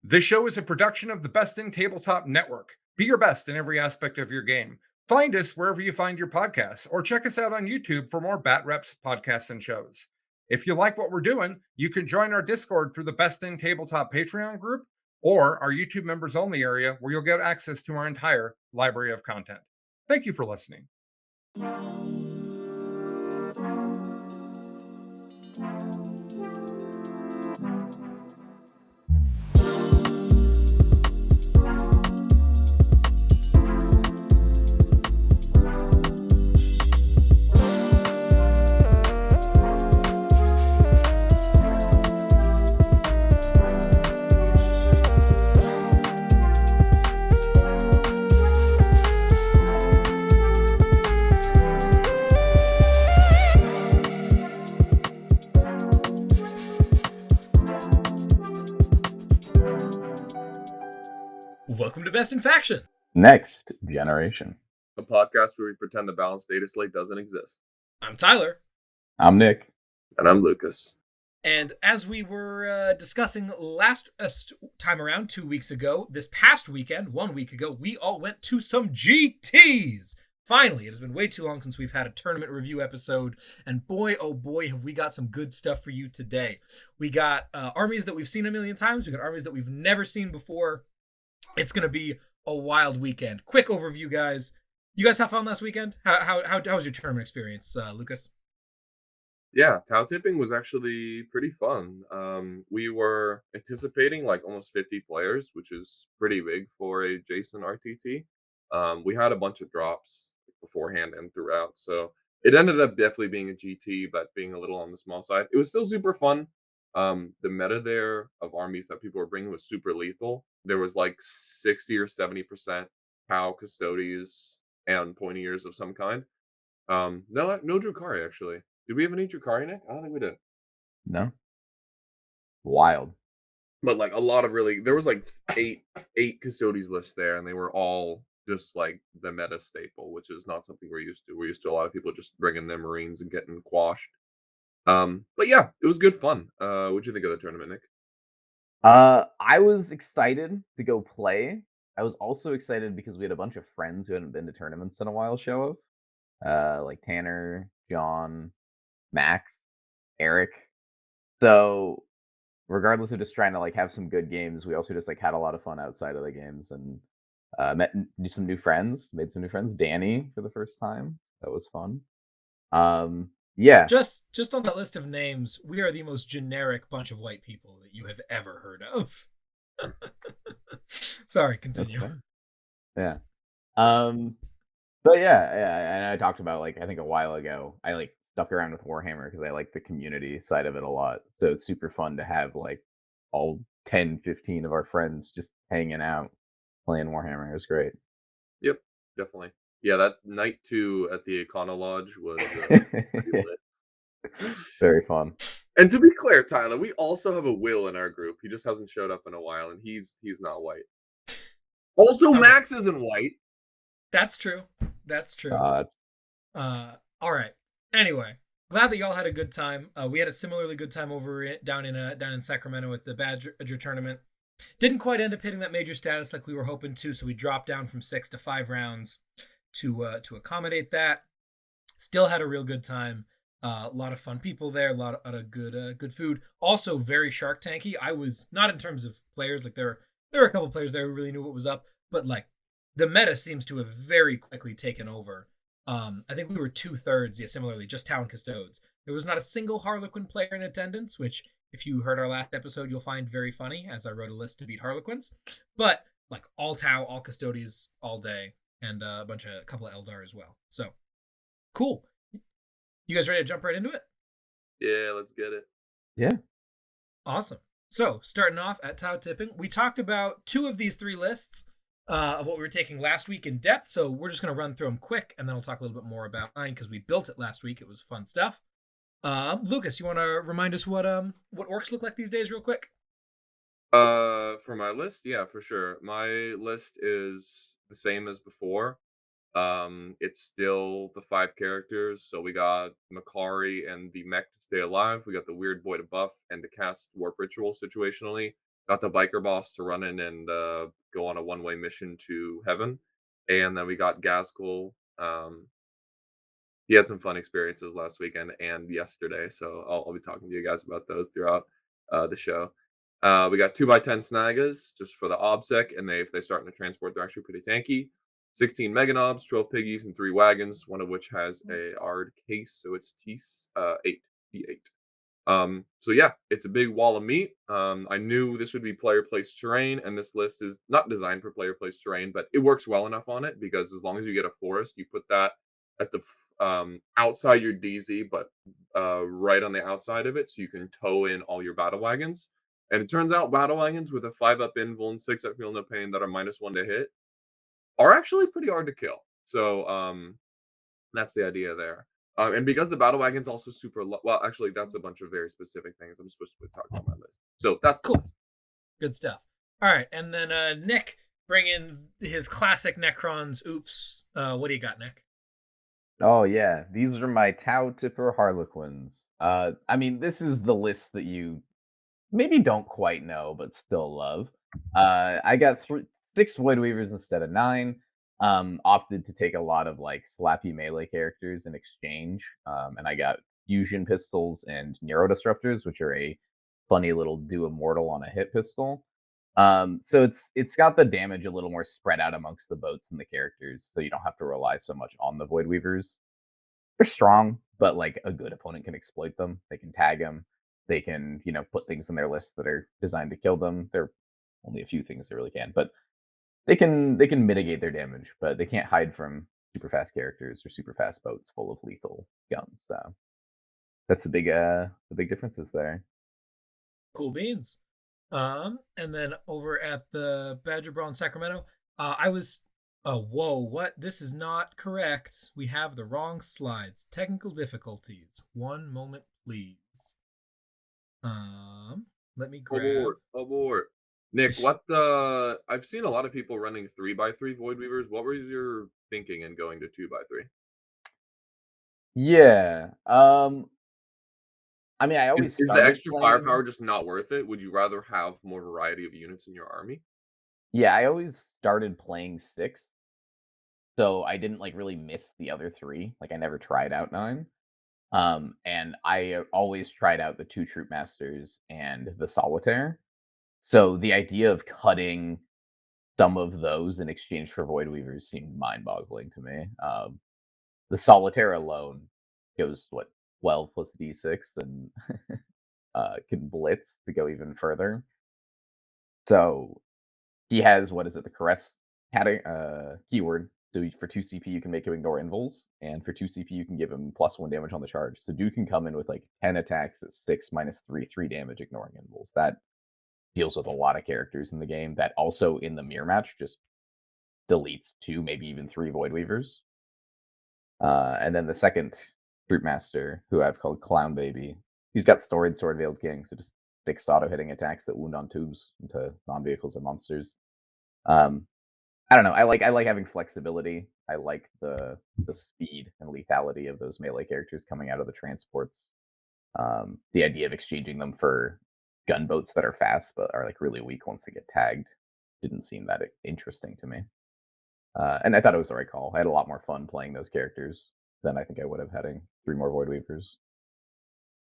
This show is a production of the Best in Tabletop Network. Be your best in every aspect of your game. Find us wherever you find your podcasts, or check us out on YouTube for more Bat Reps podcasts and shows. If you like what we're doing, you can join our Discord through the Best in Tabletop Patreon group or our YouTube members only area where you'll get access to our entire library of content. Thank you for listening. Welcome to Best in Faction. Next Generation. A podcast where we pretend the balanced data slate doesn't exist. I'm Tyler. I'm Nick. And I'm Lukas. And as we were discussing last time around 2 weeks ago, this past weekend, 1 week ago, we all went to some GTs. Finally, it has been way too long since we've had a tournament review episode, and boy, oh boy, have we got some good stuff for you today. We got armies that we've seen a million times. We got armies that we've never seen before. It's going to be a wild weekend. Quick overview, guys. You guys have fun last weekend? How was your tournament experience, Lukas? Yeah, Tau tipping was actually pretty fun. We were anticipating like almost 50 players, which is pretty big for a Jason RTT. We had a bunch of drops beforehand and throughout, so it ended up definitely being a GT, but being a little on the small side. It was still super fun. The meta there of armies that people were bringing was super lethal. There was like 60 or 70% POW custodies and pointy ears of some kind. No Drukari actually. Did we have any Drukari, Nick? I don't think we did. No. Wild. But like a lot of there was like eight custodies lists there, and they were all just like the meta staple, which is not something we're used to. We're used to a lot of people just bringing their Marines and getting quashed. But yeah, it was good fun. What'd you think of the tournament, Nick? I was excited to go play. I was also excited because we had a bunch of friends who hadn't been to tournaments in a while show up. Like Tanner, John, Max, Eric. So regardless of just trying to like have some good games, we also just like had a lot of fun outside of the games and made some new friends. Danny for the first time. That was fun. Yeah. Just on that list of names, we are the most generic bunch of white people that you have ever heard of. Sorry, continue. Okay. Yeah. But yeah, and I talked about like I think a while ago, I like stuck around with Warhammer because I like the community side of it a lot. So it's super fun to have like all 10, 15 of our friends just hanging out playing Warhammer. It was great. Yep, definitely. Yeah, that night 2 at the Econo Lodge was pretty lit. Very fun. And to be clear, Tyler, we also have a Will in our group. He just hasn't showed up in a while, and he's not white. Also, okay. Max isn't white. That's true. All right. Anyway, glad that y'all had a good time. We had a similarly good time down in Sacramento at the Badger tournament. Didn't quite end up hitting that major status like we were hoping to, so we dropped down from 6 to 5 rounds to accommodate that. Still had a real good time. A lot of fun people there. A lot of good food. Also very Shark Tanky. I was not in terms of players. Like there were a couple players there who really knew what was up, but like the meta seems to have very quickly taken over. I think we were 2/3. Yeah, similarly, just Town Custodes. There was not a single Harlequin player in attendance, which if you heard our last episode, you'll find very funny, as I wrote a list to beat Harlequins. But like all Tau, all Custodies all day, and a couple of Eldar as well. So cool. You guys ready to jump right into it? Yeah, let's get it. Yeah. Awesome. So starting off at Tau tipping, we talked about 2 of these 3 lists of what we were taking last week in depth. So we're just going to run through them quick, and then I'll talk a little bit more about mine because we built it last week. It was fun stuff. Lukas, you want to remind us what orcs look like these days real quick? For my list, yeah, for sure. My list is the same as before. It's still the 5 characters. So we got Makari and the mech to stay alive. We got the weird boy to buff and to cast warp ritual situationally. got the biker boss to run in and go on a one-way mission to heaven, and then we got Gazgul. He had some fun experiences last weekend and yesterday, so I'll be talking to you guys about those throughout the show. We got 2x10 Snagas just for the OBSEC, and if they start in a transport, they're actually pretty tanky. 16 Meganobs, 12 Piggies, and 3 Wagons, one of which has a Ard case, so it's T8. So yeah, it's a big wall of meat. I knew this would be player placed terrain, and this list is not designed for player placed terrain, but it works well enough on it because as long as you get a forest, you put that at the outside your DZ, but right on the outside of it, so you can tow in all your battle wagons. And it turns out battle wagons with a 5-up invul and 6-up feel no pain that are -1 to hit are actually pretty hard to kill. So that's the idea there. And because the battle wagon's also super well, actually, that's a bunch of very specific things I'm supposed to be talking about my list. So that's the list. Good stuff. All right, and then Nick, bring in his classic Necrons. Oops. What do you got, Nick? Oh yeah, these are my Tau Tipper Harlequins. I mean, this is the list that you maybe don't quite know, but still love. I got 6 Void Weavers instead of 9. Opted to take a lot of like slappy melee characters in exchange. And I got fusion pistols and neurodisruptors, which are a funny little do immortal on a hit pistol. So it's got the damage a little more spread out amongst the boats and the characters, so you don't have to rely so much on the Void Weavers. They're strong, but like a good opponent can exploit them. They can tag them. They can, put things in their list that are designed to kill them. There are only a few things they really can, but they can mitigate their damage, but they can't hide from super fast characters or super fast boats full of lethal guns. So that's the big differences there. Cool beans. And then over at the Badger Brawl in Sacramento, I was whoa, what? This is not correct. We have the wrong slides. Technical difficulties. One moment, please. Let me grab. Abort. Nick, I've seen a lot of people running 3x3 Void Weavers. What was your thinking in going to 2x3? Yeah. I mean, I always is the extra firepower just not worth it? Would you rather have more variety of units in your army? Yeah, I always started playing 6. So I didn't like really miss the other 3. Like I never tried out 9. And I always tried out the 2 Troop Masters and the Solitaire. So the idea of cutting some of those in exchange for Void Weavers seemed mind-boggling to me. The Solitaire alone goes 12 plus D6 and can blitz to go even further. So he has the caress keyword. So for 2 CP you can make him ignore invuls, and for 2 CP you can give him +1 damage on the charge. So dude can come in with like 10 attacks at 6 -3 damage ignoring invuls. That deals with a lot of characters in the game. That also in the mirror match just deletes 2, maybe even 3 Void Weavers. And then the second Troop Master, who I've called Clown Baby, he's got Storied Sword Veiled King, so just 6 auto-hitting attacks that wound on tubes into non-vehicles and monsters. I don't know. I like having flexibility. I like the speed and lethality of those melee characters coming out of the transports. The idea of exchanging them for gunboats that are fast but are like really weak once they get tagged didn't seem that interesting to me. And I thought it was the right call. I had a lot more fun playing those characters than I think I would have having 3 more Void Weavers.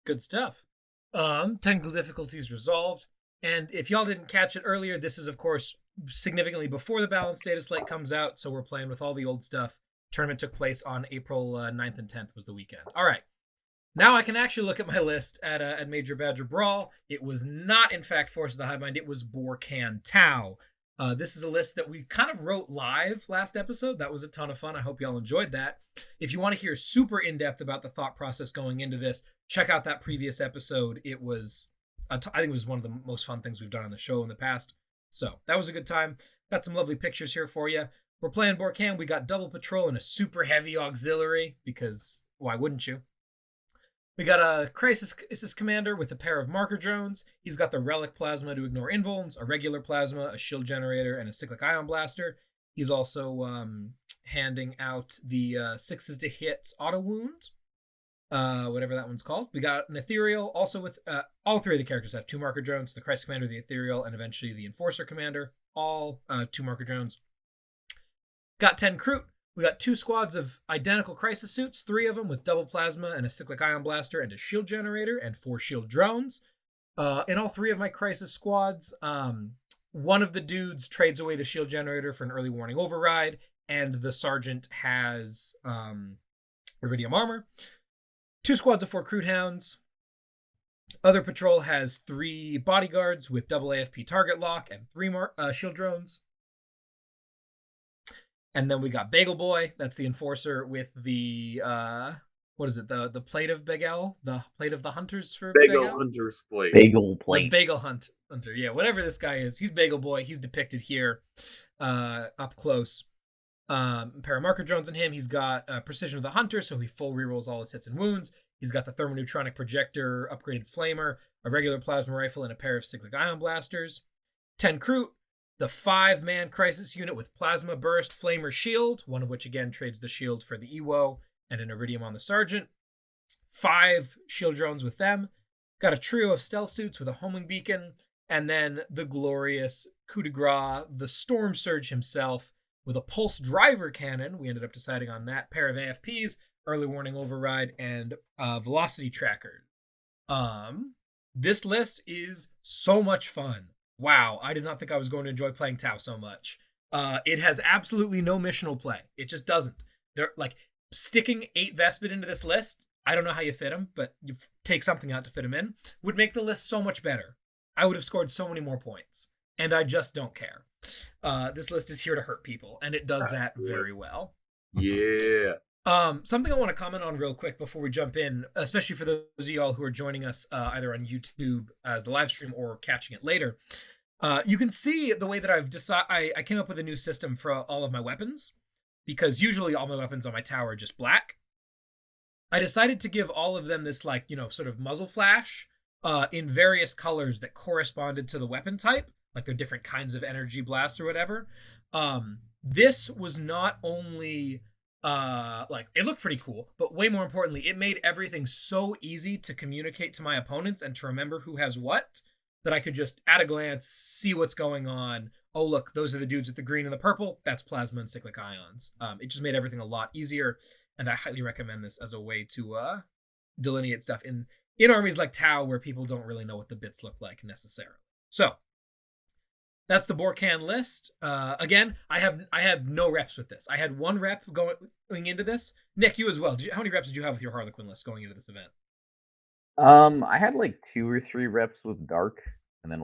Good stuff. Technical difficulties resolved. And if y'all didn't catch it earlier, this is, of course, significantly before the balanced data slate comes out, so we're playing with all the old stuff. Tournament took place on April 9th and 10th was the weekend. All right. Now I can actually look at my list at Major Badger Brawl. It was not, in fact, Force of the Highbind. It was Borkan Tau. This is a list that we kind of wrote live last episode. That was a ton of fun. I hope y'all enjoyed that. If you want to hear super in-depth about the thought process going into this, check out that previous episode. It was, I think it was one of the most fun things we've done on the show in the past. So that was a good time. Got some lovely pictures here for you. We're playing Borkan. We got double patrol and a super heavy auxiliary because why wouldn't you? We got a Crisis Commander with a pair of marker drones. He's got the Relic Plasma to ignore invulns, a regular Plasma, a shield generator, and a Cyclic Ion Blaster. He's also handing out the 6s to hit auto wound. whatever that one's called. We got an ethereal, also with all three of the characters have 2 marker drones: the Crisis Commander, the ethereal, and eventually the Enforcer Commander. All 2 marker drones. Got 10 Kroot. We got 2 squads of identical crisis suits, 3 of them with double plasma and a cyclic ion blaster and a shield generator, and 4 shield drones. In all 3 of my crisis squads, one of the dudes trades away the shield generator for an early warning override, and the sergeant has Iridium armor. 2 squads of 4 Kroot hounds. Other patrol has 3 bodyguards with double AFP target lock and 3 shield drones. And then we got Bagel Boy. That's the enforcer with the what is it? The plate of Bagel, the plate of the hunters for Bagel Bagel? Hunter's plate. Bagel plate. The Bagel Hunter. Yeah, whatever this guy is. He's Bagel Boy. He's depicted here up close. Paramarker drones on him. He's got Precision of the Hunter, so he full rerolls all his hits and wounds. He's got the thermoneutronic projector, upgraded flamer, a regular plasma rifle, and a pair of cyclic ion blasters. 10 Kroot, the 5-man crisis unit with plasma burst, flamer, shield, one of which again trades the shield for the Ewo and an iridium on the sergeant. 5 shield drones with them. Got a trio of stealth suits with a homing beacon, and then the glorious coup de grace, the Storm Surge himself, with a pulse driver cannon. We ended up deciding on that. Pair of AFPs, early warning override, and velocity tracker. This list is so much fun. Wow, I did not think I was going to enjoy playing Tau so much. It has absolutely no missional play. It just doesn't. They're like sticking 8 Vespid into this list. I don't know how you fit them, but you take something out to fit them in. Would make the list so much better. I would have scored so many more points, and I just don't care. This list is here to hurt people, and it does that very well. Yeah. Something I want to comment on real quick before we jump in, especially for those of y'all who are joining us either on YouTube as the live stream or catching it later. You can see the way that I've decided. I came up with a new system for all of my weapons, because usually all my weapons on my tower are just black. I decided to give all of them this sort of muzzle flash in various colors that corresponded to the weapon type, like they're different kinds of energy blasts or whatever. This was not only it looked pretty cool, but way more importantly, it made everything so easy to communicate to my opponents and to remember who has what, that I could just at a glance see what's going on. Oh, look, those are the dudes with the green and the purple. That's plasma and cyclic ions. It just made everything a lot easier, and I highly recommend this as a way to delineate stuff in armies like Tau, where people don't really know what the bits look like necessarily. So that's the Borkan list. Again, I have no reps with this. I had 1 rep going into this. Nick, you as well. How many reps did you have with your Harlequin list going into this event? I had 2 or 3 reps with dark, and then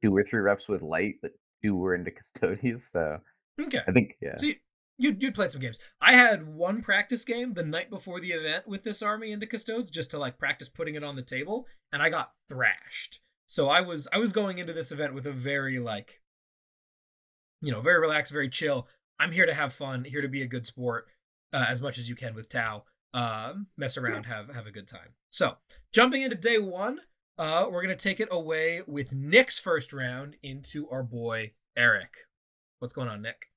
2 or 3 reps with light, but 2 were into Custodes. So okay, I think So you'd played some games. I had 1 practice game the night before the event with this army into Custodes, just to practice putting it on the table, and I got thrashed. So I was going into this event with a very very relaxed, very chill. I'm here to have fun, here to be a good sport, as much as you can with Tau. Mess around, have a good time. So jumping into day 1, we're gonna take it away with Nick's first round into our boy Eric. What's going on, Nick?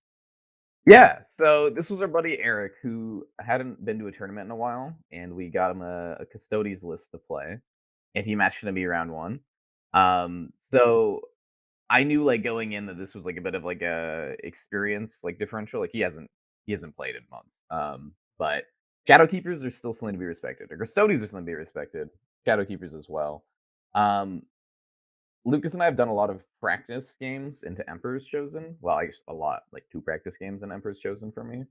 Yeah, so this was our buddy Eric, who hadn't been to a tournament in a while, and we got him a Custodes list to play, and he matched to me round 1. So I knew going in that this was a bit of a experience differential. He hasn't played in months. But Shadowkeepers are still something to be respected. Or Custodes are something to be respected. Shadowkeepers as well. Lukas and I have done a lot of practice games into Emperor's Chosen. Well, I guess a lot, 2 practice games in Emperor's Chosen for me.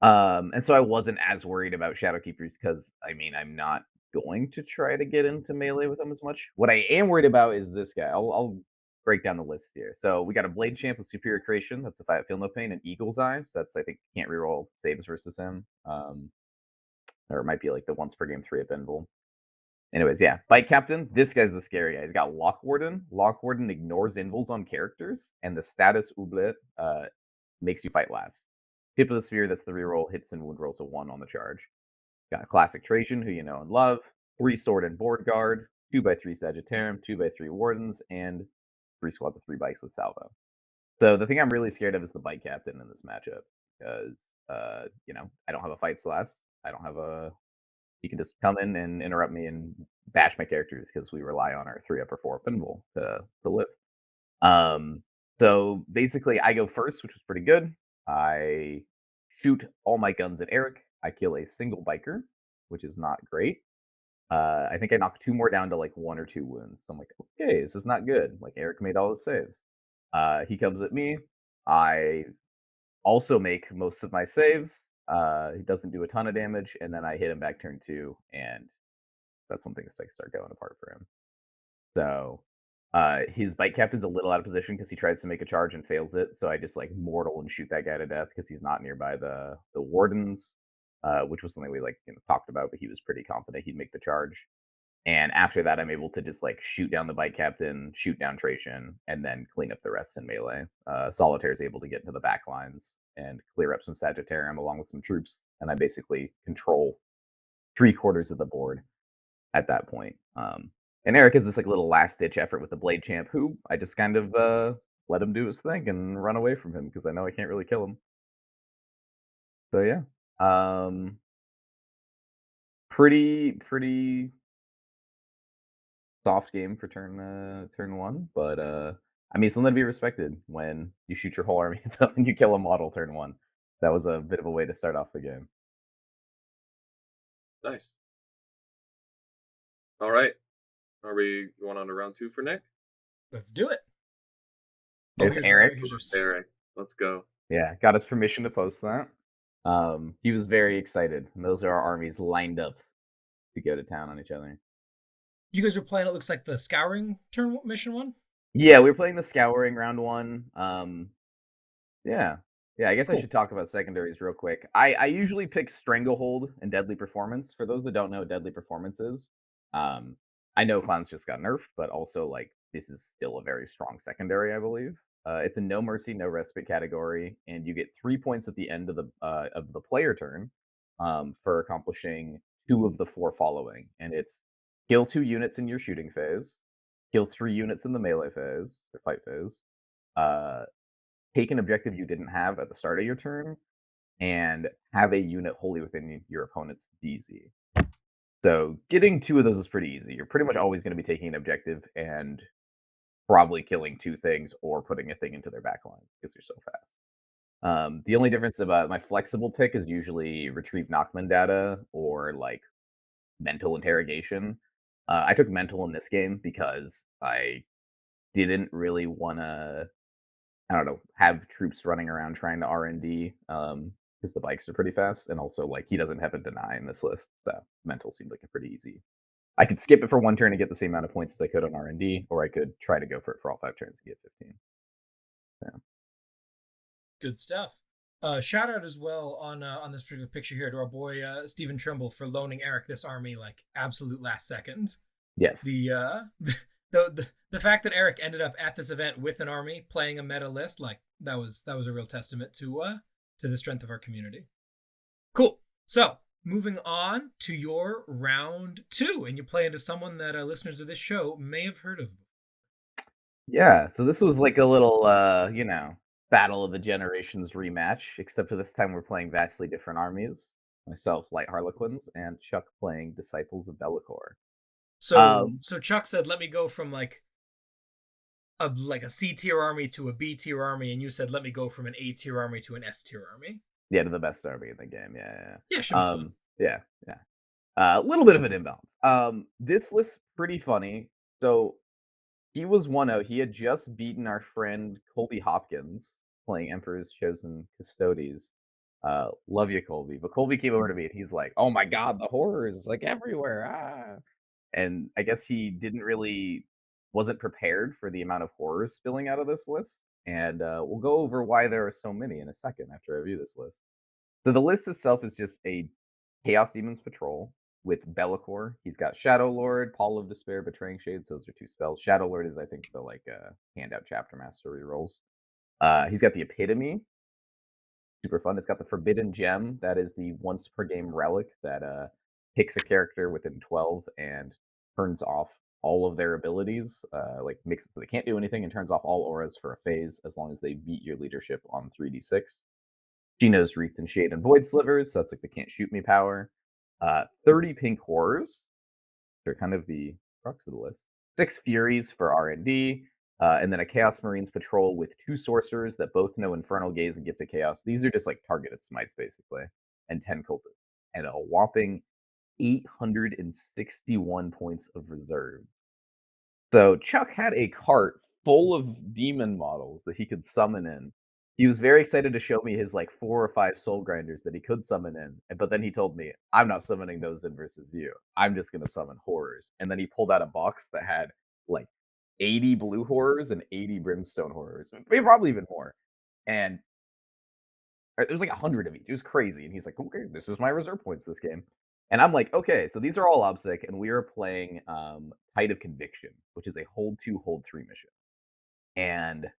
And so I wasn't as worried about Shadowkeepers because I'm not going to try to get into melee with them as much. What I am worried about is this guy. I'll break down the list here. So we got a Blade Champ with Superior Creation. That's a 5 Feel No Pain, and Eagle's Eye. So that's, I think, can't reroll saves versus him. Or it might be the once per game 3 at Benville. Anyways, yeah. Bike Captain. This guy's the scary guy. He's got Lock Warden. Lock Warden ignores invulns on characters, and the status Oublet makes you fight last. Tip of the Sphere, that's the reroll, hits and wound rolls a 1 on the charge. Got a Classic Trajan, who you know and love, 3 Sword and Board Guard, 2x3 Sagittarium, 2x3 Wardens, and 3 squads of 3 bikes with Salvo. So the thing I'm really scared of is the Bike Captain in this matchup, because I don't have a fight slash. I don't have a he can just come in and interrupt me and bash my characters because we rely on our 3-up or 4-up pinball to live. So basically, I go first, which was pretty good. I shoot all my guns at Eric. I kill a single biker, which is not great. I think I knocked 2 more down to like 1 or 2 wounds. So I'm like, okay, this is not good. Like Eric made all his saves. He comes at me. I also make most of my saves. He doesn't do a ton of damage, and then I hit him back turn 2, and that's when things start going apart for him. So his bike captain's a little out of position because he tries to make a charge and fails it. So I just like mortal and shoot that guy to death because he's not nearby the wardens, which was something we talked about. But he was pretty confident he'd make the charge. And after that, I'm able to just like shoot down the bike captain, shoot down Trajan, and then clean up the rest in melee. Solitaire is able to get into the back lines and clear up some Sagittarium along with some troops, and I basically control 3/4 of the board at that point. And Eric is this like little last ditch effort with the Blade Champ, who I just kind of let him do his thing and run away from him because I know I can't really kill him. So yeah, pretty soft game for turn 1, but I mean something to be respected when you shoot your whole army and you kill a model turn 1. That was a bit of a way to start off the game. Nice. All right. Are we going on to round 2 for Nick? Let's do it. There's Eric. Eric. Let's go. Yeah, got his permission to post that. He was very excited, and those are our armies lined up to go to town on each other. You guys are playing, it looks like the Scouring turn mission 1? Yeah, we were playing the Scouring round 1. Yeah, I guess cool. I should talk about secondaries real quick. I usually pick Stranglehold and Deadly Performance. For those that don't know what Deadly Performance is, I know Clowns just got nerfed, but also like this is still a very strong secondary, I believe. It's a no mercy, no respite category, and you get 3 points at the end of the player turn for accomplishing 2 of the 4 following, and it's kill 2 units in your shooting phase, kill 3 units in the melee phase or fight phase, take an objective you didn't have at the start of your turn, and have a unit wholly within your opponent's DZ. So getting 2 of those is pretty easy. You're pretty much always going to be taking an objective and probably killing 2 things or putting a thing into their backline because you're so fast. The only difference about my flexible pick is usually retrieve Nachman data or like mental interrogation. I took mental in this game because I didn't really want to, I don't know, have troops running around trying to R&D because the bikes are pretty fast, and also like he doesn't have a deny in this list, so mental seemed like a pretty easy. I could skip it for 1 turn and get the same amount of points as I could on R&D, or I could try to go for it for all 5 turns and get 15. Yeah. Good stuff. Shout out as well on this particular picture here to our boy Stephen Trimble for loaning Eric this army like absolute last second. Yes. The fact that Eric ended up at this event with an army playing a meta list, like that was a real testament to the strength of our community. Cool. So moving on to your round 2, and you play into someone that listeners of this show may have heard of. Yeah, so this was like a little Battle of the Generations rematch, except for this time we're playing vastly different armies. Myself, Light Harlequins, and Chuck playing Disciples of Bellicor. So Chuck said, let me go from like a C tier army to a B tier army, and you said, let me go from an A tier army to an S tier army. Yeah, to the best army in the game. Yeah, sure. Yeah. A little bit of an imbalance. This list's pretty funny. So he was 1-0. He had just beaten our friend Colby Hopkins playing Emperor's Chosen Custodes. Love you, Colby. But Colby came over to me and he's like, "Oh my God, the horror is like everywhere!" And I guess he wasn't prepared for the amount of horrors spilling out of this list. And we'll go over why there are so many in a second after I review this list. So the list itself is just a Chaos Demons Patrol with Bellicor. He's got Shadow Lord, Pall of Despair, Betraying Shades. Those are 2 spells. Shadow Lord is, I think, the handout Chapter Master rerolls. He's got the Epitome. Super fun. It's got the Forbidden Gem. That is the once per game relic that picks a character within 12 and turns off all of their abilities, makes it so they can't do anything, and turns off all auras for a phase as long as they beat your leadership on 3d6. She knows Wreathed in Shade and Void Slivers, so that's like the can't shoot me power. 30 pink horrors. They're kind of the crux of the list. 6 furies for R&D, and then a Chaos Marines patrol with 2 sorcerers that both know Infernal Gaze and Gift of Chaos. These are just like targeted smites, basically, and 10 cultists, and a whopping 861 points of reserve. So Chuck had a cart full of demon models that he could summon in. He was very excited to show me his like 4 or 5 soul grinders that he could summon in, but then he told me, "I'm not summoning those in versus you. I'm just gonna summon horrors." And then he pulled out a box that had like 80 blue horrors and 80 brimstone horrors, probably even more. And there was like 100 of each. It was crazy. And he's like, "Okay, this is my reserve points this game." And I'm like, "Okay, so these are all obsec, and we are playing Tide of Conviction, which is a hold 2, hold 3 mission." And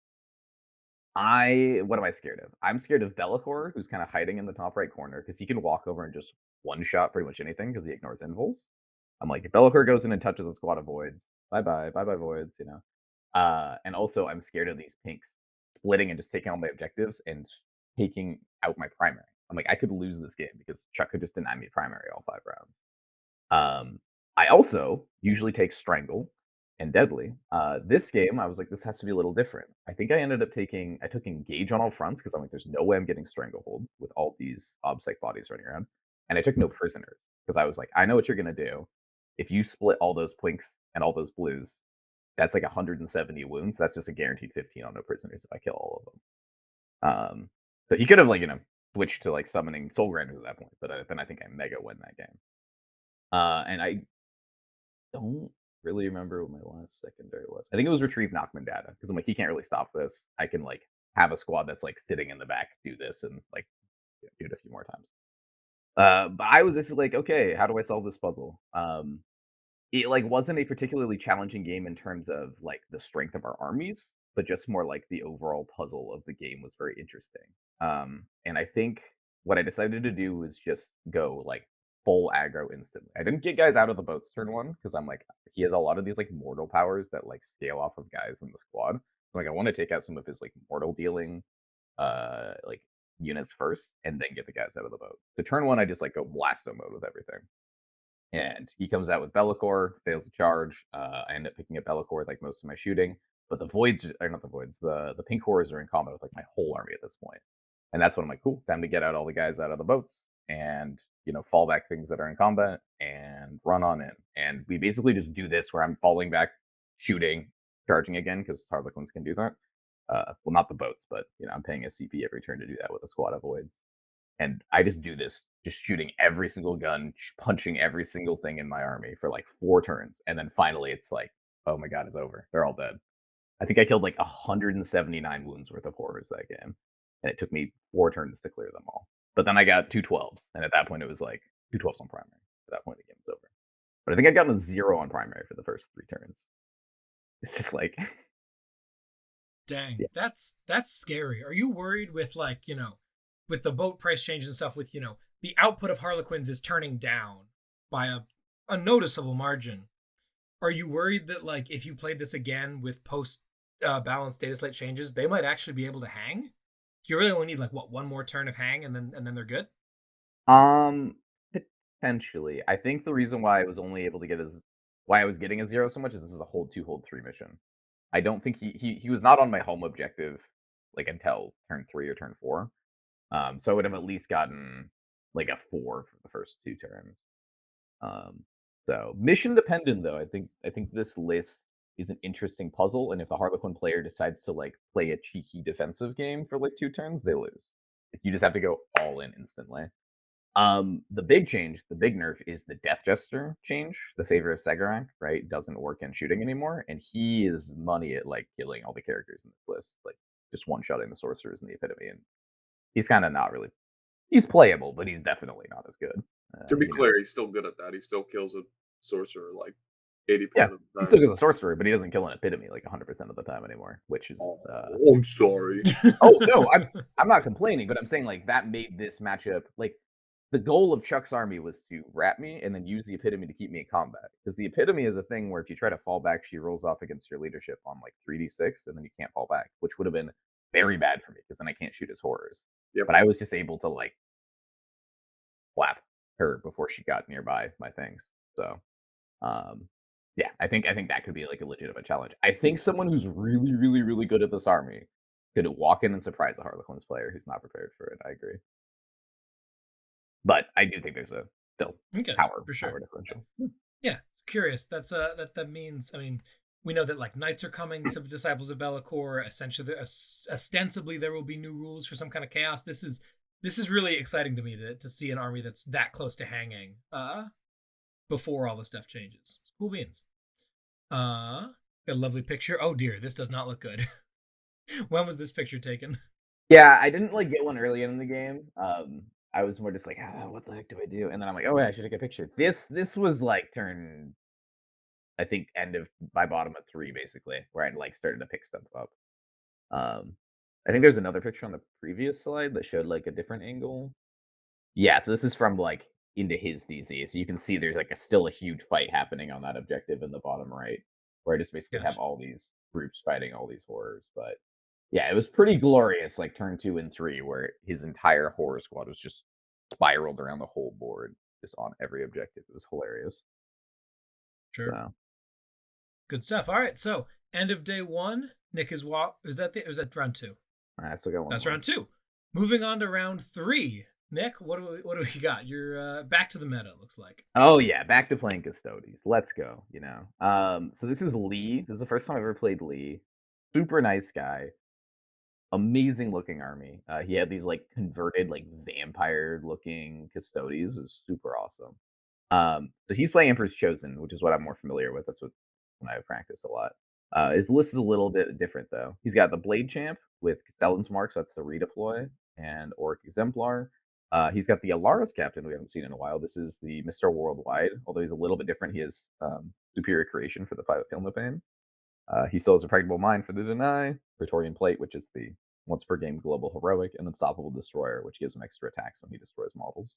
what am I scared of? I'm scared of Be'lakor, who's kind of hiding in the top right corner because he can walk over and just one-shot pretty much anything because he ignores invuls. I'm like, if Be'lakor goes in and touches a squad of voids, bye-bye voids, you know. And also, I'm scared of these pinks splitting and just taking all my objectives and taking out my primary. I'm like, I could lose this game because Chuck could just deny me primary all 5 rounds. I also usually take Strangle and Deadly. This game, I was like, this has to be a little different. I think I took Engage on all fronts because I'm like, there's no way I'm getting Stranglehold with all these obsec bodies running around. And I took no prisoners because I was like, I know what you're going to do. If you split all those pinks and all those blues, that's like 170 wounds. That's just a guaranteed 15 on no prisoners if I kill all of them. So he could have switched to like summoning Soul Grinders at that point, but then I think I mega win that game. And I don't really remember what my last secondary was. I think it was Retrieve Knockman Data because I'm like, he can't really stop this. I can like have a squad that's like sitting in the back do this and like do it a few more times. But I was just like, okay, how do I solve this puzzle? It like wasn't a particularly challenging game in terms of like the strength of our armies, but just more like the overall puzzle of the game was very interesting. And I think what I decided to do was just go like full aggro instantly. I didn't get guys out of the boats turn 1 because I'm like, he has a lot of these like mortal powers that like scale off of guys in the squad. So like I want to take out some of his like mortal dealing like units first and then get the guys out of the boat. So turn 1 I just like go blasto mode with everything. And he comes out with Be'lakor, fails the charge. I end up picking up Be'lakor like most of my shooting. But the voids are not the voids, the pink horrors are in combat with like my whole army at this point. And that's when I'm like, cool, time to get out all the guys out of the boats and fall back things that are in combat and run on in. And we basically just do this where I'm falling back, shooting, charging again, because Harlequins can do that. Well, not the boats, but I'm paying a CP every turn to do that with a squad of voids. And I just do this, just shooting every single gun, punching every single thing in my army for like 4 turns. And then finally it's like, oh my god, it's over. They're all dead. I think I killed like 179 wounds worth of horrors that game. And it took me 4 turns to clear them all. But then I got 2 12s. And at that point it was like 2 12s on primary. At that point the game was over. But I think I'd gotten a 0 on primary for the first 3 turns. It's just like dang, yeah. That's scary. Are you worried with like, with the boat price change and stuff, with the output of Harlequins is turning down by a noticeable margin? Are you worried that like if you played this again with post balanced data slate changes, they might actually be able to hang? You really only need like what, 1 more turn of hang and then they're good? Potentially. I think the reason why I was only able to get why I was getting a 0 so much is this is a hold 2, hold 3 mission. I don't think he was not on my home objective like until turn 3 or turn 4. So I would have at least gotten like a 4 for the first 2 turns. So mission dependent though. I think this list is an interesting puzzle, and if the Harlequin player decides to like play a cheeky defensive game for like 2 turns, they lose. You just have to go all in instantly. The big change, the big nerf is the Death Jester change. The favor of Segarak, right, doesn't work in shooting anymore, and he is money at like killing all the characters in this list, like just one-shotting the sorcerers in the epitome, and he's kind of not really. He's playable, but he's definitely not as good. To be clear, he's still good at that. He still kills a sorcerer like 80% of the time. He still kills a sorcerer, but he doesn't kill an epitome like 100% of the time anymore, which is. I'm sorry. Oh no, I'm not complaining, but I'm saying like that made this matchup like. The goal of Chuck's army was to wrap me and then use the epitome to keep me in combat. Because the epitome is a thing where if you try to fall back, she rolls off against your leadership on like 3d6, and then you can't fall back, which would have been very bad for me because then I can't shoot his horrors. Yep. But I was just able to like flap her before she got nearby my things. So, yeah, I think that could be like a legitimate challenge. I think someone who's really, really, really good at this army could walk in and surprise a Harlequins player who's not prepared for it. I agree, but I do think there's a still power differential. Yeah, curious. That's that means. I mean, we know that like knights are coming to Disciples of Be'lakor. Essentially, ostensibly there will be new rules for some kind of chaos. This is really exciting to me to see an army that's that close to hanging before all the stuff changes. Cool beans. Got a lovely picture. Oh dear, this does not look good. When was this picture taken? Yeah, I didn't like get one early in the game. I was more just like, what the heck do I do? And then I'm like, oh, yeah, I should take a picture. This was like turn, I think, end of my bottom of 3, basically, where I'd like started to pick stuff up. I think there's another picture on the previous slide that showed like a different angle. Yeah, so this is from like into his DC. So you can see there's like still a huge fight happening on that objective in the bottom right, where I just basically have all these groups fighting all these horrors. But yeah, it was pretty glorious, like turn 2 and 3, where his entire horror squad was just spiraled around the whole board, just on every objective. It was hilarious. Sure. So. Good stuff. All right, so end of day 1, Nick is that round 2? I still got one. That's round 2. Moving on to round 3. Nick, what do we got? You're back to the meta, looks like. Oh yeah, back to playing Custodes. Let's go. So this is Lee. This is the first time I've ever played Lee. Super nice guy. Amazing looking army. He had these like converted like vampire looking Custodes. It was super awesome. So he's playing Emperor's Chosen, which is what I'm more familiar with. That's what when I practice a lot. His list is a little bit different though. He's got the Blade Champ with Castellan's Mark, so that's the redeploy, and Orc Exemplar. He's got the Alara's Captain we haven't seen in a while. This is the Mr. Worldwide, although he's a little bit different. He has Superior Creation for the 5 Filmopane. He still has a Impregnable Mind for the Deny, Praetorian Plate, which is the once per game global heroic, and Unstoppable Destroyer, which gives him extra attacks when he destroys models.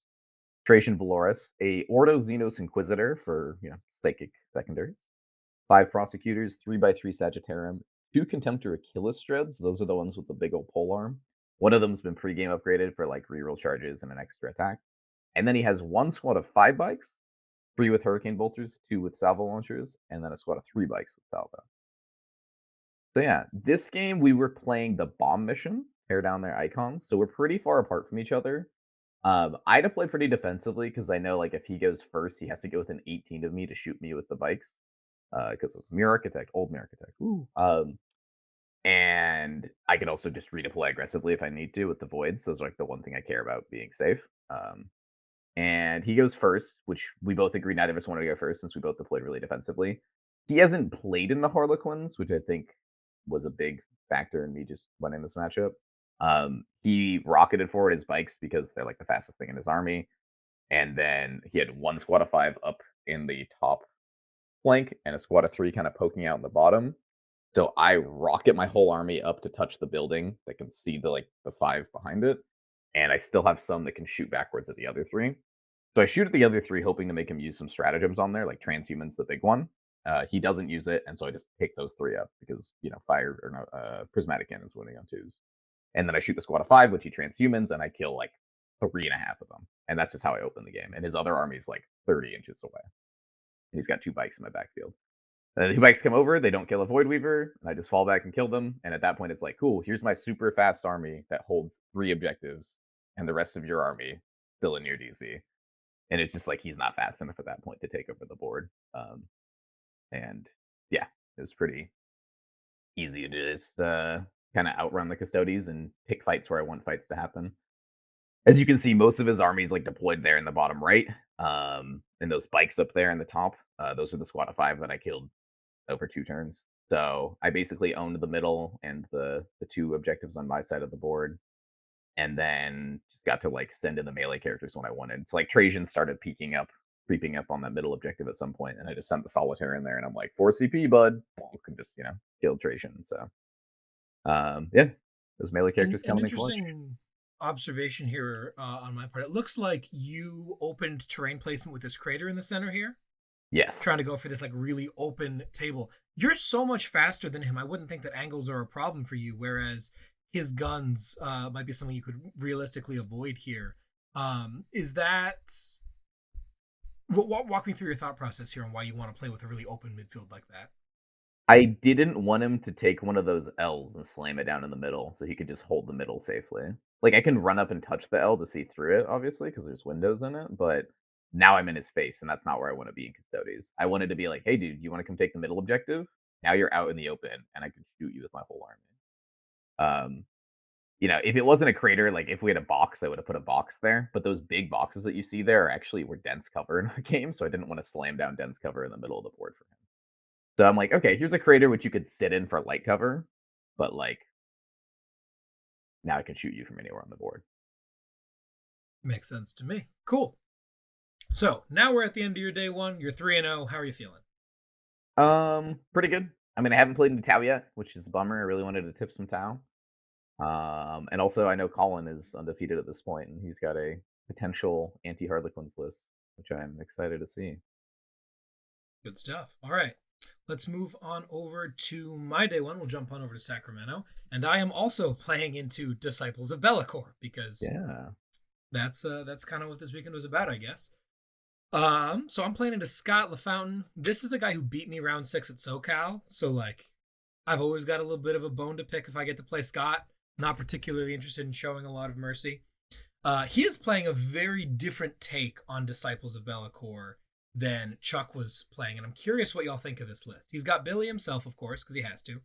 Trajan Valoris, a Ordo Xenos Inquisitor for psychic secondaries. 5 Prosecutors, 3x3 Sagittarium, 2 Contemptor Achilles Dreads. Those are the ones with the big old pole arm. One of them's been pre-game upgraded for like reroll charges and an extra attack. And then he has 1 squad of 5 bikes, 3 with Hurricane Bolters, 2 with Salvo Launchers, and then a squad of 3 bikes with Salvo. So yeah, this game we were playing the bomb mission, tear down their icons. So we're pretty far apart from each other. I had to play pretty defensively because I know like if he goes first, he has to go within 18 of me to shoot me with the bikes. Because of Mirror Architect, old Mirror Architect. Ooh. And I could also just redeploy aggressively if I need to with the Voids. Those are like the one thing I care about, being safe. And he goes first, which we both agreed neither of us wanted to go first since we both deployed really defensively. He hasn't played in the Harlequins, which I think was a big factor in me just winning this matchup. He rocketed forward his bikes because they're like the fastest thing in his army. And then he had 1 squad of 5 up in the top flank and a squad of 3 kind of poking out in the bottom. So I rocket my whole army up to touch the building that can see the 5 behind it, and I still have some that can shoot backwards at the other 3. So I shoot at the other 3, hoping to make him use some stratagems on there, like Transhuman's the big one. He doesn't use it, and so I just pick those 3 up because fire or no prismatic cannon's winning on 2s. And then I shoot the squad of 5, which he Transhumans, and I kill like 3.5 of them, and that's just how I open the game. And his other army's like 30 inches away. And he's got 2 bikes in my backfield. The 2 bikes come over, they don't kill a Void Weaver, and I just fall back and kill them. And at that point, it's like, cool, here's my super fast army that holds 3 objectives, and the rest of your army still in your DC. And it's just like he's not fast enough at that point to take over the board. And yeah, it was pretty easy to just kind of outrun the Custodes and pick fights where I want fights to happen. As you can see, most of his armies like deployed there in the bottom right. And those bikes up there in the top, those are the squad of 5 that I killed over 2 turns. So I basically owned the middle and the 2 objectives on my side of the board, and then just got to like send in the melee characters when I wanted. So like Trajan started creeping up on that middle objective at some point, and I just sent the Solitaire in there, and I'm like 4 CP, bud, and just killed Trajan. So yeah, those melee characters coming in clutch. Observation here on my part. It looks like you opened terrain placement with this crater in the center here. Yes. Trying to go for this like really open table. You're so much faster than him. I wouldn't think that angles are a problem for you, whereas his guns might be something you could realistically avoid here. Is that Walk me through your thought process here on why you want to play with a really open midfield like that. I didn't want him to take one of those L's and slam it down in the middle, so he could just hold the middle safely. Like, I can run up and touch the L to see through it, obviously, because there's windows in it, but now I'm in his face, and that's not where I want to be in Custodes. I wanted to be like, hey, dude, you want to come take the middle objective? Now you're out in the open, and I can shoot you with my whole army. If it wasn't a crater, like if we had a box, I would have put a box there. But those big boxes that you see there were dense cover in our game, so I didn't want to slam down dense cover in the middle of the board for him. So I'm like, okay, here's a crater which you could sit in for light cover, but like now I can shoot you from anywhere on the board. Makes sense to me. Cool. So now we're at the end of your day one. You're 3-0. How are you feeling? Pretty good. I mean, I haven't played any Tau yet, which is a bummer. I really wanted to tip some Tau. And also I know Colin is undefeated at this point, and he's got a potential anti-Harlequins list, which I'm excited to see. Good stuff. All right. Let's move on over to my day one. We'll jump on over to Sacramento. And I am also playing into Disciples of Be'lakor because that's kind of what this weekend was about, I guess. So I'm playing into Scott LaFountain. This is the guy who beat me round 6 at SoCal. So like I've always got a little bit of a bone to pick if I get to play Scott. Not particularly interested in showing a lot of mercy. He is playing a very different take on Disciples of Be'lakor than Chuck was playing, and I'm curious what y'all think of this list. He's got Billy himself, of course, because he has to,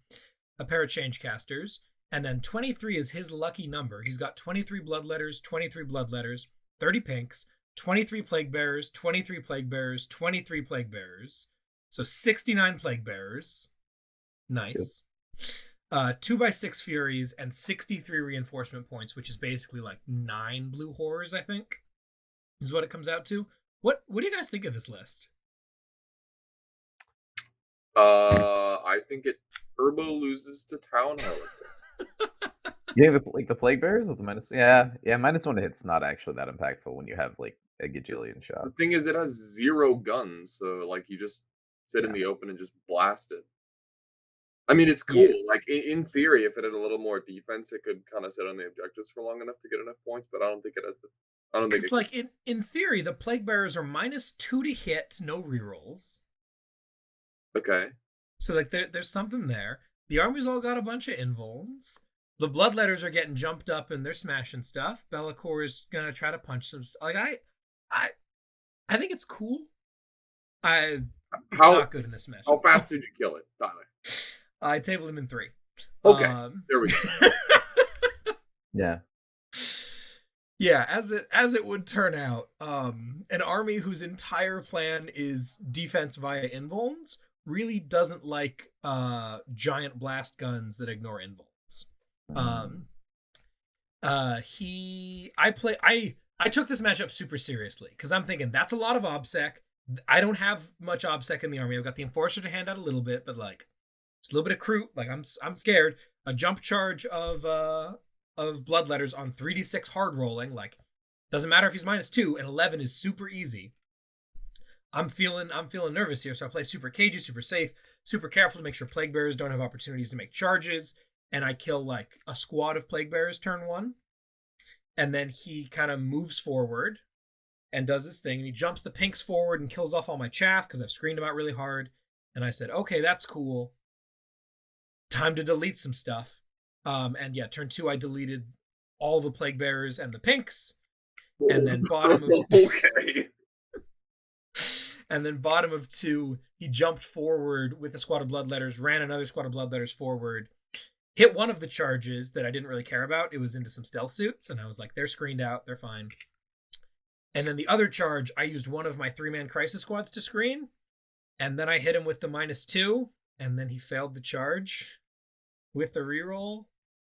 a pair of Changecasters, and then 23 is his lucky number. He's got 23 Bloodletters, 30 Pinks, 23 Plague Bearers, 23 Plague Bearers, 23 Plague Bearers, so 69 Plague Bearers. Nice. 2x6 Furies and 63 reinforcement points, which is basically like 9 blue horrors, I think, is what it comes out to. What do you guys think of this list? I think it turbo loses to Town Harlequin. Yeah, like the Plague Bearers with the minus. Yeah, -1 to hit's not actually that impactful when you have like a gajillion shots. The thing is, it has 0 guns, so like you just sit in the open and just blast it. I mean, it's cool. Yeah. Like in theory, if it had a little more defense, it could kind of sit on the objectives for long enough to get enough points. But I don't think it has the. I don't think. It's like in theory, the Plague Bearers are -2 to hit, no rerolls. Okay. So like there's something there. The army's all got a bunch of invulns. The Bloodletters are getting jumped up and they're smashing stuff. Be'lakor is gonna try to punch some. Like I think it's cool. It's not good in this match. How fast did you kill it, Tyler? I tabled him in 3. Okay, there we go. Yeah. Yeah, as it would turn out, an army whose entire plan is defense via invulns really doesn't like giant blast guns that ignore invulns. I took this matchup super seriously because I'm thinking that's a lot of obsec. I don't have much obsec in the army. I've got the Enforcer to hand out a little bit, but like just a little bit of Crute. Like I'm scared. A jump charge of Bloodletters on 3d6 hard rolling. Like doesn't matter if he's -2 and 11 is super easy. I'm feeling nervous here, so I play super cagey, super safe, super careful to make sure Plague Bearers don't have opportunities to make charges, and I kill like a squad of Plague Bearers turn 1, and then he kind of moves forward and does his thing, and he jumps the pinks forward and kills off all my chaff because I've screened him out really hard, and I said, okay, that's cool. Time to delete some stuff. And yeah, turn 2, I deleted all the Plague Bearers and the pinks, and then bottom of okay. And then bottom of 2, he jumped forward with a squad of Bloodletters, ran another squad of Bloodletters forward, hit one of the charges that I didn't really care about. It was into some stealth suits, and I was like, they're screened out, they're fine. And then the other charge, I used one of my 3-man crisis squads to screen, and then I hit him with the -2, and then he failed the charge with the reroll.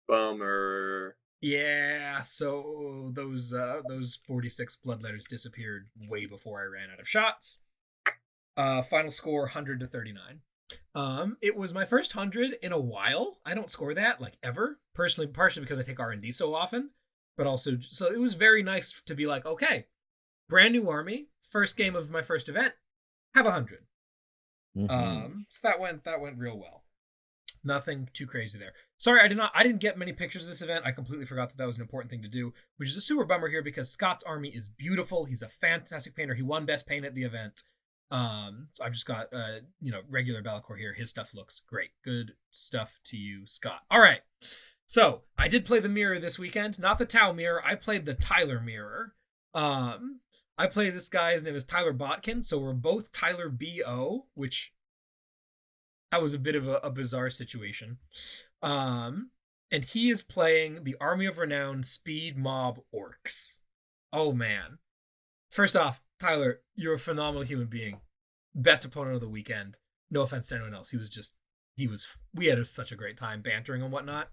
Bummer. Yeah, so those 46 Bloodletters disappeared way before I ran out of shots. Final score 100 to 39. It was my first 100 in a while. I don't score that like ever, personally, partially because I take R&D so often, but also so it was very nice to be like, okay, brand new army, first game of my first event, have 100. So that went real well. Nothing too crazy there. Sorry, I didn't get many pictures of this event. I completely forgot that was an important thing to do, which is a super bummer here because Scott's army is beautiful. He's a fantastic painter. He won best paint at the event. So I've just got regular Bellacore here. His stuff looks great. Good stuff to you, Scott. All right. So I did play the mirror this weekend, not the Tau mirror. I played the Tyler mirror. I played this guy. His name is Tyler Botkin. So we're both Tyler BO, which that was a bit of a bizarre situation. And he is playing the Army of Renown Speed Mob Orks. Oh man. First off, Tyler, you're a phenomenal human being. Best opponent of the weekend. No offense to anyone else. We had such a great time bantering and whatnot.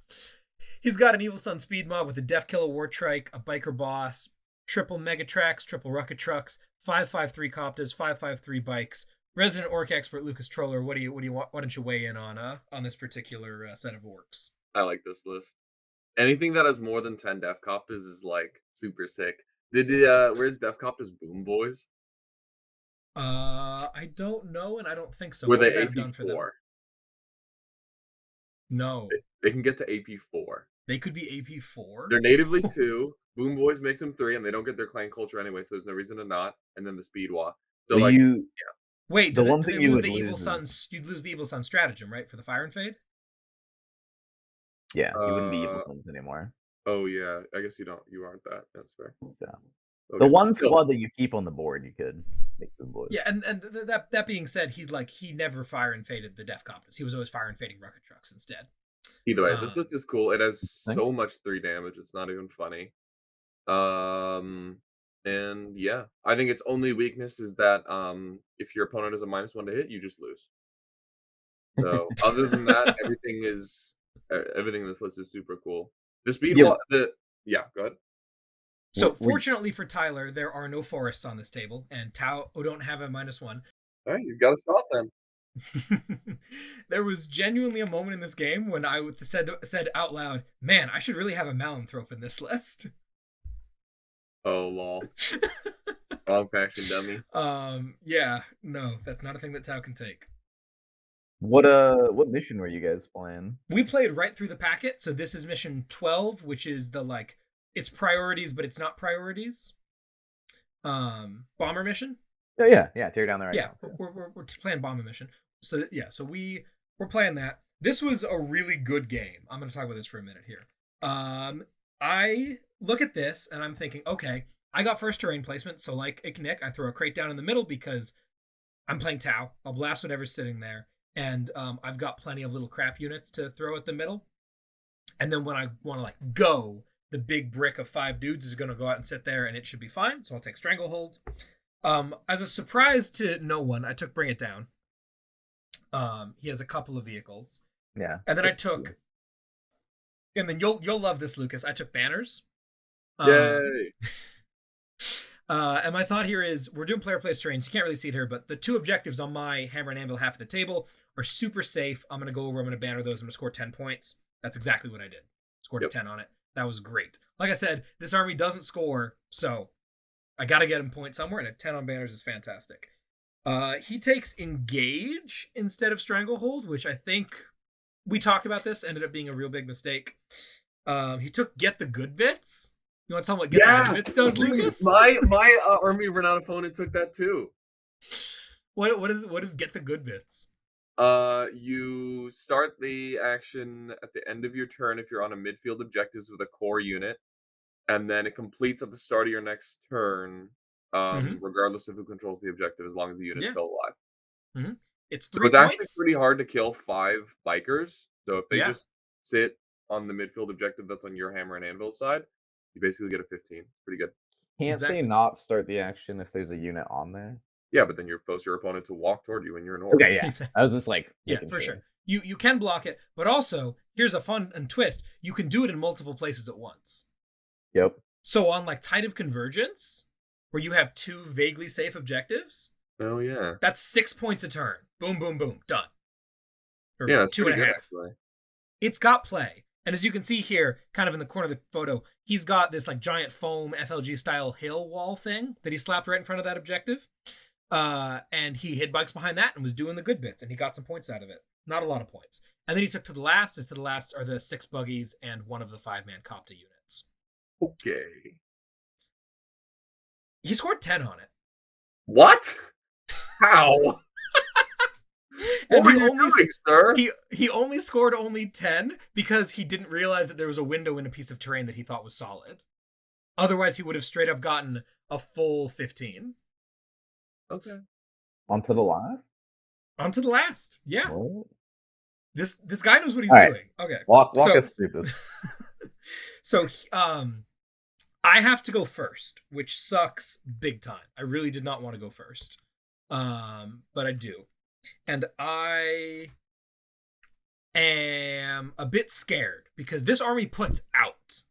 He's got an Evil Sun Speed Mob with a Def Killer War Trike, a Biker Boss, triple Megatrax, triple Rocket Trucks, 553 Coptas, 553 Bikes. Resident Orc expert Lukas Troller, what do you want? Why don't you weigh in on this particular set of orcs? I like this list. Anything that has more than 10 Def Copters is like super sick. Where's Def Copters Boom Boys? I don't know, and I don't think so. Were they AP4? No. They can get to AP4. They could be AP4. They're natively 2. Boom Boys makes them 3, and they don't get their clan culture anyway, so there's no reason to not. And then the Speed Walk. So like, yeah. Wait, you'd lose the Evil Sun stratagem, right, for the Fire and Fade? Yeah, you wouldn't be Evil Suns anymore. Oh yeah, I guess you aren't that. That's fair. Yeah. Okay. The one squad that you keep on the board, you could make them boys. Yeah, and that being said, he never Fire and Faded the Def Copters. He was always Fire and Fading Rocket Trucks instead. Either way, this list is cool. It has so much 3 damage. It's not even funny. And yeah, I think its only weakness is that if your opponent is a -1 to hit, you just lose. So other than that, everything in this list is super cool. The speed, go ahead. So fortunately for Tyler, there are no forests on this table, and Tau don't have a -1. All right, you've got to stop them. There was genuinely a moment in this game when I said out loud, "Man, I should really have a Malanthrope in this list." Oh lol. Wrong faction dummy. Yeah, no, that's not a thing that Tau can take. What mission were you guys playing? We played right through the packet, so this is mission 12, which is the it's priorities, but it's not priorities. Bomber mission. Oh yeah, tear down the right. Yeah, we're playing bomber mission. So yeah, so we're playing that. This was a really good game. I'm going to talk about this for a minute here. I look at this and I'm thinking, okay, I got first terrain placement, so like Nick, I throw a crate down in the middle because I'm playing Tau. I'll blast whatever's sitting there, and I've got plenty of little crap units to throw at the middle. And then when I want to go, the big brick of 5 dudes is going to go out and sit there, and it should be fine. So I'll take Stranglehold. As a surprise to no one, I took Bring It Down. He has a couple of vehicles. Yeah. And then and then you'll love this, Lukas. I took Banners. Yay! And my thought here is we're doing player place terrains. You can't really see it here, but the 2 objectives on my Hammer and Anvil half of the table are super safe. I'm going to go over. I'm going to banner those. I'm going to score 10 points. That's exactly what I did. Scored a 10 on it. That was great. Like I said, this army doesn't score, so I got to get him points somewhere, and a 10 on Banners is fantastic. He takes Engage instead of Stranglehold, which I think we talked about this, ended up being a real big mistake. He took Get the Good Bits. You want to tell him what Get the Good Bits does, Lukas? My Army of Renown opponent took that too. What is Get the Good Bits? You start the action at the end of your turn if you're on a midfield objectives with a core unit, and then it completes at the start of your next turn, regardless of who controls the objective, as long as the unit's still alive. Mm-hmm. It's 3 So it's points. actually pretty hard to kill 5 bikers. So if they just sit on the midfield objective that's on your Hammer and Anvil side, you basically get a 15. Pretty good. Can't they not start the action if there's a unit on there? Yeah, but then you force your opponent to walk toward you and you're an orc. Okay, yeah. I was just for sure. You can block it, but also here's a fun and twist. You can do it in multiple places at once. Yep. So on Tide of Convergence, where you have 2 vaguely safe objectives. Oh yeah. That's 6 points a turn. Boom, boom, boom. Done. Or yeah, it's 2.5. good, actually. It's got play. And as you can see here, kind of in the corner of the photo, he's got this giant foam FLG style hill wall thing that he slapped right in front of that objective. And he hid bikes behind that and was doing the good bits, and he got some points out of it. Not a lot of points. And then he took to the last. To the last are the 6 buggies and one of the 5-man Copta units. Okay. He scored 10 on it. What? How? And what were you doing, sir? He only scored only 10 because he didn't realize that there was a window in a piece of terrain that he thought was solid. Otherwise, he would have straight up gotten a full 15. Okay. On to the last? On to the last. Yeah. What? This guy knows what he's All right. doing. Okay. Walk us through this. So, I have to go first, which sucks big time. I really did not want to go first. But I do. And I am a bit scared because this army puts out,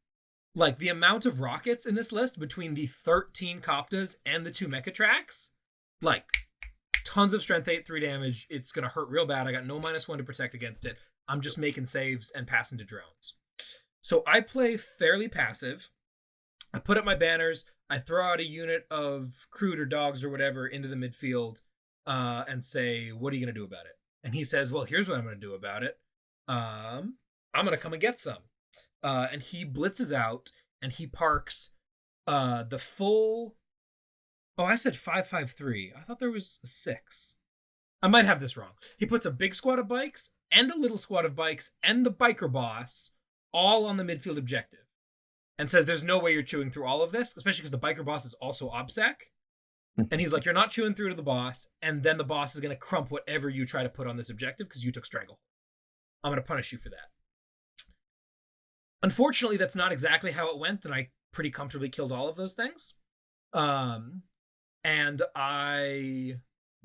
like, the amount of rockets in this list between the 13 Coptas and the 2 Mechatrax, like, tons of strength 8, 3 damage. It's going to hurt real bad. I got no -1 to protect against it. I'm just making saves and passing to drones. So I play fairly passive. I put up my banners. I throw out a unit of crude or dogs or whatever into the midfield and say, what are you going to do about it? And he says, well, here's what I'm going to do about it. I'm going to come and get some. And he blitzes out and he parks the full... Oh, I said 553. I thought there was a 6. I might have this wrong. He puts a big squad of bikes and a little squad of bikes and the biker boss all on the midfield objective. And says there's no way you're chewing through all of this, especially because the biker boss is also OBSEC. And he's like, you're not chewing through to the boss, and then the boss is going to crump whatever you try to put on this objective because you took Stranglehold. I'm going to punish you for that. Unfortunately, that's not exactly how it went, and I pretty comfortably killed all of those things. And I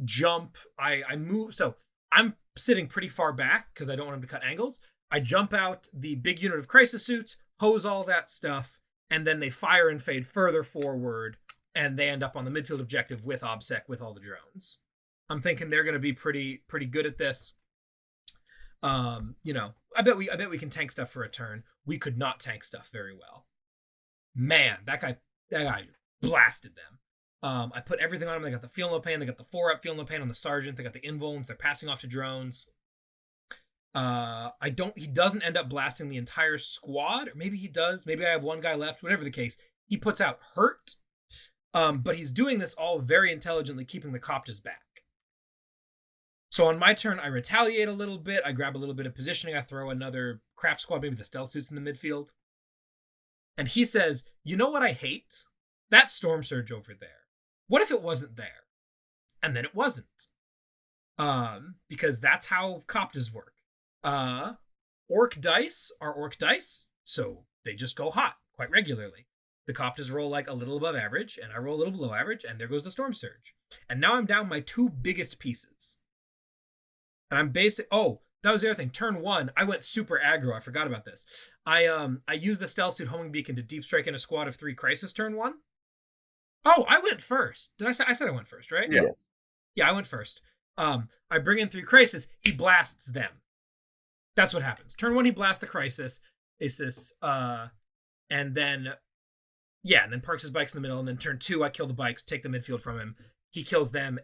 jump, I move, so I'm sitting pretty far back because I don't want him to cut angles. I jump out the big unit of Crisis Suits, hose all that stuff, and then they fire and fade further forward, and they end up on the midfield objective with OBSEC with all the drones. I'm thinking they're going to be pretty good at this. You know, I bet we can tank stuff for a turn. We could not tank stuff very well. Man, that guy blasted them. I put everything on them. They got the Feel No Pain. They got the 4-up Feel No Pain on the Sergeant. They got the Invulns. They're passing off to drones. He doesn't end up blasting the entire squad, or maybe he does. Maybe I have one guy left, whatever the case. He puts out Hurt. But he's doing this all very intelligently, keeping the Coptas back. So on my turn, I retaliate a little bit. I grab a little bit of positioning. I throw another crap squad, maybe the Stealth Suits in the midfield. And he says, you know what I hate? That Storm Surge over there. What if it wasn't there? And then it wasn't. Because that's how Coptas work. Orc dice are Orc dice, so they just go hot quite regularly. The Coptas roll like a little above average, and I roll a little below average, and there goes the Storm Surge. And now I'm down my 2 biggest pieces. And I'm oh, that was the other thing. Turn 1, I went super aggro. I forgot about this. I used the Stealth Suit Homing Beacon to deep strike in a squad of 3 Crisis turn 1. Oh, I went first. I said I went first, right? Yeah. Yeah, I went first. I bring in 3 Crisis. He blasts them. That's what happens. Turn 1, he blasts the Crisis. And then... Yeah, and then parks his bikes in the middle, and then turn 2, I kill the bikes, take the midfield from him. He kills them.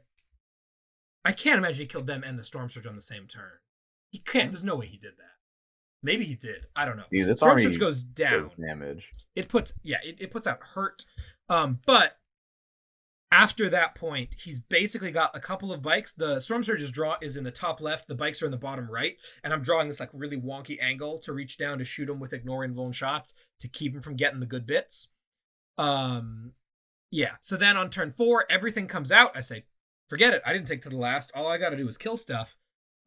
I can't imagine he killed them and the Storm Surge on the same turn. He can't. There's no way he did that. Maybe he did. I don't know. Dude, this Storm Surge goes down. Damage. It puts out Hurt. But after that point, he's basically got a couple of bikes. The Storm Surge's draw is in the top left. The bikes are in the bottom right. And I'm drawing this like really wonky angle to reach down to shoot him with ignore invuln shots to keep him from getting the good bits. Yeah, so then on turn 4, everything comes out. I say, forget it. I didn't take to the last. All I got to do is kill stuff.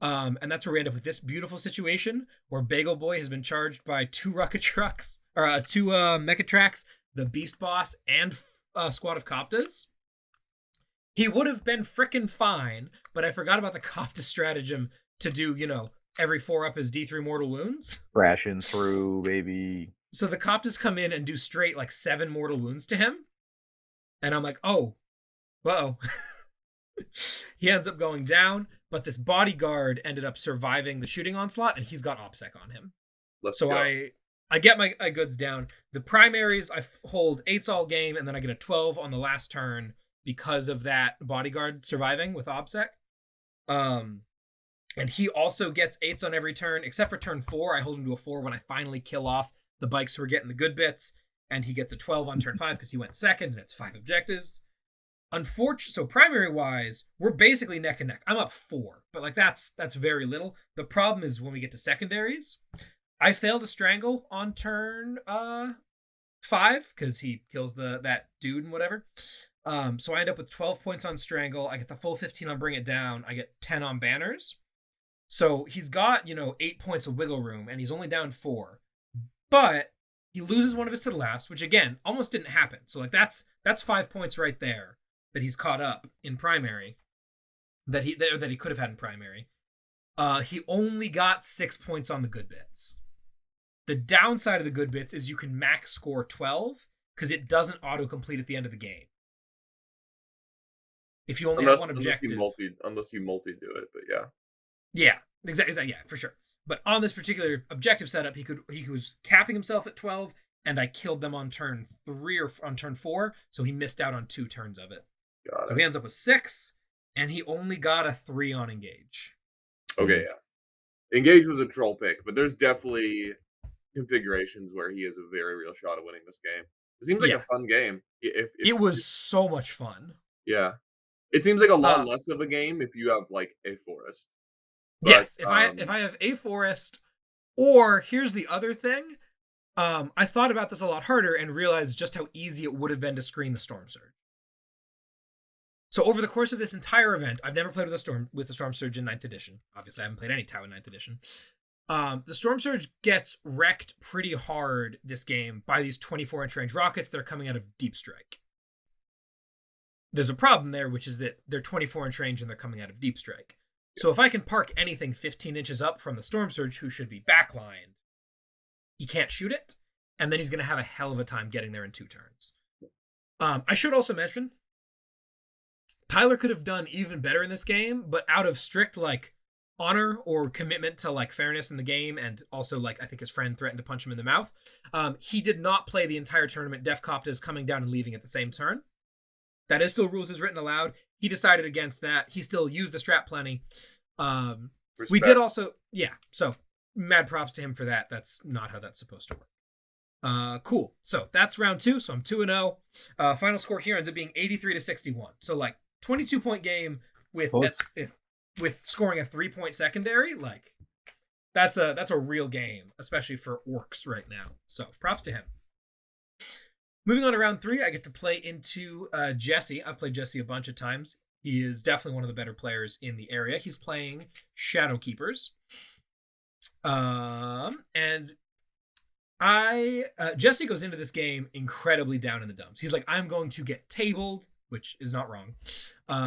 And that's where we end up with this beautiful situation where Bagel Boy has been charged by 2 rocket trucks, or 2 Mechatrax, the Beast Boss, and a squad of Coptas. He would have been frickin' fine, but I forgot about the Copta stratagem to do, every 4-up is D3 mortal wounds. Crashing through, baby. So the Coptas come in and do straight 7 mortal wounds to him. And I'm like, oh, whoa. He ends up going down, but this bodyguard ended up surviving the shooting onslaught, and he's got OBSEC on him. Let's go. I get my goods down. The primaries, I hold 8s all game, and then I get a 12 on the last turn because of that bodyguard surviving with OBSEC. And And he also gets 8s on every turn, except for turn 4. I hold him to a 4 when I finally kill off the bikes who are getting the good bits. And he gets a 12 on turn 5 because he went second, and it's 5 objectives. So primary-wise, we're basically neck and neck. I'm up 4, but like that's very little. The problem is when we get to secondaries, I failed to strangle on turn 5 because he kills that dude and whatever. So I end up with 12 points on strangle. I get the full 15 on bring it down. I get 10 on banners. So he's got, 8 points of wiggle room, and he's only down 4. But he loses one of his to the last, which again almost didn't happen. So like that's 5 points right there that he's caught up in primary that he could have had in primary. He only got 6 points on the good bits. The downside of the good bits is you can max score 12 because it doesn't auto-complete at the end of the game. If you only have one objective. Unless you multi-do it, but yeah. Yeah, exactly. Yeah, for sure. But on this particular objective setup, he was capping himself at 12, and I killed them on turn 3 or on turn 4, so he missed out on 2 turns of it. So he ends up with 6, and he only got a 3 on engage. Okay, yeah. Engage was a troll pick, but there's definitely configurations where he has a very real shot at winning this game. It seems like a fun game. It was so much fun. Yeah. It seems like a lot less of a game if you have like a forest. But, yes, if I have a forest, or here's the other thing. I thought about this a lot harder and realized just how easy it would have been to screen the Storm Surge. So over the course of this entire event, I've never played with the Storm Surge in 9th edition. Obviously, I haven't played any Tau in 9th edition. The Storm Surge gets wrecked pretty hard this game by these 24-inch range rockets that are coming out of Deep Strike. There's a problem there, which is that they're 24-inch range and they're coming out of Deep Strike. So if I can park anything 15 inches up from the Storm Surge, who should be backlined, he can't shoot it, and then he's going to have a hell of a time getting there in 2 turns. I should also mention, Tyler could have done even better in this game, but out of strict honor or commitment to fairness in the game, and also I think his friend threatened to punch him in the mouth, he did not play the entire tournament Def Coptas coming down and leaving at the same turn. That is still rules as written aloud. He decided against that. He still used the strat plenty. We did also, so mad props to him for that. That's not how that's supposed to work. Cool. So that's round 2. So I'm 2-0. Final score here ends up being 83-61. So 22-point game with scoring a 3-point secondary. That's a real game, especially for Orks right now. So props to him. Moving on to round 3, I get to play into Jesse. I've played Jesse a bunch of times. He is definitely one of the better players in the area. He's playing Shadow Keepers. And Jesse goes into this game incredibly down in the dumps. He's like, I'm going to get tabled, which is not wrong,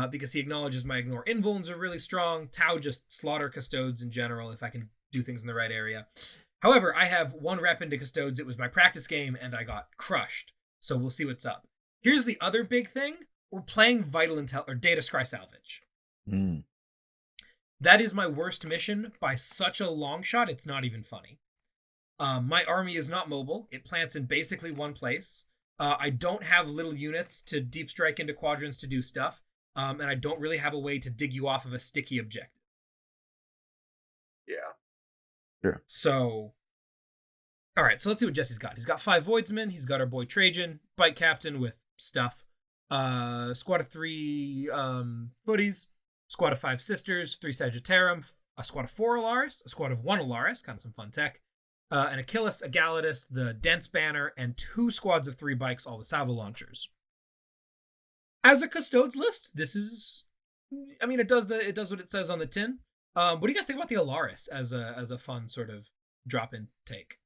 because he acknowledges my ignore invulns are really strong. Tau just slaughter custodes in general if I can do things in the right area. However, I have 1 rep into custodes. It was my practice game, and I got crushed. So we'll see what's up. Here's the other big thing. We're playing Vital Intel or Data Scry Salvage. That is my worst mission by such a long shot. It's not even funny. My army is not mobile. It plants in basically one place. I don't have little units to deep strike into quadrants to do stuff. And I don't really have a way to dig you off of a sticky objective. Yeah. Sure. So, all right, so let's see what Jesse's got. He's got 5 Voidsmen. He's got our boy Trajan, Bike Captain with stuff. Squad of 3 Footies, squad of 5 Sisters, 3 Sagittarium, a squad of 4 Alaris, a squad of 1 Alaris, kind of some fun tech, an Achilles, a Galatus, the Dense Banner, and 2 squads of 3 bikes, all the salvo launchers. As a Custodes list, this is, it does what it says on the tin. What do you guys think about the Alaris as a fun sort of drop-in take?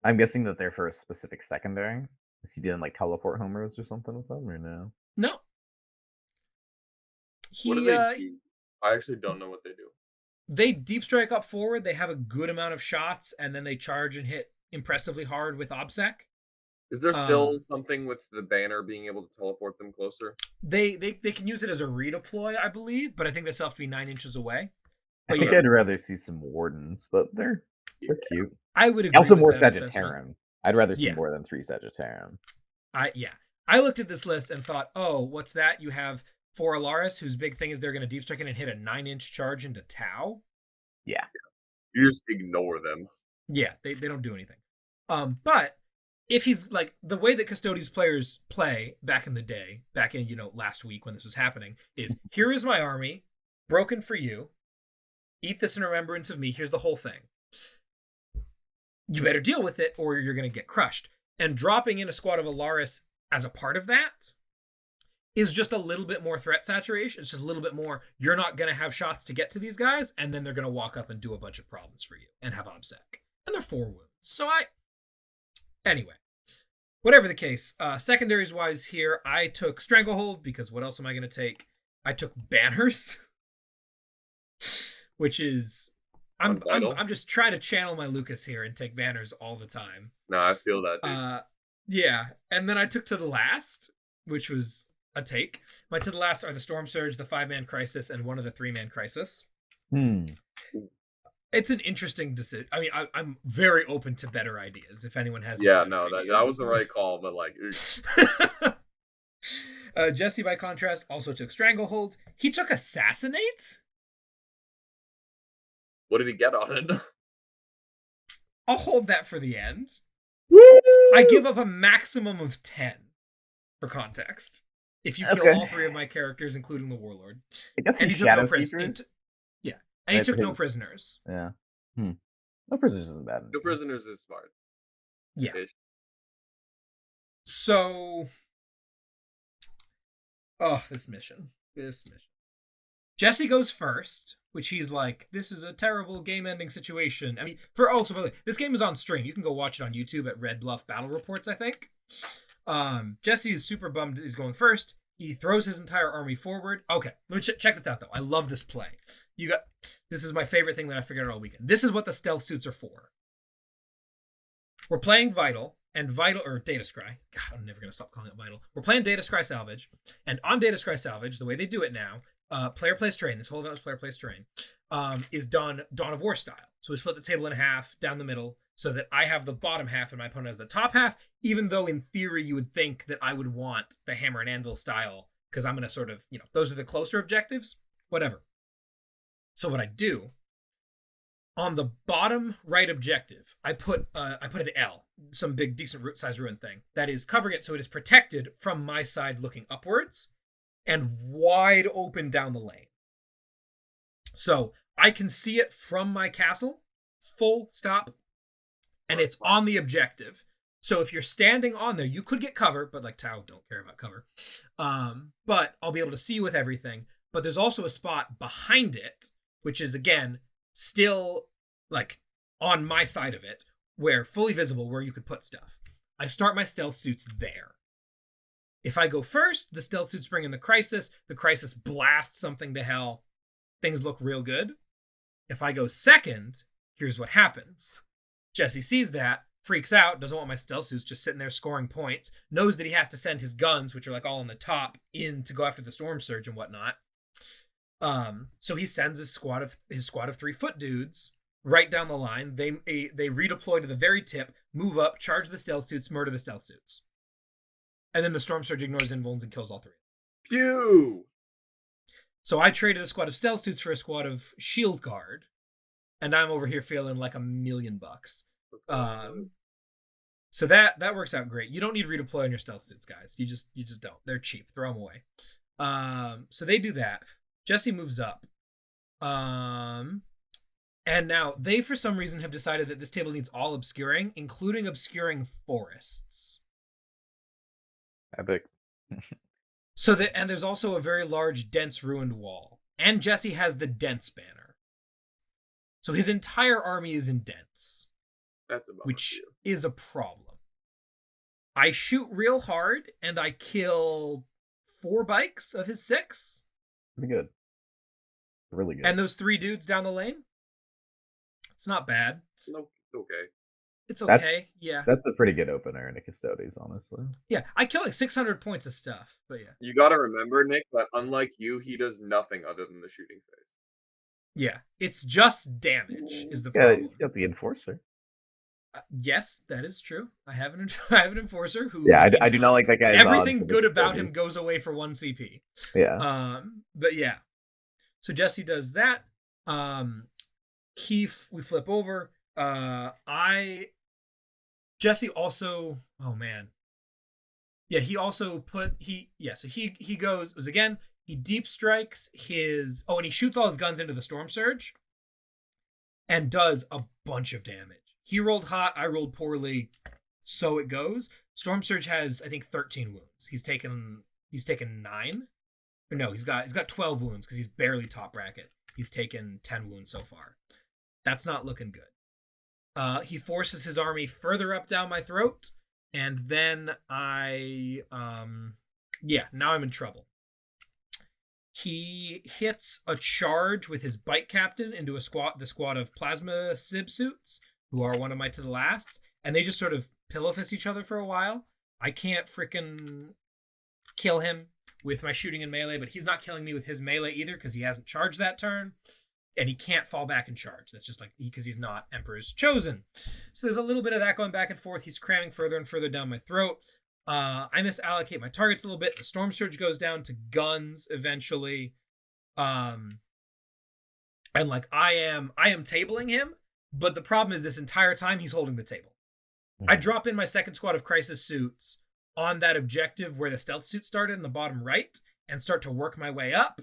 I'm guessing that they're for a specific secondary. Is he doing teleport homers or something with them, or no? No. What do they do? I actually don't know what they do. They deep strike up forward. They have a good amount of shots, and then they charge and hit impressively hard with OBSEC. Is there still something with the banner being able to teleport them closer? They can use it as a redeploy, I believe, but I think they still have to be 9 inches away. I think I'd rather see some Wardens, but they're cute. I would agree. Also, more Sagittarium. I'd rather see more than 3 Sagittarium. I looked at this list and thought, oh, what's that? You have 4 Alaris, whose big thing is they're going to deep strike in and hit a 9-inch charge into Tau. Yeah. You just ignore them. Yeah, they don't do anything. But if he's like the way that Custodes players play back in the day, back in, last week when this was happening, is here is my army, broken for you. Eat this in remembrance of me. Here's the whole thing. You better deal with it or you're going to get crushed. And dropping in a squad of Alaris as a part of that is just a little bit more threat saturation. It's just a little bit more, you're not going to have shots to get to these guys, and then they're going to walk up and do a bunch of problems for you and have OBSEC. And they're 4 wounds. So anyway, whatever the case, secondaries wise here, I took Stranglehold because what else am I going to take? I took Banners, which is, I'm just trying to channel my Lukas here and take Banners all the time. No, I feel that, dude. Yeah, and then I took To the Last, which was a take. My To the Last are the Storm Surge, the 5-man Crisis, and one of the 3-man Crisis. It's an interesting decision. I mean, I'm very open to better ideas if anyone has. Yeah, no, that was the right call, but like. Jesse, by contrast, also took Stranglehold. He took Assassinate. What did he get on it? I'll hold that for the end. Woo! I give up a maximum of 10 for context. If you kill all 3 of my characters, including the Warlord. I guess and he took no prisoners. Yeah. And he took no prisoners. Yeah. No prisoners isn't bad. No prisoners is smart. Yeah. So this mission. Jesse goes first, which he's like, this is a terrible game-ending situation. I mean, this game is on stream. You can go watch it on YouTube at Red Bluff Battle Reports, I think. Jesse is super bummed he's going first. He throws his entire army forward. Okay, let me check this out, though. I love this play. This is my favorite thing that I figured out all weekend. This is what the stealth suits are for. We're playing Vital, or Data Scry. God, I'm never going to stop calling it Vital. We're playing Data Scry Salvage, and on Data Scry Salvage, the way they do it now, player plays terrain. This whole event was player plays terrain. Is done Dawn of War style. So we split the table in half down the middle so that I have the bottom half and my opponent has the top half, even though in theory you would think that I would want the hammer and anvil style because I'm going to sort of, those are the closer objectives, whatever. So what I do, on the bottom right objective, I put an L, some big decent size ruin thing that is covering it so it is protected from my side looking upwards and wide open down the lane. So I can see it from my castle, full stop, and it's on the objective. So if you're standing on there, you could get cover, but like Tau don't care about cover. But I'll be able to see you with everything. But there's also a spot behind it, which is again still like on my side of it, where fully visible, where you could put stuff. I start my stealth suits there. If I go first, the stealth suits bring in the crisis blasts something to hell. Things look real good. If I go second, here's what happens. Jesse sees that, freaks out, doesn't want my stealth suits just sitting there scoring points, knows that he has to send his guns, which are like all on the top, in to go after the storm surge and whatnot. So he sends his squad of 3-foot dudes right down the line. They redeploy to the very tip, move up, charge the stealth suits, murder the stealth suits. And then the storm surge ignores invulns and kills all 3. Pew! So I traded a squad of stealth suits for a squad of shield guard, and I'm over here feeling like $1 million. So that works out great. You don't need redeploy on your stealth suits, guys. You just don't. They're cheap. Throw them away. So they do that. Jesse moves up. And now they, for some reason, have decided that this table needs all obscuring, including obscuring forests. Epic. And there's also a very large, dense, ruined wall. And Jesse has the dense banner. So his entire army is in dense. That's a bummer, which is a problem. I shoot real hard, and I kill 4 bikes of his 6. Pretty good. Really good. And those 3 dudes down the lane? It's not bad. No, it's okay. It's okay, yeah. That's a pretty good opener in a Custodes, honestly. Yeah, I kill like 600 points of stuff, but yeah. You gotta remember, Nick, that unlike you, he does nothing other than the shooting phase. Yeah, it's just damage is the problem. Yeah, he's got the Enforcer. Yes, that is true. I have an Enforcer who... Yeah, I do not like that guy. Everything good about him goes away for 1 CP. Yeah. But yeah. So Jesse does that. we flip over. Jesse also, oh man. Yeah, he also so he goes again, he deep strikes and he shoots all his guns into the Storm Surge and does a bunch of damage. He rolled hot, I rolled poorly, so it goes. Storm Surge has, I think, 13 wounds. He's taken 9. Or no, he's got 12 wounds because he's barely top bracket. He's taken 10 wounds so far. That's not looking good. He forces his army further up down my throat, and then now I'm in trouble. He hits a charge with his bite captain into the squad of plasma sib suits, who are one of my to the lasts, and they just sort of pillow fist each other for a while. I can't freaking kill him with my shooting and melee, but he's not killing me with his melee either because he hasn't charged that turn, and he can't fall back and charge. That's just like because he's not Emperor's Chosen. So there's a little bit of that going back and forth. He's cramming further and further down my throat. I misallocate my targets a little bit. The Storm Surge goes down to guns eventually. And like I am tabling him, but the problem is this entire time he's holding the table. I drop in my second squad of crisis suits on that objective where the stealth suit started in the bottom right and start to work my way up.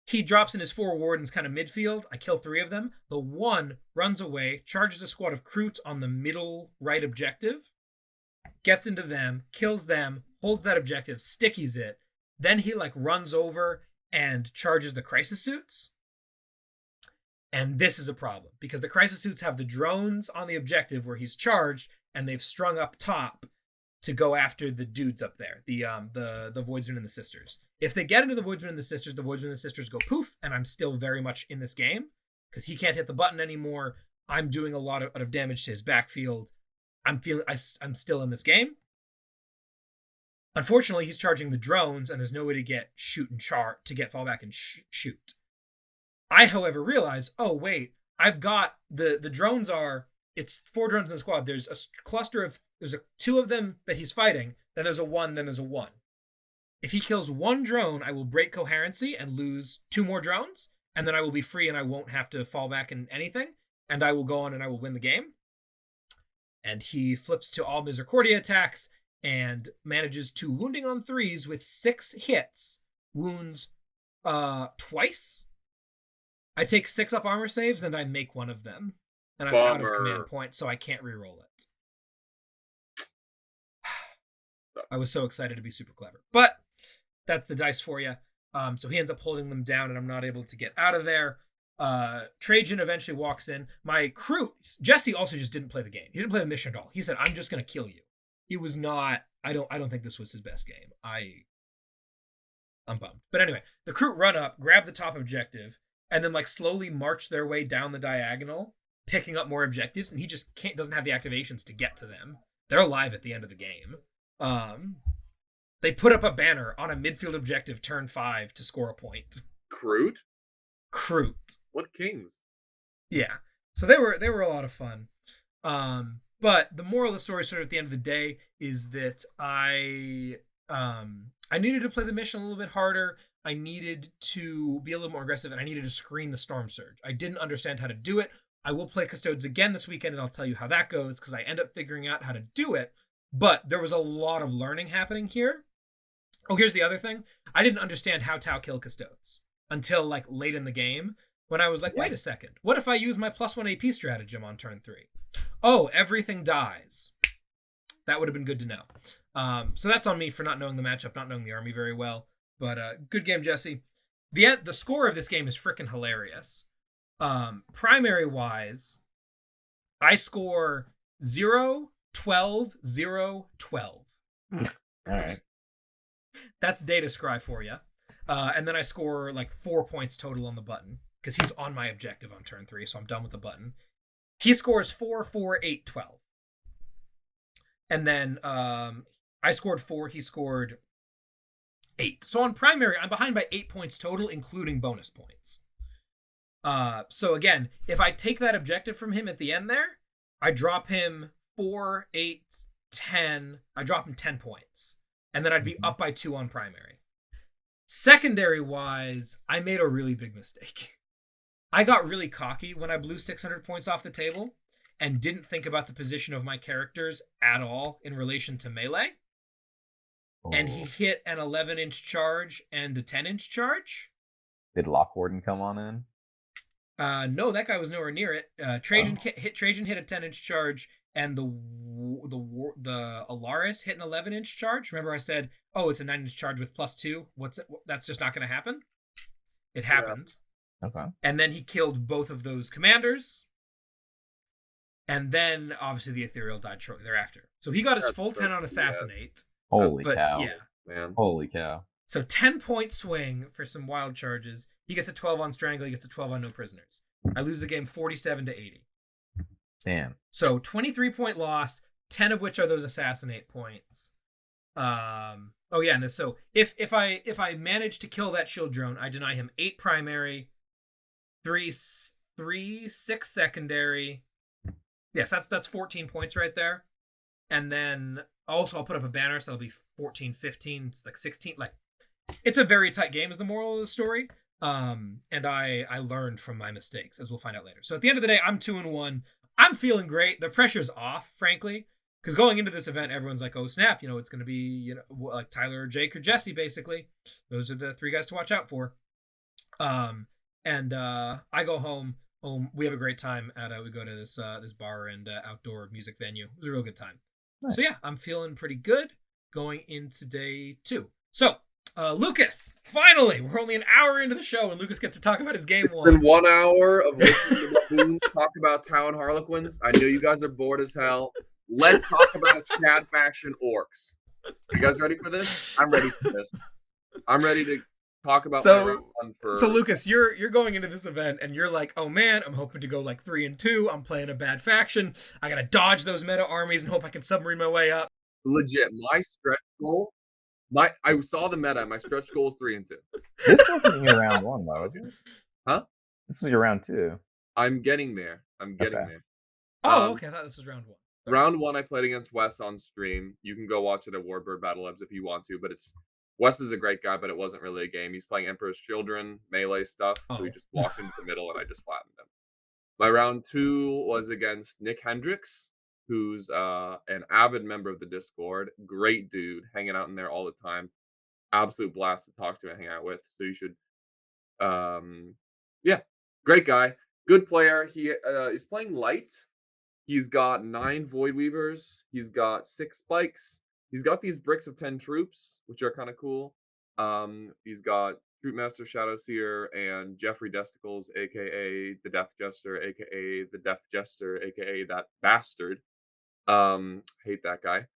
He drops in his 4 wardens kind of midfield. I kill 3 of them. The 1 runs away, charges a squad of Kroots on the middle right objective, gets into them, kills them, holds that objective, stickies it. Then he like runs over and charges the crisis suits. And this is a problem because the crisis suits have the drones on the objective where he's charged, and they've strung up top to go after the dudes up there, the Voidsmen and the Sisters. If they get into the Voidsmen and the Sisters go poof, and I'm still very much in this game because he can't hit the button anymore. I'm doing a lot of damage to his backfield. I'm still in this game. Unfortunately, he's charging the drones, and there's no way to get fall back and shoot. I, however, realize, oh wait, I've got the drones it's 4 drones in the squad. There's a cluster of 2 of them that he's fighting. Then there's a 1. Then there's a 1. If he kills 1 drone, I will break coherency and lose 2 more drones, and then I will be free and I won't have to fall back in anything, and I will go on and I will win the game. And he flips to all Misericordia attacks and manages to wounding on 3s with 6 hits. Wounds twice. I take 6 up armor saves and I make 1 of them. And I'm out of command points, so I can't reroll it. I was so excited to be super clever. But that's the dice for you. So he ends up holding them down, and I'm not able to get out of there. Trajan eventually walks in. My crew, Jesse also just didn't play the game. He didn't play the mission at all. He said, I'm just going to kill you. He was not, I don't think this was his best game. I'm bummed. But anyway, the crew run up, grab the top objective, and then like slowly march their way down the diagonal, picking up more objectives, and he just doesn't have the activations to get to them. They're alive at the end of the game. They put up a banner on a midfield objective turn 5 to score a point. Kroot? What kings? Yeah. So they were a lot of fun. But the moral of the story sort of at the end of the day is that I needed to play the mission a little bit harder. I needed to be a little more aggressive, and I needed to screen the Storm Surge. I didn't understand how to do it. I will play Custodes again this weekend, and I'll tell you how that goes, because I end up figuring out how to do it. But there was a lot of learning happening here. Oh, here's the other thing. I didn't understand how Tau killed Custodes until like late in the game, when I was like, wait a second. What if I use my +1 AP stratagem on turn 3? Oh, everything dies. That would have been good to know. So that's on me for not knowing the matchup, not knowing the army very well. But good game, Jesse. The score of this game is freaking hilarious. Primary-wise, I score 0, 12, 0, 12. All right. That's data scry for you. And then I score like 4 points total on the button because he's on my objective on turn 3, so I'm done with the button. He scores 4, 4, 8, 12. And then I scored 4, he scored 8. So on primary, I'm behind by 8 points total, including bonus points. So again, if I take that objective from him at the end there, I drop him 4, 8, 10. I drop him 10 points. And then I'd be up by 2 on primary. Secondary-wise, I made a really big mistake. I got really cocky when I blew 600 points off the table and didn't think about the position of my characters at all in relation to melee. And he hit an 11-inch charge and a 10-inch charge. Did Lockwarden come on in? No, that guy was nowhere near it. Trajan hit a 10-inch charge, and the Alaris hit an 11-inch charge. Remember I said, oh, it's a 9-inch charge with +2. That's just not going to happen. It happened. Okay. And then he killed both of those commanders. And then, obviously, the Ethereal died shortly thereafter. So he got his full 10 on Assassinate. Holy cow. Yeah. Man. Holy cow. So 10-point swing for some wild charges. He gets a 12 on Strangle. He gets a 12 on No Prisoners. I lose the game 47-80. Damn. So 23-point loss, 10 of which are those Assassinate points. Oh yeah, and so if I manage to kill that shield drone, I deny him 8 primary, 3 6 secondary. Yes, that's 14 points right there. And then also I'll put up a banner, so that'll be 14, 15, it's like 16. Like, it's a very tight game is the moral of the story. And I learned from my mistakes, as we'll find out later. So at the end of the day, I'm 2-1. I'm feeling great. The pressure's off, frankly, because going into this event, everyone's like, oh snap, it's going to be, like Tyler or Jake or Jesse, basically. Those are the 3 guys to watch out for. And I go home. We have a great time we go to this bar and outdoor music venue. It was a real good time. Nice. So yeah, I'm feeling pretty good going into day 2. So Lukas, finally, we're only an hour into the show, and Lukas gets to talk about his game 1. It's been 1 hour of listening to Baboon talk about Town Harlequins. I know you guys are bored as hell. Let's talk about Chad faction Orks. You guys ready for this? I'm ready for this. I'm ready to talk about my round 1 for. So Lukas, you're going into this event and you're like, oh man, I'm hoping to go like 3-2. I'm playing a bad faction. I gotta dodge those meta armies and hope I can submarine my way up. Legit, my stretch goal. I saw the meta. My stretch goal is 3-2. This wasn't your round 1, though, was it? Huh? This was your round 2. I'm getting there. There. Oh, okay. I thought this was round 1. Sorry. Round 1, I played against Wes on stream. You can go watch it at Warbird Battle Labs if you want to, but Wes is a great guy, but it wasn't really a game. He's playing Emperor's Children, melee stuff, so he just walked into the middle and I just flattened him. My round 2 was against Nick Hendricks, who's an avid member of the Discord. Great dude, hanging out in there all the time. Absolute blast to talk to and hang out with. So you should, great guy, good player. He is playing light. He's got 9 Void Weavers. He's got 6 spikes. He's got these bricks of 10 troops, which are kind of cool. He's got Troopmaster Shadowseer and Jeffrey Desticles, aka the Death Jester, aka the Death Jester, aka that bastard. Hate that guy.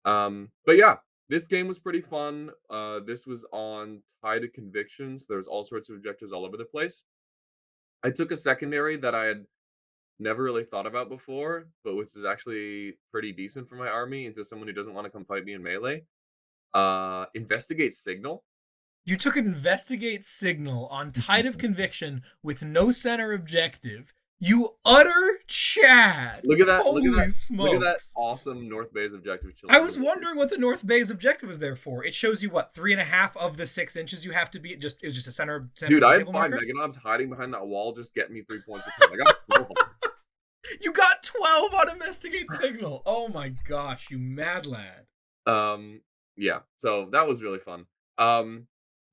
But yeah, this game was pretty fun. This was on Tide of Convictions. There's all sorts of objectives all over the place. I took a secondary that I had never really thought about before, but which is actually pretty decent for my army into someone who doesn't want to come fight me in melee. Investigate Signal. You took Investigate Signal on Tide of Conviction with no center objective. You utter Chad. Look at that. Holy smokes. Look at that awesome North Bay's objective. I was wondering what the North Bay's objective was there for. It shows you, 3.5 of the 6 inches you have to be. It was just a center Dude, I had 5 Meganobs hiding behind that wall just getting me 3 points a kill. I got 12. You got 12 on Investigate Signal. Oh my gosh, you mad lad. Yeah, so that was really fun.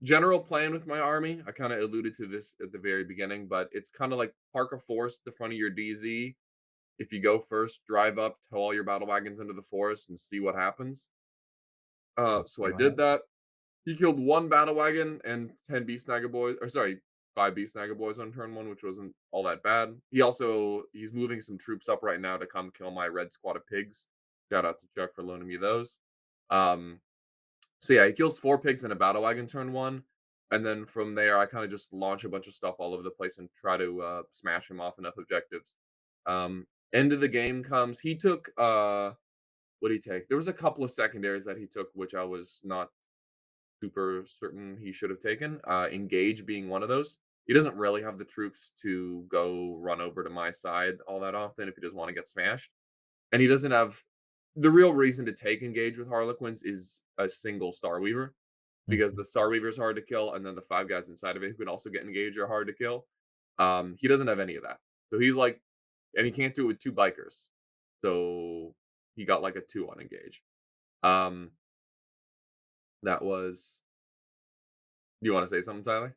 General plan with my army, I kind of alluded to this at the very beginning, but it's kind of like park a forest at the front of your DZ. If you go first, drive up, tow all your battle wagons into the forest and see what happens. So I did that. He killed 1 battle wagon and 10 beast snagger boys, 5 beast snagger boys on turn 1, which wasn't all that bad. He's moving some troops up right now to come kill my red squad of pigs. Shout out to Chuck for loaning me those. So yeah, he kills 4 pigs in a battle wagon turn 1, and then from there I kind of just launch a bunch of stuff all over the place and try to smash him off enough objectives. End of the game comes. He took what did he take? There was a couple of secondaries that he took, which I was not super certain he should have taken. Engage being one of those. He doesn't really have the troops to go run over to my side all that often if he doesn't want to get smashed, and he doesn't have. The real reason to take Engage with Harlequins is a single Star Weaver, because the Star Weaver is hard to kill, and then the 5 guys inside of it who can also get Engage are hard to kill. He doesn't have any of that. So he's like, and he can't do it with 2 bikers. So he got like a 2 on engage. That was. You want to say something, Tyler?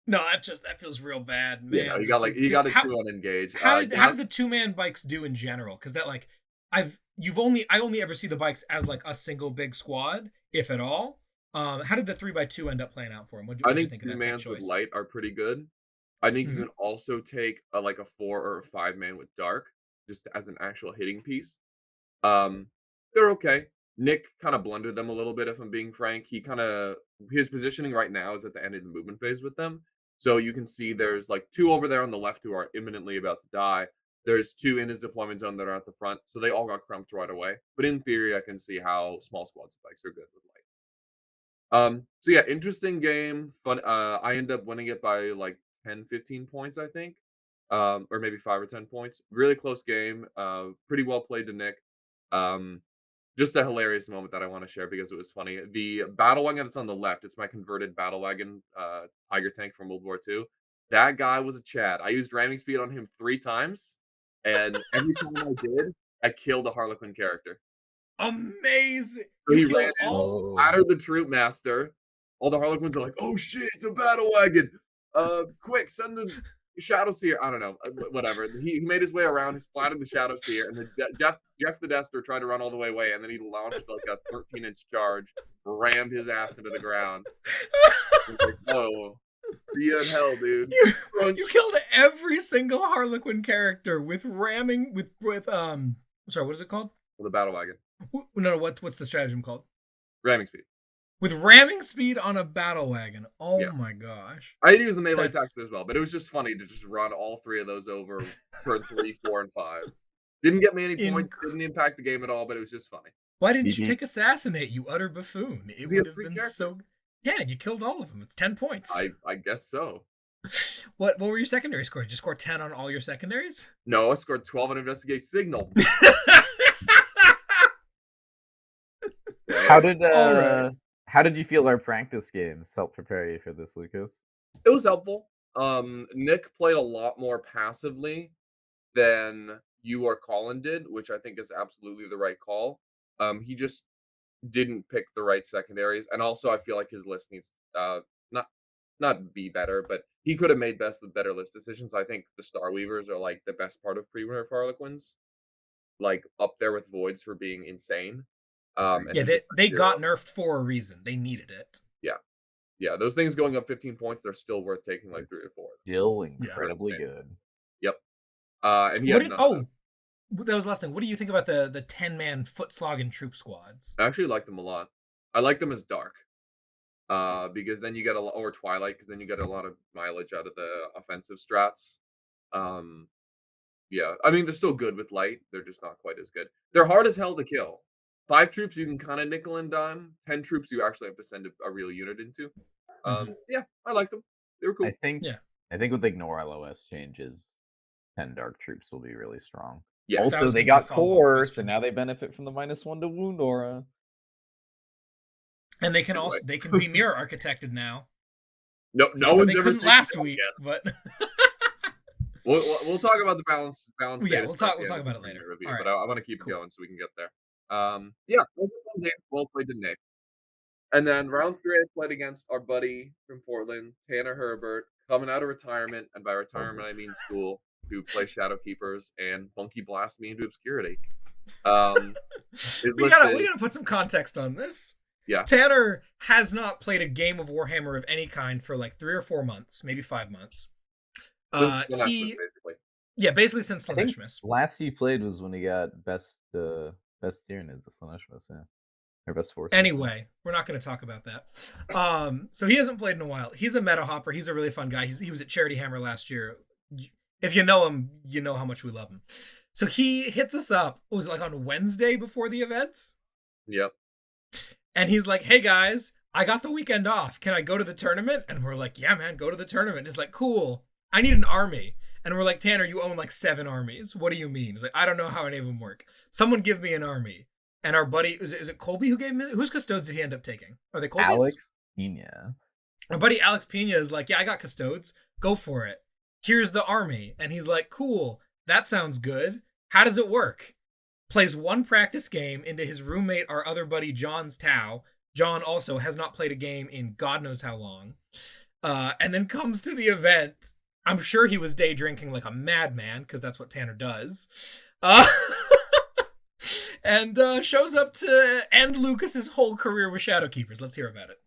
No, that feels real bad, man. Yeah, he got a 2 on engage. How did the 2-man bikes do in general? Because that like I only ever see the bikes as like a single big squad, if at all. How did the 3x2 end up playing out for him? I think 2-mans with light are pretty good. I think you can also take like a 4 or a 5-man with dark, just as an actual hitting piece. They're okay. Nick kind of blundered them a little bit, if I'm being frank. His positioning right now is at the end of the movement phase with them. So you can see there's like 2 over there on the left who are imminently about to die. There's 2 in his deployment zone that are at the front. So they all got crumped right away. But in theory, I can see how small squad spikes are good with light. So yeah, interesting game. Fun. I end up winning it by like 10, 15 points, I think. Or maybe 5 or 10 points. Really close game. Pretty well played to Nick. Just a hilarious moment that I want to share because it was funny. The battle wagon that's on the left, it's my converted battle wagon, Tiger tank from World War II. That guy was a Chad. I used ramming speed on him 3 times, and every time I did, I killed a Harlequin character. Amazing! So he ran in, battered the troop master. All the Harlequins are like, "Oh shit, it's a battle wagon! Quick, send the Shadow Seer." I don't know, whatever. He made his way around, he splattered the Shadow Seer, and then Jeff the Dester tried to run all the way away, and then he launched like a 13-inch charge, rammed his ass into the ground. Like, oh, see you in hell, dude. You killed every single Harlequin character with ramming with sorry, what is it called? The battle wagon. No, what's the stratagem called? Ramming speed. With ramming speed on a battle wagon. Oh yeah. My gosh. I use the melee attacks as well, but it was just funny to just run all 3 of those over turn 3, 4, and 5. Didn't get me any points, didn't impact the game at all, but it was just funny. Why didn't you take Assassinate, you utter buffoon? It would have been so. Yeah, you killed all of them. It's 10 points. I guess so. What were your secondary scores? Did you score 10 on all your secondaries? No, I scored 12 on Investigate Signal. How did you feel our practice games helped prepare you for this, Lucas? It was helpful. Nick played a lot more passively than you or Colin did, which I think is absolutely the right call. He just didn't pick the right secondaries, and also I feel like his list needs not be better, but he could have made better list decisions. I think the Star Weavers are like the best part of pre-nerf Harlequins, like up there with Voids for being insane. They got nerfed for a reason. They needed it. Yeah, those things going up 15 points, they're still worth taking like 3 or 4. Still incredibly good. Yep. And that was the last thing. What do you think about the 10-man foot slogging troop squads? I actually like them a lot. I like them as dark. Because then you get or Twilight, because then you get a lot of mileage out of the offensive strats. Yeah, I mean they're still good with light. They're just not quite as good. They're hard as hell to kill. 5 troops you can kind of nickel and dime. 10 troops you actually have to send a real unit into. Yeah, I like them. They were cool. I think with Ignore LOS changes, 10 dark troops will be really strong. Yeah. Also, they got core, so now they benefit from the -1 to wound aura. And they can they can be mirror architected now. No one's ever couldn't last week, but we'll talk about the balance. Yeah, we'll talk about it later. Review, right. But I want to keep going so we can get there. Yeah, well played to Nick. And then round 3, I played against our buddy from Portland, Tanner Herbert, coming out of retirement, and by retirement I mean school, who play Shadow Keepers and Bunky blast me into obscurity. We gotta put some context on this. Yeah. Tanner has not played a game of Warhammer of any kind for like 3 or 4 months, maybe 5 months. Basically. Yeah, basically since Slaanesh. Last he played was when he got best Tyranid, the Slaanesh, yeah. Or best force. Anyway, we're not going to talk about that. So he hasn't played in a while. He's a meta hopper. He's a really fun guy. He was at Charity Hammer last year. If you know him, you know how much we love him. So he hits us up. It was like on Wednesday before the event. Yep. And he's like, "Hey guys, I got the weekend off. Can I go to the tournament?" And we're like, "Yeah, man, go to the tournament." And he's like, "Cool. I need an army." And we're like, "Tanner, you own like 7 armies. What do you mean?" He's like, "I don't know how any of them work. Someone give me an army." And our buddy, is it Colby who gave him it? Whose custodes did he end up taking? Are they Colby's? Alex Pena. Our buddy Alex Pena is like, "Yeah, I got custodes. Go for it." here's the army. And he's like, cool, that sounds good. How does it work? Plays one practice game into his roommate, our other buddy, John's Tau. John also has not played a game in God knows how long. And then comes to the event. I'm sure he was day drinking like a madman, because that's what Tanner does. And shows up to end Lucas's whole career with Shadowkeepers. Let's hear about it.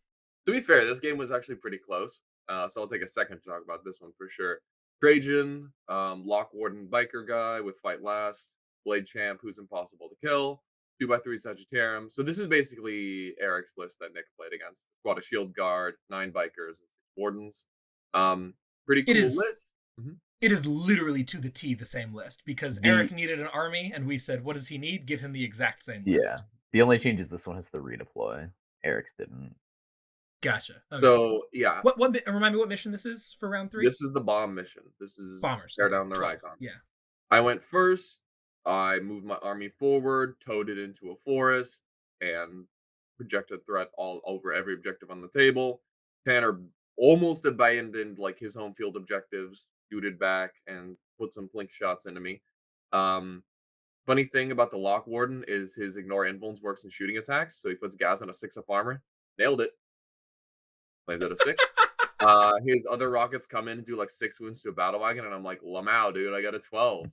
To be fair, this game was actually pretty close. So I'll take a second to talk about this one for sure. Trajan, Lock Warden Biker guy with Fight Last, Blade Champ, who's impossible to kill, 2x3 Sagittarium. So this is basically Eric's list that Nick played against. Squad of Shield Guard, 9 Bikers, and 6 Wardens. Pretty cool list. Mm-hmm. It is literally to the T the same list, because Eric needed an army, and we said, what does he need? Give him the exact same list. Yeah. The only change is this one has the redeploy. Eric's didn't. Gotcha. Okay. So, yeah. Remind me what mission this is for round 3? This is the bomb mission. This is Bombers. Tear down their 12. icons. Yeah. I went first. I moved my army forward, towed it into a forest, and projected threat all over every objective on the table. Tanner almost abandoned like his home field objectives, scooted back, and put some blink shots into me. Funny thing about the Lock Warden is his ignore invulns works in shooting attacks, so he puts Gaz on a 6-up armor. Nailed it. Landed a 6. His other rockets come in and do like 6 wounds to a battle wagon, and I'm like, Lamau, dude, I got a 12.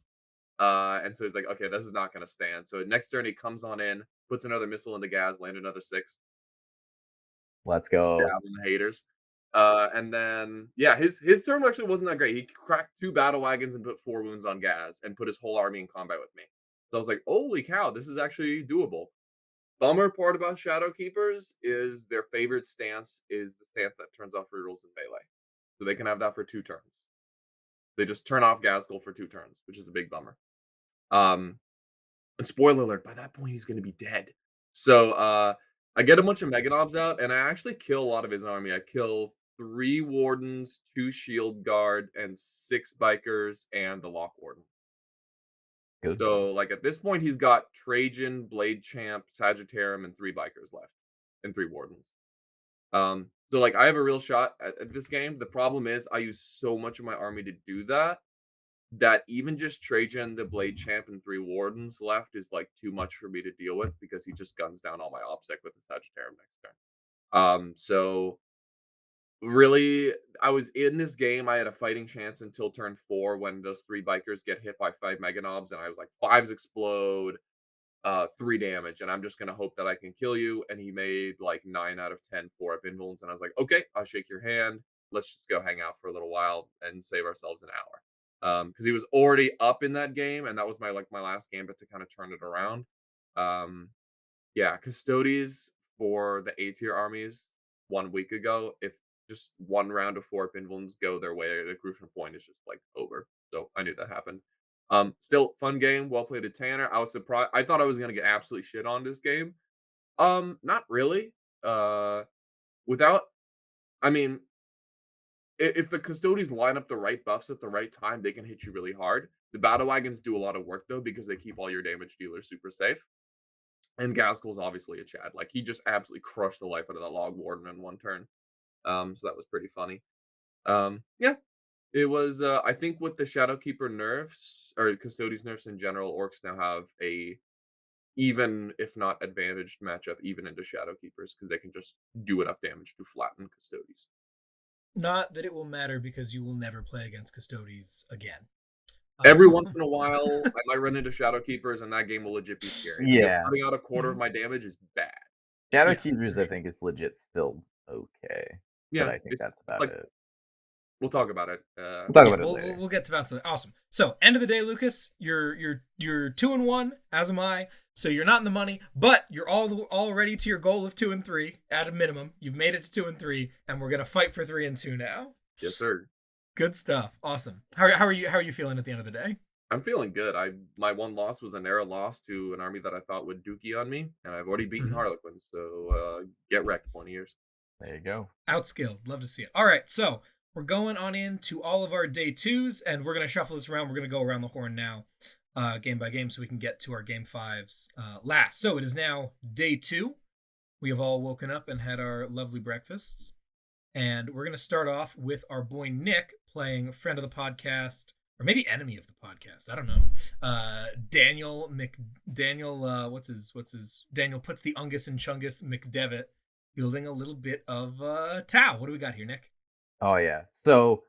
And so he's like, okay, this is not going to stand. So next turn, he comes on in, puts another missile into Gaz, land another 6. Let's go. Down the haters. And then, yeah, his turn actually wasn't that great. He cracked 2 battle wagons and put 4 wounds on Gaz and put his whole army in combat with me. So I was like, holy cow, this is actually doable. Bummer part about Shadowkeepers is their favorite stance is the stance that turns off rerolls in melee. So they can have that for 2 turns. They just turn off Gaskell for 2 turns, which is a big bummer. And spoiler alert, by that point, he's going to be dead. So I get a bunch of Meganobs out, and I actually kill a lot of his army. I kill 3 Wardens, 2 Shield Guard, and 6 Bikers, and the Lock Warden. Good. So, like, at this point, he's got Trajan, Blade Champ, Sagittarium, and 3 Bikers left, and 3 Wardens. So, like, I have a real shot at this game. The problem is I use so much of my army to do that even just Trajan, the Blade Champ, and 3 Wardens left is, like, too much for me to deal with because he just guns down all my OPSEC with the Sagittarium next turn. So, really, I was in this game. I had a fighting chance until turn 4 when those 3 Bikers get hit by 5 Meganobs, and I was like, 5s explode, 3 damage, and I'm just going to hope that I can kill you. And he made, like, 9 out of 10 4-up invulns, and I was like, okay, I'll shake your hand. Let's just go hang out for a little while and save ourselves an hour. Because he was already up in that game, and that was my last gambit to kind of turn it around. Yeah, Custodes for the A-tier armies 1 week ago, if just 1 round of 4-up invulns go their way at a crucial point, is just like over. So I knew that happened. Still fun game, well played at Tanner. I was surprised. I thought I was gonna get absolutely shit on this game. Not really. If the Custodes line up the right buffs at the right time, they can hit you really hard. The Battle Wagons do a lot of work, though, because they keep all your damage dealers super safe. And Gaskell's obviously a Chad. Like, he just absolutely crushed the life out of that Log Warden in 1 turn. So that was pretty funny. Yeah. It was, I think with the Shadowkeeper nerfs, or Custodes nerfs in general, Orks now have a even, if not advantaged matchup, even into Shadowkeepers, because they can just do enough damage to flatten Custodes. Not that it will matter, because you will never play against Custodes again. Every once in a while, I might run into Shadowkeepers, and that game will legit be scary. Yeah. Cutting out a quarter of my damage is bad. Shadowkeepers, I think, is legit still okay. Yeah, but I think that's about it. We'll talk about it. We'll talk about it later. We'll get to that. Awesome. So, end of the day, Lucas, you're 2-1, as am I. So you're not in the money, but you're already to your goal of 2 and 3 at a minimum. You've made it to 2 and 3, and we're gonna fight for 3 and 2 now. Yes, sir. Good stuff. Awesome. How are you feeling at the end of the day? I'm feeling good. My 1 loss was a narrow loss to an army that I thought would dookie on me, and I've already beaten Harlequins. So get wrecked, 20 years. There you go. Outskilled. Love to see it. All right, so we're going on into all of our day 2s, and we're gonna shuffle this around. We're gonna go around the horn now. Game by game, so we can get to our game 5s last. So it is now day 2. We have all woken up and had our lovely breakfasts. And we're going to start off with our boy Nick playing friend of the podcast, or maybe enemy of the podcast. I don't know. Daniel what's his Daniel puts the Ungus and Chungus McDevitt, building a little bit of Tau. What do we got here, Nick? Oh yeah. So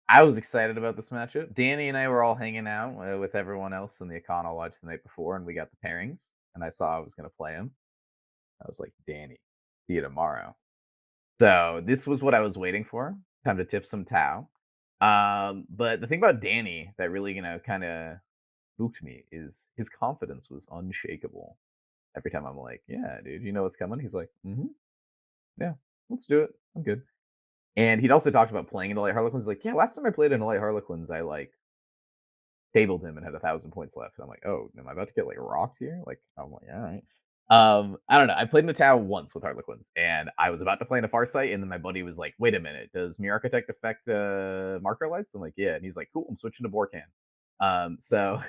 I was excited about this matchup. Danny and I were all hanging out with everyone else in the Econo Lodge the night before, and we got the pairings. And I saw I was going to play him. I was like, Danny, see you tomorrow. So this was what I was waiting for. Time to tip some Tau. But the thing about Danny that really, kind of spooked me is his confidence was unshakable. Every time I'm like, yeah, dude, you know what's coming? He's like, yeah, let's do it. I'm good. And he'd also talked about playing in the Light Harlequins. He's like, yeah, last time I played in the Light Harlequins, I tabled him and had 1,000 points left. And I'm like, oh, am I about to get rocked here? I'm like, all right. I don't know. I played in the Tau once with Harlequins, and I was about to play in a Farsight, and then my buddy was like, wait a minute, does Mirror Architect affect marker lights? I'm like, yeah. And he's like, cool, I'm switching to Borkan. So,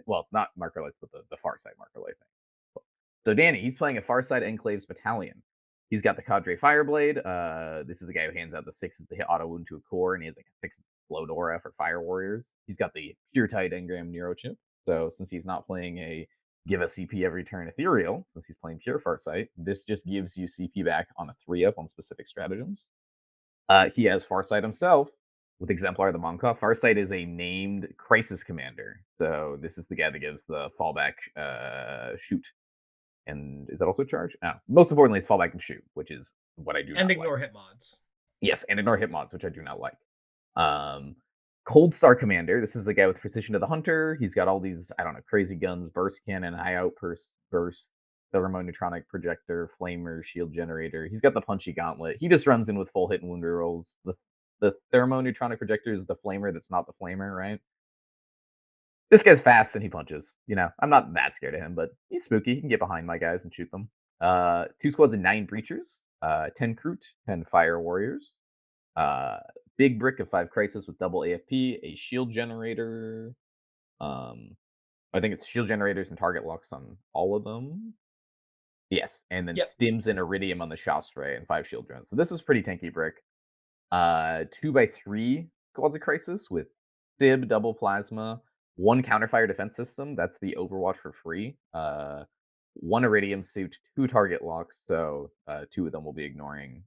well, not marker lights, but the Farsight marker light thing. So Danny, he's playing a Farsight Enclaves Battalion. He's got the Cadre Fireblade. This is the guy who hands out the 6s to hit auto wound to a core, and he has a 6 Float Aura for Fire Warriors. He's got the Pure Tide Engram Neuro Chip. So since he's not playing a give a CP every turn Ethereal, since he's playing Pure Farsight, this just gives you CP back on a 3-up on specific stratagems. He has Farsight himself with Exemplar of the Monka. Farsight is a named Crisis Commander. So this is the guy that gives the fallback shoot. And is that also charge? Oh, most importantly, it's fallback and shoot, which is what I do and ignore hit mods. Yes, and ignore hit mods, which I do not like. Cold Star Commander. This is the guy with Precision to the Hunter. He's got all these, I don't know, crazy guns, burst cannon, eye outburst, burst, thermoneutronic projector, flamer, shield generator. He's got the punchy gauntlet. He just runs in with full hit and wound rerolls. The thermoneutronic projector is the flamer that's not the flamer, right? This guy's fast and he punches. I'm not that scared of him, but he's spooky. He can get behind my guys and shoot them. 2 squads of 9 Breachers, 10 Kroot, 10 Fire Warriors. Big brick of 5 Crisis with double AFP, a shield generator. I think it's shield generators and target locks on all of them. Yes, and then stims and iridium on the Shastra and 5 shield drones. So this is pretty tanky brick. 2x3 squads of Crisis with Sib, double plasma, 1 counterfire defense system. That's the Overwatch for free. 1 iridium suit, 2 target locks. So 2 of them will be ignoring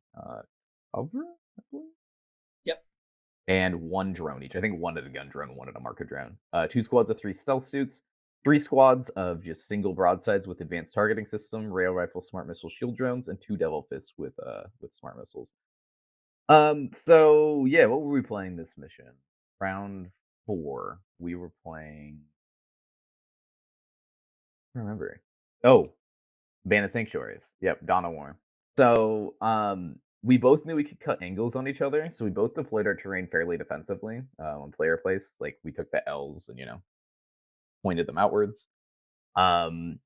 cover, I believe. And 1 drone each. I think 1 at a gun drone, 1 at a marker drone. 2 squads of 3 stealth suits, 3 squads of just single broadsides with advanced targeting system, rail rifle, smart missile, shield drones, and 2 devil fists with smart missiles. So yeah, what were we playing this mission? Round 4. We were playing. I don't remember. Oh, Bandit Sanctuaries. Yep, Dawn of War. So we both knew we could cut angles on each other, so we both deployed our terrain fairly defensively on player place. We took the L's and pointed them outwards. I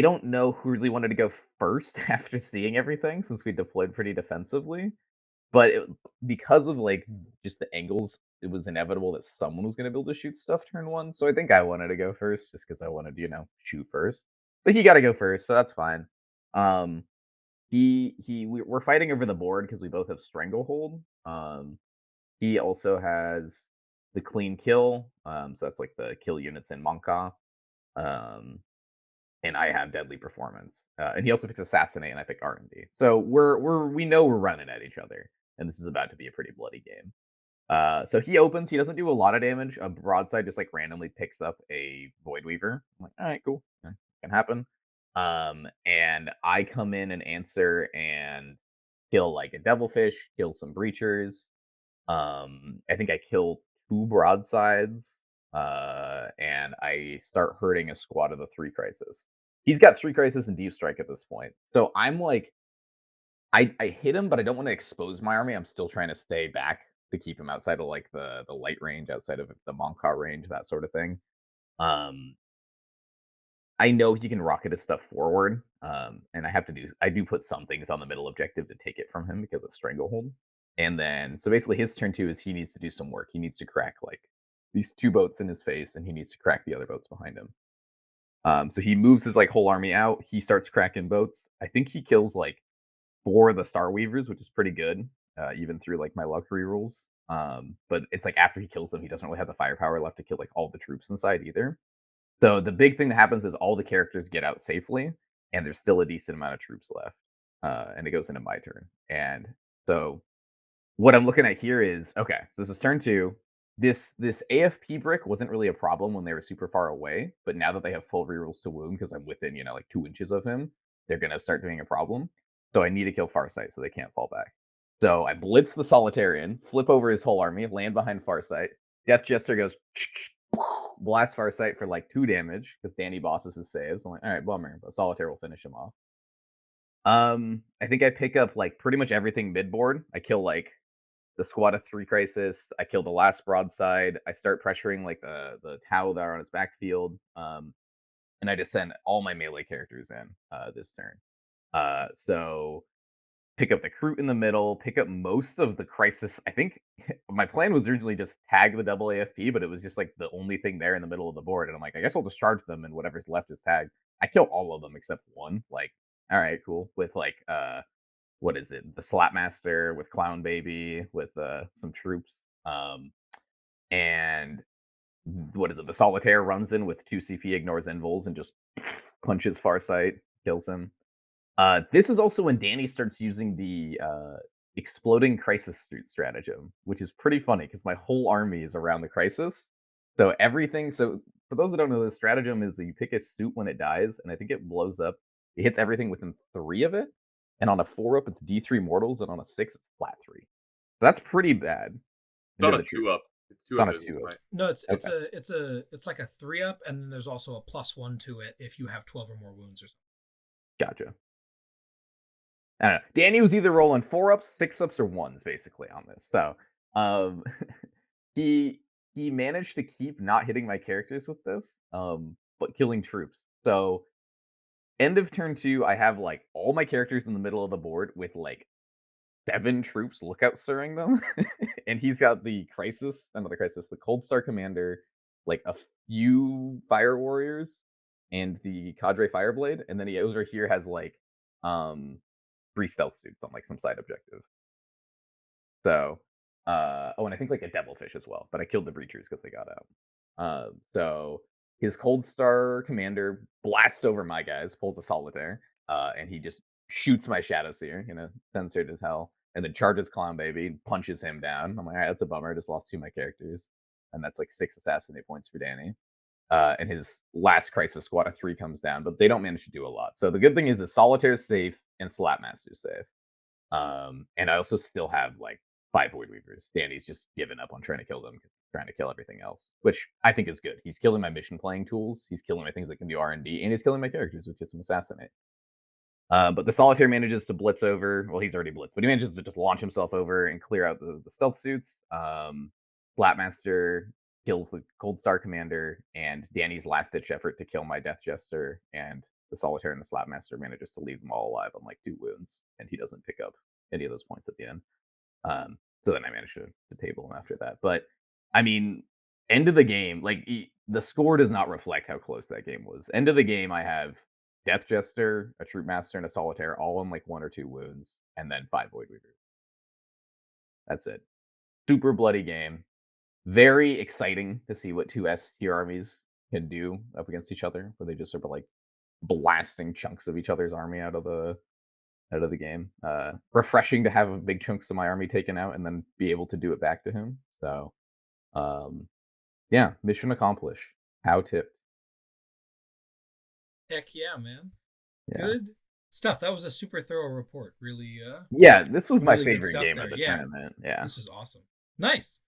don't know who really wanted to go first after seeing everything, since we deployed pretty defensively. But because of just the angles, it was inevitable that someone was going to be able to shoot stuff turn 1. So I think I wanted to go first, just because I wanted to shoot first. But he got to go first, so that's fine. We're fighting over the board because we both have Stranglehold. He also has the Clean Kill, so that's the kill units in Monka. And I have Deadly Performance. And he also picks Assassinate, and I pick R&D. So we know we're running at each other, and this is about to be a pretty bloody game. So he opens. He doesn't do a lot of damage. A broadside just randomly picks up a Void Weaver. I'm like, all right, cool, yeah, can happen. And I come in and answer and kill a Devilfish, kill some Breachers. I think I kill 2 broadsides. And I start hurting a squad of the 3 Crisis. He's got 3 Crisis and Deep Strike at this point. So I'm I hit him, but I don't want to expose my army. I'm still trying to stay back to keep him outside of the light range, outside of the Monka range, that sort of thing. I know he can rocket his stuff forward, and I do put some things on the middle objective to take it from him because of Stranglehold. And then, so basically his turn 2 is he needs to do some work. He needs to crack these 2 boats in his face, and he needs to crack the other boats behind him. So he moves his whole army out. He starts cracking boats. I think he kills 4 of the Star Weavers, which is pretty good, even through my luck rules. But it's like after he kills them, he doesn't really have the firepower left to kill like all the troops inside either. So the big thing that happens is all the characters get out safely, and there's still a decent amount of troops left. And it goes into my turn. And so what I'm looking at here is okay. So this is turn 2. This AFP brick wasn't really a problem when they were super far away, but now that they have full rerolls to wound because I'm within like 2 inches of him, they're gonna start being a problem. So I need to kill Farsight so they can't fall back. So I blitz the Solitarian, flip over his whole army, land behind Farsight. Death Jester goes blast Farsight for like 2 damage because Danny bosses his saves. I'm like, all right, bummer, but Solitaire will finish him off. I think I pick up like pretty much everything midboard. I kill like the squad of 3 Crisis. I kill the last broadside. I start pressuring like the Tau that are on its backfield. And I just send all my melee characters in this turn. So pick up the Kroot in the middle, pick up most of the Crisis. I think my plan was originally just tag the double AFP, but it was just like the only thing there in the middle of the board. And I'm like, I guess I'll just charge them and whatever's left is tagged. I kill all of them except one. Like, all right, cool. With like what is it? The Slapmaster with Clown Baby with some troops. And what is it? The Solitaire runs in with 2 CP, ignores Invuls, and just punches Farsight, kills him. This is also when Danny starts using the exploding Crisis suit stratagem, which is pretty funny because my whole army is around the Crisis. So everything. So for those that don't know, the stratagem is that you pick a suit when it dies, and I think it blows up. It hits everything within 3 of it. And on a 4-up, it's D3 mortals, and on a 6, it's flat 3. So that's pretty bad. It's on a 2-up. It's 2-up. Right? No, it's like a 3-up, and then there's also a +1 to it if you have 12 or more wounds or something. Gotcha. I don't know. Danny was either rolling 4-ups, 6-ups, or 1s basically on this. So he managed to keep not hitting my characters with this, but killing troops. So end of turn 2, I have like all my characters in the middle of the board with like 7 troops lookout stirring them. And he's got the the Cold Star Commander, like a few Fire Warriors, and the Cadre Fireblade. And then he over here has like 3 stealth suits on like some side objective. So and I think like a Devilfish as well, but I killed the Breachers because they got out. So his Cold Star Commander blasts over my guys, pulls a Solitaire, and he just shoots my Shadowseer, censored as hell, and then charges Clown Baby, punches him down. I'm like, all right, that's a bummer. I just lost 2 of my characters. And that's like 6 assassinate points for Danny. And his last Crisis squad of 3 comes down, but they don't manage to do a lot. So the good thing is the Solitaire's safe and Slapmaster's safe. And I also still have like 5 Void Weavers. Danny's just given up on trying to kill them because he's trying to kill everything else, which I think is good. He's killing my mission playing tools. He's killing my things that can do R&D, and he's killing my characters, which is some assassinate. But the Solitaire manages to blitz over. Well, he's already blitzed, but he manages to just launch himself over and clear out the stealth suits. Flatmaster kills the Cold Star Commander, and Danny's last-ditch effort to kill my Death Jester, and the Solitaire and the Slapmaster manages to leave them all alive on like 2 wounds, and he doesn't pick up any of those points at the end. So then I managed to table him after that. But I mean, end of the game, like the score does not reflect how close that game was. End of the game, I have Death Jester, a Troop Master, and a Solitaire, all on like 1 or 2 wounds, and then 5 Void Weavers. That's it. Super bloody game. Very exciting to see what 2 S tier armies can do up against each other, where they just sort of like blasting chunks of each other's army out of the game. Refreshing to have big chunks of my army taken out and then be able to do it back to him. So, yeah, mission accomplished. How tipped. Heck yeah, man. Yeah. Good stuff. That was a super thorough report. Really. Yeah, this was my favorite game of the tournament. Yeah, this is awesome. Nice.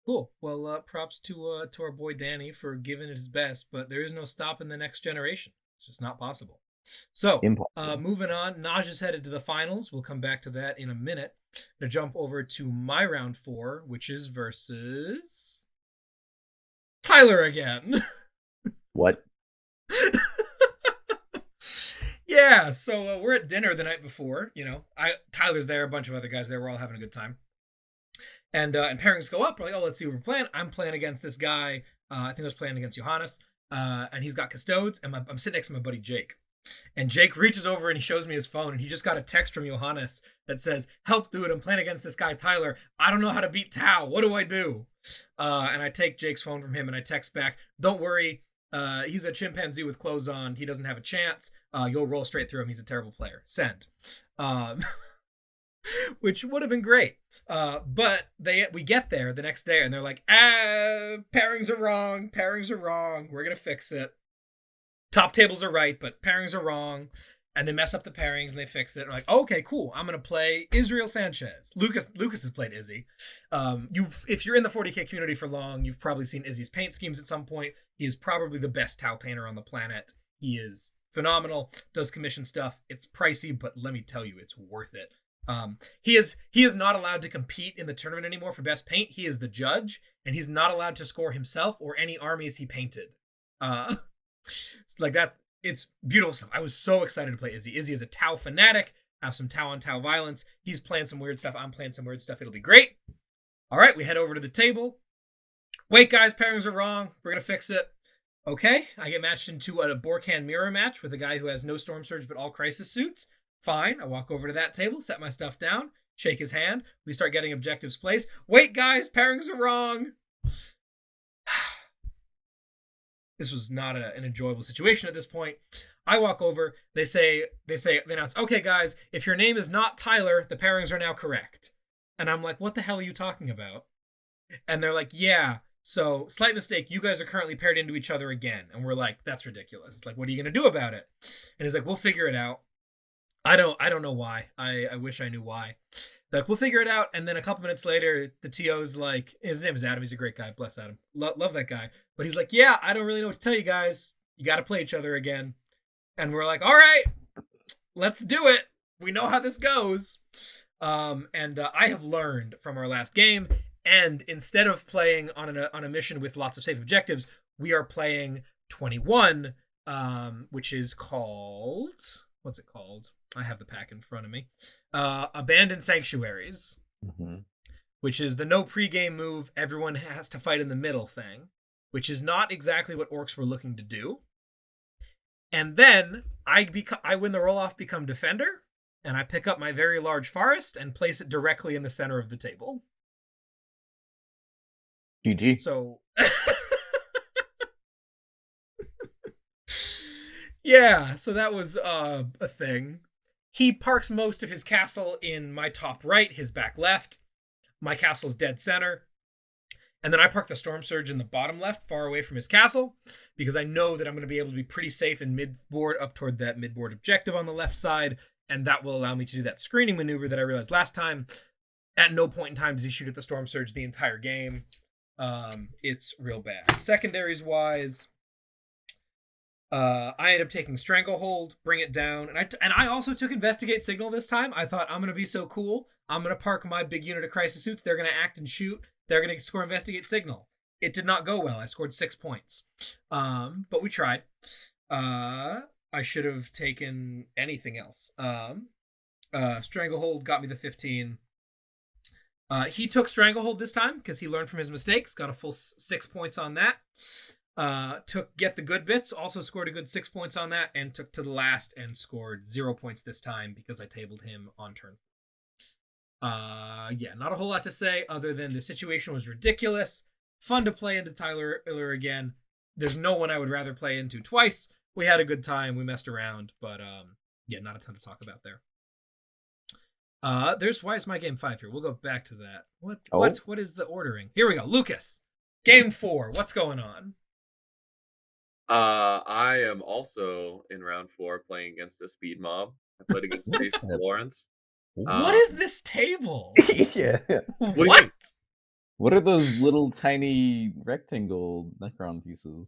Cool. Well, props to our boy Danny for giving it his best, but there is no stopping the next generation. It's just not possible. So, moving on, Naj is headed to the finals. We'll come back to that in a minute. To jump over to my round 4, which is versus Tyler again. What? Yeah, so we're at dinner the night before. Tyler's there, a bunch of other guys there. We're all having a good time. And pairings go up. We're like, oh, let's see what we're playing. I'm playing against this guy. I think I was playing against Johannes. And he's got Custodes, and I'm sitting next to my buddy Jake. And Jake reaches over and he shows me his phone, and he just got a text from Johannes that says, "Help, dude, I'm playing against this guy Tyler. I don't know how to beat Tao. What do I do?" And I take Jake's phone from him and I text back, "Don't worry. He's a chimpanzee with clothes on. He doesn't have a chance. You'll roll straight through him. He's a terrible player. Send." Which would have been great. But we get there the next day and they're like, pairings are wrong. Pairings are wrong. We're going to fix it. Top tables are right, but pairings are wrong. And they mess up the pairings and they fix it. And I'm like, okay, cool. I'm going to play Israel Sanchez. Lucas has played Izzy. If you're in the 40K community for long, you've probably seen Izzy's paint schemes at some point. He is probably the best Tau painter on the planet. He is phenomenal, does commission stuff. It's pricey, but let me tell you, it's worth it. He is not allowed to compete in the tournament anymore for best paint. He is the judge, and he's not allowed to score himself or any armies he painted. Like that. It's beautiful stuff. I was so excited to play Izzy. Izzy is a Tau fanatic. Have some Tau on Tau violence. He's playing some weird stuff. I'm playing some weird stuff. It'll be great. All right, we head over to the table. Wait, guys, pairings are wrong. We're going to fix it. Okay, I get matched into a Borkan mirror match with a guy who has no Storm Surge but all Crisis suits. Fine, I walk over to that table, set my stuff down, shake his hand. We start getting objectives placed. Wait, guys, pairings are wrong. This was not an enjoyable situation at this point. I walk over. They announce, "Okay, guys, if your name is not Tyler, the pairings are now correct." And I'm like, "What the hell are you talking about?" And they're like, "Yeah, so slight mistake. You guys are currently paired into each other again." And we're like, "That's ridiculous. Like, what are you gonna do about it?" And he's like, "We'll figure it out." I don't know why. I wish I knew why. Like, "We'll figure it out." And then a couple minutes later, the TO's like, his name is Adam. He's a great guy. Bless Adam. Love that guy. But he's like, "Yeah, I don't really know what to tell you guys. You got to play each other again." And we're like, "All right, let's do it. We know how this goes." And I have learned from our last game. And instead of playing on a mission with lots of safe objectives, we are playing 21, which is called... What's it called? I have the pack in front of me. Abandoned Sanctuaries, which is the no pregame move, everyone has to fight in the middle thing, which is not exactly what Orks were looking to do. And then I win the roll-off, become Defender, and I pick up my very large forest and place it directly in the center of the table. GG. So... Yeah, so that was a thing. He parks most of his castle in my top right, his back left. My castle's dead center. And then I park the Storm Surge in the bottom left, far away from his castle, because I know that I'm going to be able to be pretty safe in mid-board, up toward that mid-board objective on the left side, and that will allow me to do that screening maneuver that I realized last time. At no point in time does he shoot at the Storm Surge the entire game. It's real bad. Secondaries-wise... I ended up taking Stranglehold, bring it down, and I also took Investigate Signal this time. I thought, I'm going to be so cool. I'm going to park my big unit of Crisis Suits. They're going to act and shoot. They're going to score Investigate Signal. It did not go well. I scored 6 points. But we tried. I should have taken anything else. Stranglehold got me the 15. He took Stranglehold this time because he learned from his mistakes. Got a full 6 points on that. Took Get the Good Bits, also scored a good 6 points on that, and took to the last and scored 0 points this time because I tabled him on turn. Yeah, not a whole lot to say other than the situation was ridiculous. Fun to play into Tyler again. There's no one I would rather play into twice. We had a good time. We messed around, but yeah, not a ton to talk about there. Why is my game 5 here? We'll go back to that. What is the ordering? Here we go. Lucas, game 4. What's going on? I am also in round 4 playing against a speed mob. I played against Jason Lawrence. What is this table? Yeah. What? What are those little tiny rectangle Necron pieces?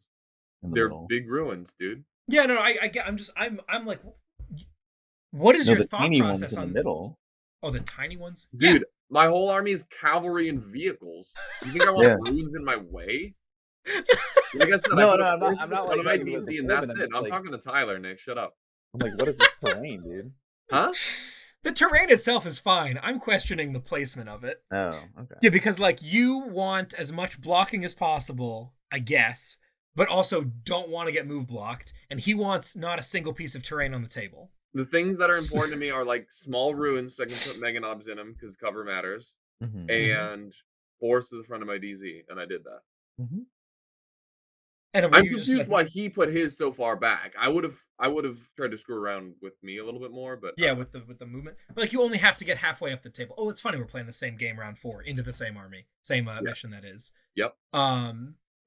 They're big ruins, dude. Yeah, no, I'm like, what is your thought process on the middle? Oh, the tiny ones, dude. Yeah. My whole army is cavalry and vehicles. You think I want ruins in my way? Like I said, I'm not like IDC, and that's it. I'm talking to Tyler, Nick. Shut up. I'm like, what is this terrain, dude? Huh? The terrain itself is fine. I'm questioning the placement of it. Oh, okay. Yeah, because like you want as much blocking as possible, I guess, but also don't want to get move blocked, and he wants not a single piece of terrain on the table. The things that are important to me are like small ruins so I can put Mega Knobs in them because cover matters, and force to the front of my DZ, and I did that. And I'm confused why he put his so far back. I would have tried to screw around with me a little bit more, but yeah, with the movement. But like you only have to get halfway up the table. Oh, it's funny we're playing the same game round 4 into the same army, same mission that is. Yep.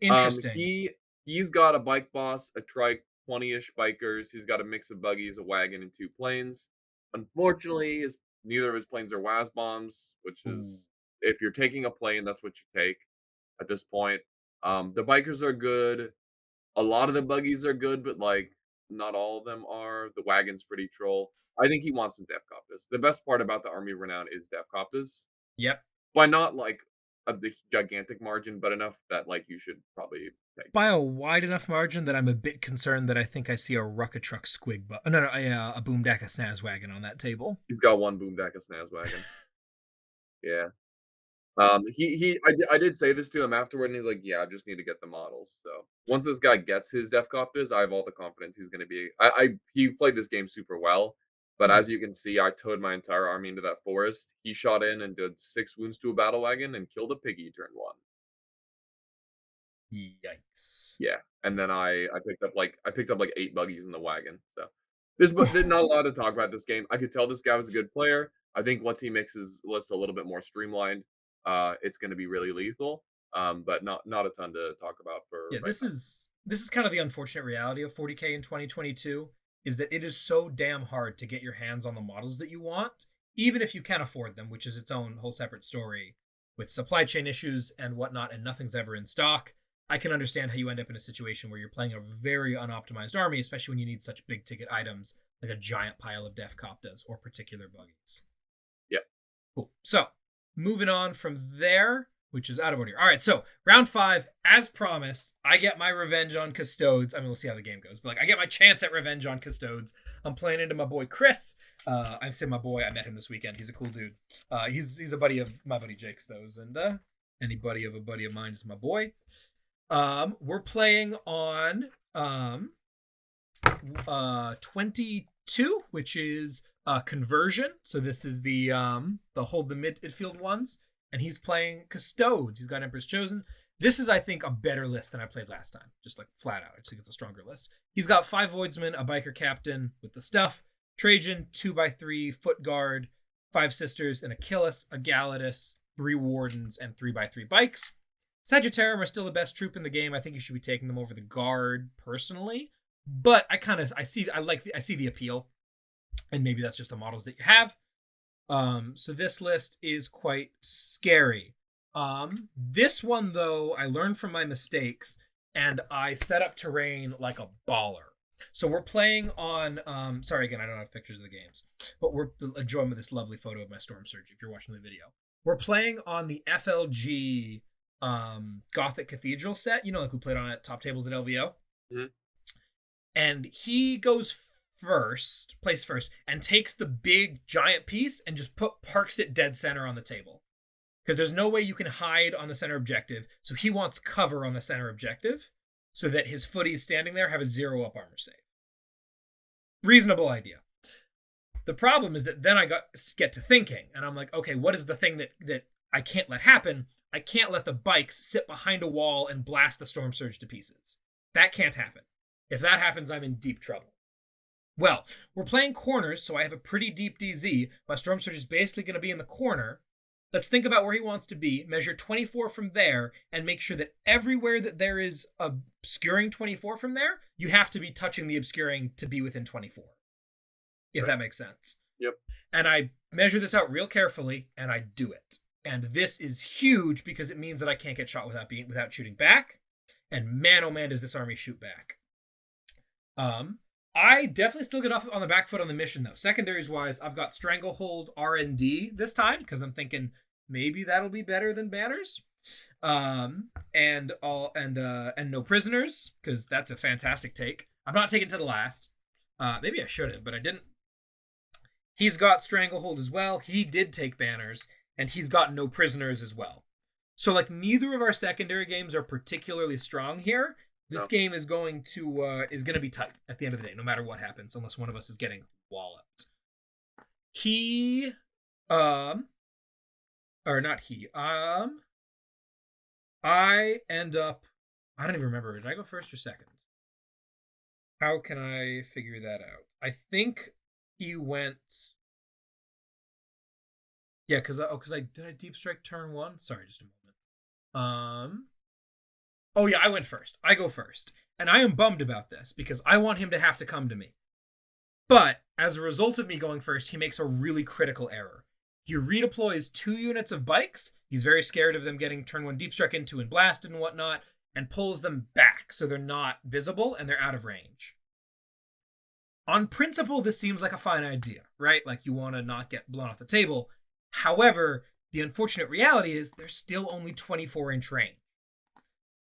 Interesting. He's got a bike boss, a trike, 20-ish bikers. He's got a mix of buggies, a wagon, and 2 planes. Unfortunately, neither of his planes are WAS bombs, which is if you're taking a plane, that's what you take at this point. The bikers are good. A lot of the buggies are good, but like not all of them are. The wagon's pretty troll. I think he wants some Depcopters. The best part about the Army Renown is Depcopters. Yep. By not like a gigantic margin, but enough that like you should probably take. By a wide enough margin that I'm a bit concerned that I think I see a Rucka Truck Squig, a Boomdaka Snaz wagon on that table. He's got one Boomdaka Snaz wagon. Yeah. I did say this to him afterward, and he's like, "Yeah, I just need to get the models." So once this guy gets his Depcopters, I have all the confidence he's going to be. He played this game super well, but as you can see, I towed my entire army into that forest. He shot in and did 6 wounds to a battle wagon and killed a piggy turn 1. Yikes! Yeah, and then I picked up like 8 buggies in the wagon. So there's not a lot to talk about this game. I could tell this guy was a good player. I think once he makes his list a little bit more streamlined, it's going to be really lethal, but not a ton to talk about for this is kind of the unfortunate reality of 40K in 2022 is that it is so damn hard to get your hands on the models that you want, even if you can afford them, which is its own whole separate story with supply chain issues and whatnot, and nothing's ever in stock. I can understand how you end up in a situation where you're playing a very unoptimized army, especially when you need such big ticket items like a giant pile of Depcopters or particular buggies. Yeah. Cool. So moving on from there, which is out of order. All right, so round 5, as promised, I get my revenge on Custodes. I mean, we'll see how the game goes, but like I get my chance at revenge on Custodes. I'm playing into my boy Chris. I've said my boy. I met him this weekend. He's a cool dude. He's a buddy of my buddy Jake's, those, and any buddy of a buddy of mine is my boy. We're playing on 22, which is Conversion. So this is the hold the midfield ones, and he's playing Custodes. He's got Emperor's Chosen. This is, I think, a better list than I played last time. Just like flat out, I just think it's a stronger list. He's got 5 Voidsmen, a biker captain with the stuff, Trajan, 2x3 foot guard, 5 sisters, an Achilles, a Galatus, 3 wardens, and 3x3 bikes. Sagittarium are still the best troop in the game. I think you should be taking them over the guard personally, but I see the appeal, and maybe that's just the models that you have. So this list is quite scary. This one though, I learned from my mistakes, and I set up terrain like a baller. So we're playing on, sorry again, I don't have pictures of the games, but we're enjoying this lovely photo of my Storm Surge if you're watching the video. We're playing on the FLG Gothic Cathedral set, like we played on at top tables at LVO. Mm-hmm. And he goes plays first, and takes the big giant piece and just parks it dead center on the table. Because there's no way you can hide on the center objective, so he wants cover on the center objective, so that his footies standing there have a 0 up armor save. Reasonable idea. The problem is that then I get to thinking, and I'm like, okay, what is the thing that I can't let happen? I can't let the bikes sit behind a wall and blast the Storm Surge to pieces. That can't happen. If that happens, I'm in deep trouble. Well, we're playing corners, so I have a pretty deep DZ. My Storm Surge is basically going to be in the corner. Let's think about where he wants to be, measure 24 from there, and make sure that everywhere that there is obscuring 24 from there, you have to be touching the obscuring to be within 24. If that makes sense. Yep. And I measure this out real carefully, and I do it. And this is huge because it means that I can't get shot without shooting back. And man, oh man, does this army shoot back. I definitely still get off on the back foot on the mission though. Secondaries wise, I've got Stranglehold R&D this time because I'm thinking maybe that'll be better than banners. And no prisoners because that's a fantastic take. I'm not taking to the last. Maybe I should have, but I didn't. He's got Stranglehold as well. He did take banners, and he's got no prisoners as well. So like neither of our secondary games are particularly strong here. This game is going to be tight at the end of the day, no matter what happens, unless one of us is getting walloped. I end up, I don't even remember. Did I go first or second? How can I figure that out? I think he went. Yeah, because I deep strike turn 1. Sorry, just a moment. Oh yeah, I went first. I go first, and I am bummed about this because I want him to have to come to me. But as a result of me going first, he makes a really critical error. He redeploys 2 units of bikes. He's very scared of them getting turn 1 deep struck into and blasted and whatnot, and pulls them back so they're not visible and they're out of range. On principle, this seems like a fine idea, right? Like you want to not get blown off the table. However, the unfortunate reality is they're still only 24-inch range.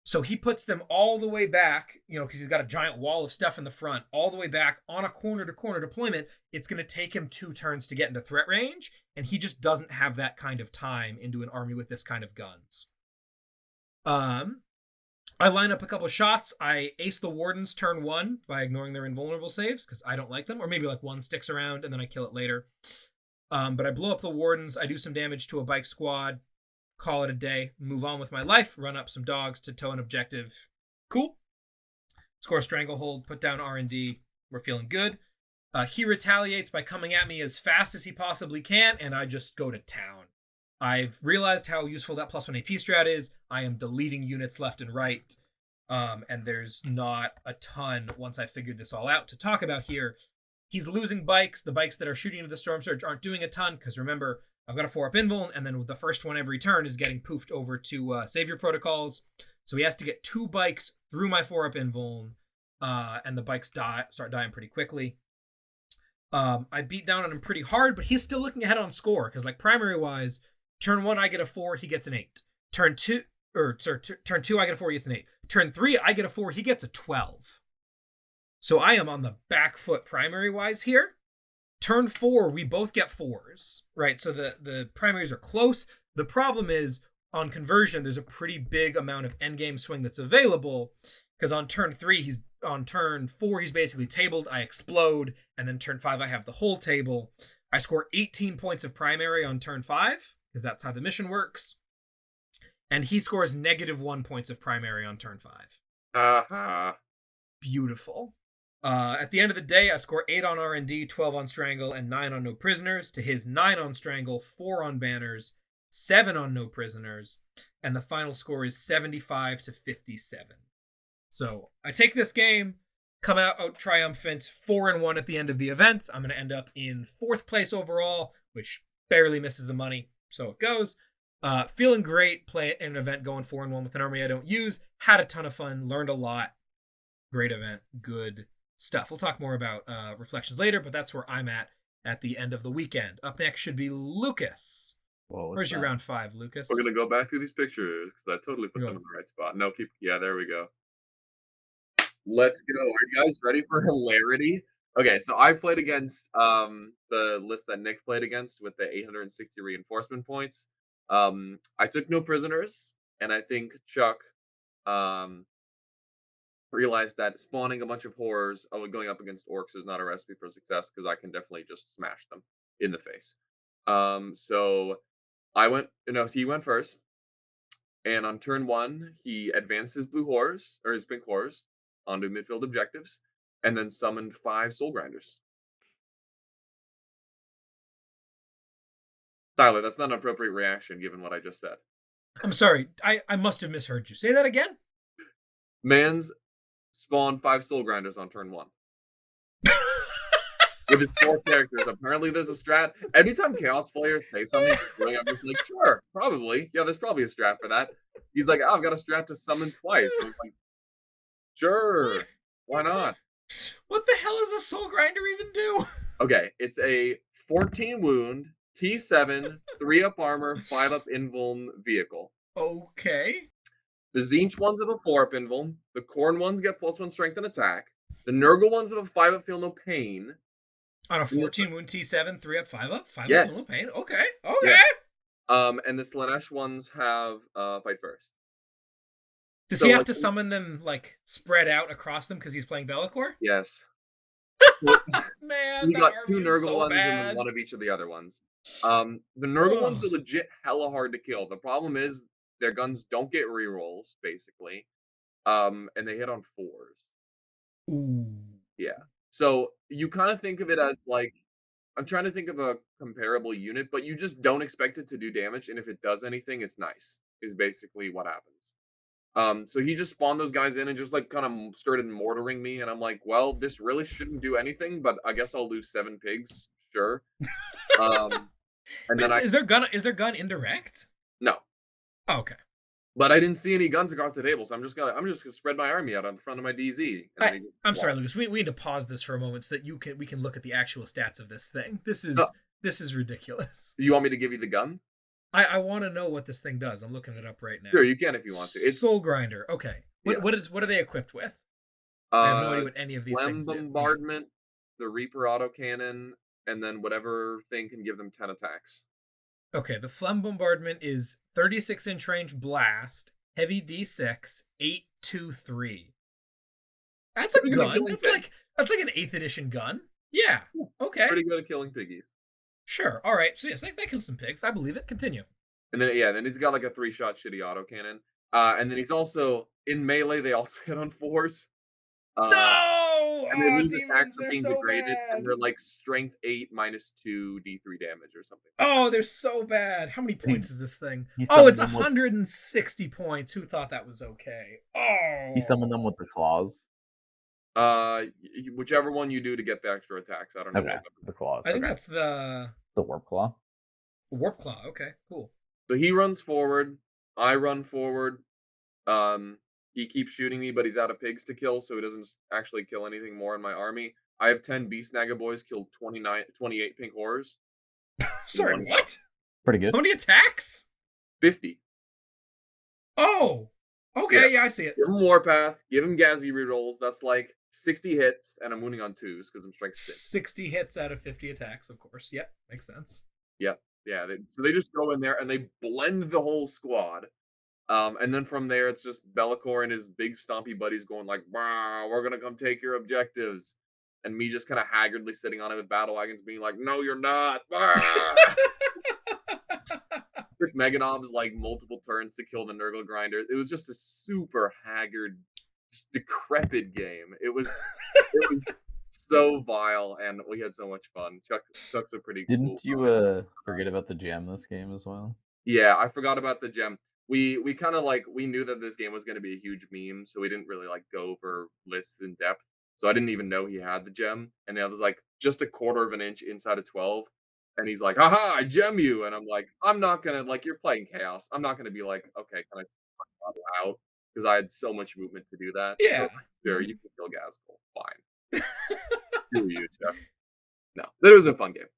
So he puts them all the way back, because he's got a giant wall of stuff in the front, all the way back on a corner-to-corner deployment. It's going to take him 2 turns to get into threat range, and he just doesn't have that kind of time into an army with this kind of guns. I line up a couple shots. I ace the Wardens turn 1 by ignoring their invulnerable saves, because I don't like them, or maybe like one sticks around, and then I kill it later. But I blow up the Wardens, I do some damage to a bike squad, call it a day, move on with my life, run up some dogs to tow an objective. Cool. Score a stranglehold, put down R&D. We're feeling good. He retaliates by coming at me as fast as he possibly can, and I just go to town. I've realized how useful that +1 AP strat is. I am deleting units left and right, and there's not a ton, once I figured this all out, to talk about here. He's losing bikes. The bikes that are shooting into the Storm Surge aren't doing a ton, because remember, I've got a 4-up invuln, and then the first one every turn is getting poofed over to Savior Protocols. So he has to get 2 bikes through my 4-up invuln, and the bikes start dying pretty quickly. I beat down on him pretty hard, but he's still looking ahead on score, because like primary-wise, turn 1 I get a 4, he gets an 8. Turn 2 I get a 4, he gets an 8. Turn 3 I get a 4, he gets a 12. So I am on the back foot primary-wise here. Turn 4, we both get 4s, right? So the primaries are close. The problem is, on conversion, there's a pretty big amount of endgame swing that's available, because on turn 4, he's basically tabled, I explode, and then turn 5, I have the whole table. I score 18 points of primary on turn 5, because that's how the mission works. And he scores -1 points of primary on turn 5. Beautiful. At the end of the day, I score 8 on R&D, 12 on Strangle, and 9 on No Prisoners, to his 9 on Strangle, 4 on Banners, 7 on No Prisoners, and the final score is 75-57. So I take this game, come out triumphant, 4-1 at the end of the event. I'm going to end up in 4th place overall, which barely misses the money, so it goes. Feeling great, play an event going 4-1 with an army I don't use, had a ton of fun, learned a lot. Great event, good stuff. We'll talk more about reflections later, but that's where I'm at the end of the weekend. Up next should be Lukas. Where's your round 5, Lukas? We're gonna go back through these pictures because I totally put them in the right spot. No, there we go. Let's go. Are you guys ready for hilarity? Okay, so I played against the list that Nick played against with the 860 reinforcement points. I took no prisoners, and I think Chuck realized that spawning a bunch of horrors going up against orcs is not a recipe for success, because I can definitely just smash them in the face. So he went first, and on turn 1 he advanced his blue horrors, or his pink horrors, onto midfield objectives, and then summoned 5 soul grinders. Tyler, that's not an appropriate reaction given what I just said. I'm sorry, I must have misheard you. Say that again? Man's spawned 5 soul grinders on turn 1. With his 4 characters. Apparently there's a strat. Anytime chaos players say something, I'm just like, sure, probably. Yeah, there's probably a strat for that. He's like, I've got a strat to summon twice. And I'm like, sure, why not? What the hell does a soul grinder even do? Okay, it's a 14 wound, T7, 3-up armor, 5-up invuln vehicle. Okay. The Zinch ones have a 4-up invuln. The Khorne ones get +1 strength and attack. The Nurgle ones have a 5-up feel no pain. On a 14 wound T7, 3-up, 5-up? 5-up yes. feel no pain? Okay. Yes. And the Slaanesh ones have fight first. Does he have to summon them like spread out across them because he's playing Bellicor? Yes. Man, you got 2 Nurgle so ones bad. and then one of each of the other ones. The Nurgle ones are legit hella hard to kill. The problem is their guns don't get rerolls, basically. And they hit on 4s. Ooh. Yeah. So you kind of think of it as like, I'm trying to think of a comparable unit, but you just don't expect it to do damage, and if it does anything, it's nice, is basically what happens. So he just spawned those guys in and just like kind of started mortaring me, and I'm like, well, this really shouldn't do anything, but I guess I'll lose 7 pigs, sure. And then is their gun indirect? No. Oh, okay. But I didn't see any guns across the table, so I'm just gonna spread my army out on the front of my DZ. I'm sorry, Lucas. We need to pause this for a moment so that we can look at the actual stats of this thing. This is ridiculous. You want me to give you the gun? I want to know what this thing does. I'm looking it up right now. Sure, you can if you want to. It's Soul Grinder. Okay. What are they equipped with? I have no idea what any of these things do. Bombardment, the Reaper autocannon, and then whatever thing can give them 10 attacks. Okay, the Phlegm Bombardment is 36-inch range blast, heavy D6, 823. That's a gun. That's like an 8th edition gun. Yeah. Okay. Pretty good at killing piggies. Sure. All right. So yes, that kills some pigs. I believe it. Continue. And then he's got like a 3-shot shitty autocannon. And then he's also in melee. They also hit on 4s. No! And they lose attacks for being degraded, and they're like strength 8 minus 2 D3 damage or something. Oh, they're so bad. How many points is this thing? Oh, it's 160 points. Who thought that was okay? Oh. He summoned them with the claws. Whichever one you do to get the extra attacks. I don't know. Okay, the claws. I think that's the Warp Claw. Warp Claw. Okay, cool. So he runs forward. I run forward. He keeps shooting me, but he's out of pigs to kill, so he doesn't actually kill anything more in my army. I have 10 Beast Nagaboys, killed 28 pink horrors. Sorry, what? Pretty good. How many attacks? 50. Oh! Okay, yeah I see it. Give him Warpath, give him Ghazi rerolls. That's like 60 hits, and I'm wounding on 2s because I'm strength 6. 60 hits out of 50 attacks, of course. Yep, makes sense. Yep, yeah. So they just go in there, and they blend the whole squad. And then from there, it's just Bellicor and his big stompy buddies going like, we're going to come take your objectives. And me just kind of haggardly sitting on it with battle wagons being like, no, you're not. Took Meganobs like multiple turns to kill the Nurgle Grinder. It was just a super haggard, decrepit game. It was so vile, and we had so much fun. Chuck's a pretty cool. Didn't you forget about the gem this game as well? Yeah, I forgot about the gem. We kind of like, we knew that this game was going to be a huge meme, so we didn't really like go over lists in depth. So I didn't even know he had the gem, and it was like just a 1/4 of an inch inside of 12, and he's like, "Aha, I gem you," and I'm like, "I'm not gonna like, you're playing Chaos. I'm not gonna be like, okay, can I model out?" Because I had so much movement to do that. Yeah, so, sure, you can kill Gaskell, fine. Do you, Jeff? No, but it was a fun game.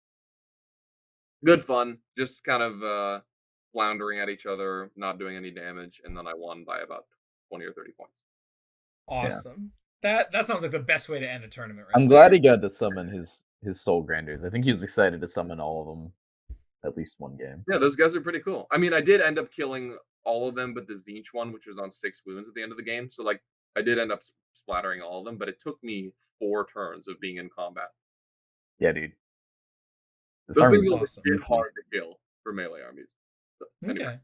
Good fun, just kind of floundering at each other, not doing any damage, and then I won by about 20 or 30 points. Awesome. Yeah. That sounds like the best way to end a tournament. I'm glad he got to summon his Soul Grinders. I think he was excited to summon all of them at least one game. Yeah, those guys are pretty cool. I mean, I did end up killing all of them, but the Zinch one, which was on 6 wounds at the end of the game. So like, I did end up splattering all of them, but it took me 4 turns of being in combat. Yeah, dude. Those things are awesome. Hard to kill for melee armies. So, anyway. Okay,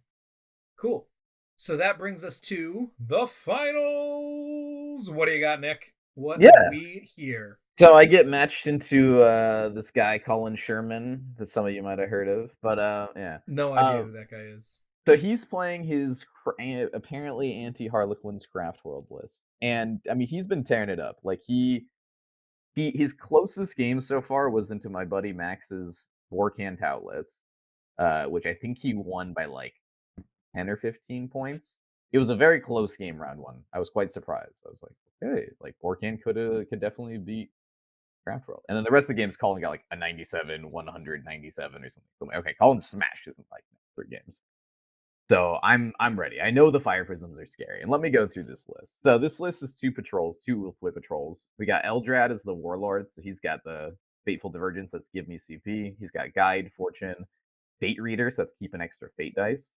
cool. So that brings us to the finals. What do you got, Nick? What do we hear? So I get matched into this guy, Colin Sherman, that some of you might have heard of. But yeah. No idea who that guy is. So he's playing his apparently anti-Harlequins Craft World list. And I mean, he's been tearing it up. Like his closest game so far was into my buddy Max's Vorkan Outlets, which I think he won by like 10 or 15 points. It was a very close game, round 1. I was quite surprised. I was like, okay, like Vorkan could definitely beat Craft World. And then the rest of the games, Colin got like a 97, 197 or something. So like, okay, Colin smashed isn't like 3 games. So I'm ready. I know the Fire Prisms are scary. And let me go through this list. So this list is 2 patrols, 2 Wolfwit patrols. We got Eldrad as the Warlord. So he's got the Fateful Divergence, that's give me CP. He's got Guide, Fortune, Fate Reader, so that's keep an extra Fate dice.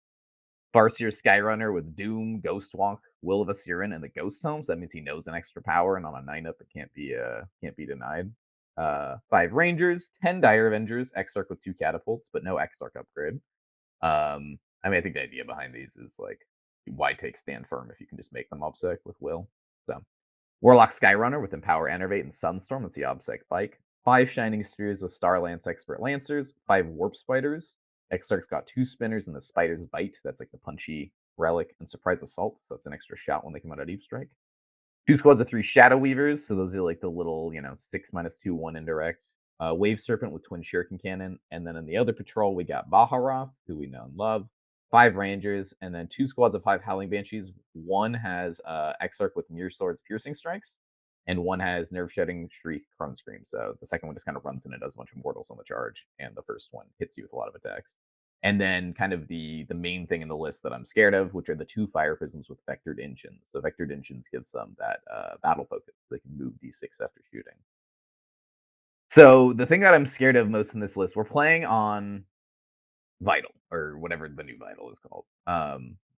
Farseer Skyrunner with Doom, Ghostwalk, Will of Asirin, and the Ghost Homes. That means he knows an extra power, and on a 9-up, it can't be denied. 5 Rangers, 10 Dire Avengers, Exarch with 2 catapults, but no Exarch upgrade. I mean, I think the idea behind these is like, why take Stand Firm if you can just make them Obsec with Will? So, Warlock Skyrunner with Empower, Enervate, and Sunstorm. That's the Obsec bike. 5 Shining Spheres with Star Lance Expert Lancers. 5 Warp Spiders. Exarch's got 2 Spinners and the Spider's Bite. That's like the punchy relic, and Surprise Assault. So that's an extra shot when they come out of Deep Strike. 2 squads of 3 Shadow Weavers. So those are like the little, 6-2/1 indirect. Wave Serpent with Twin Shuriken Cannon. And then in the other patrol, we got Baharoth, who we know and love. 5 Rangers, and then 2 squads of 5 Howling Banshees. One has Exarch with Mirror Swords Piercing Strikes, and one has Nerve Shedding Shriek Crone Scream. So the second one just kind of runs in and does a bunch of mortals on the charge, and the first one hits you with a lot of attacks. And then kind of the main thing in the list that I'm scared of, which are the 2 Fire Prisms with Vectored Engines. So Vectored Engines gives them that battle focus. They can move D6 after shooting. So the thing that I'm scared of most in this list, we're playing on Vital, or whatever the new Vital is called,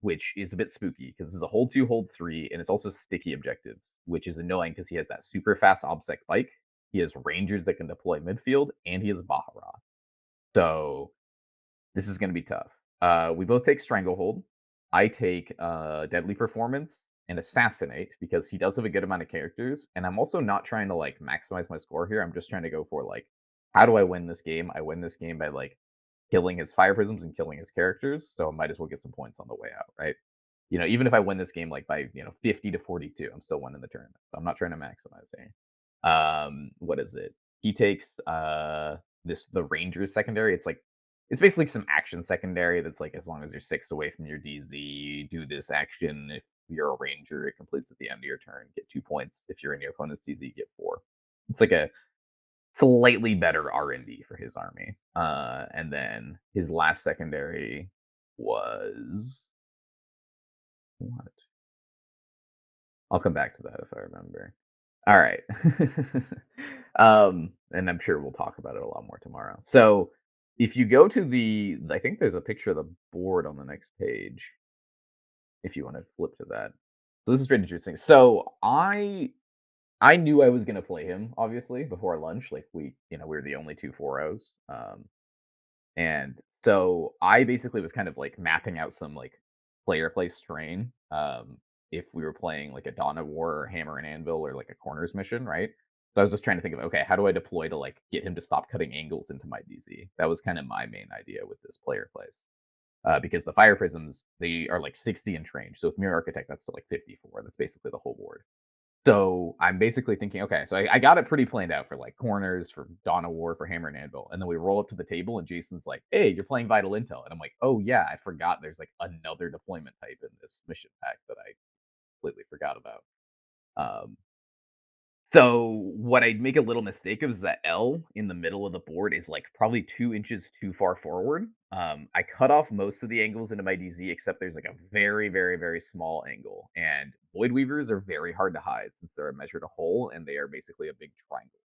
which is a bit spooky because it's a hold 2, hold 3, and it's also sticky objectives, which is annoying because he has that super fast Obsec bike, he has Rangers that can deploy midfield, and he has Baharoth. So this is going to be tough. We both take Stranglehold. I take Deadly Performance and Assassinate because he does have a good amount of characters, and I'm also not trying to like maximize my score here. I'm just trying to go for like, how do I win this game? I win this game by like killing his Fire Prisms and killing his characters, so I might as well get some points on the way out, right? Even if I win this game like by 50 to 42, I'm still winning the tournament. So I'm not trying to maximize here. What is it? He takes the Rangers secondary. It's basically some action secondary that's like, as long as you're 6 away from your DZ, do this action. If you're a Ranger, it completes at the end of your turn. Get 2 points. If you're in your opponent's DZ, get 4. It's like a slightly better R&D for his army. And then his last secondary was what? I'll come back to that if I remember. All right. And I'm sure we'll talk about it a lot more tomorrow. So if you go to I think there's a picture of the board on the next page, if you want to flip to that. So this is pretty interesting. So I knew I was gonna play him, obviously, before lunch. Like we were the only 2 4-0s. And so I basically was kind of like mapping out some like player place terrain. If we were playing like a Dawn of War or Hammer and Anvil or like a corners mission, right? So I was just trying to think of, okay, how do I deploy to like get him to stop cutting angles into my DZ? That was kind of my main idea with this player place. Because the Fire Prisms, they are like 60 inch range. So with Mirror Architect, that's like 54. That's basically the whole board. So I'm basically thinking, okay, so I got it pretty planned out for like corners, for Dawn of War, for Hammer and Anvil. And then we roll up to the table and Jason's like, hey, you're playing Vital Intel. And I'm like, oh yeah, I forgot there's like another deployment type in this mission pack that I completely forgot about. So what I'd make a little mistake of is that L in the middle of the board is like probably 2 inches too far forward. I cut off most of the angles into my DZ, except there's like a very, very, very small angle. And Void Weavers are very hard to hide since they're a measure to hole, and they are basically a big triangle.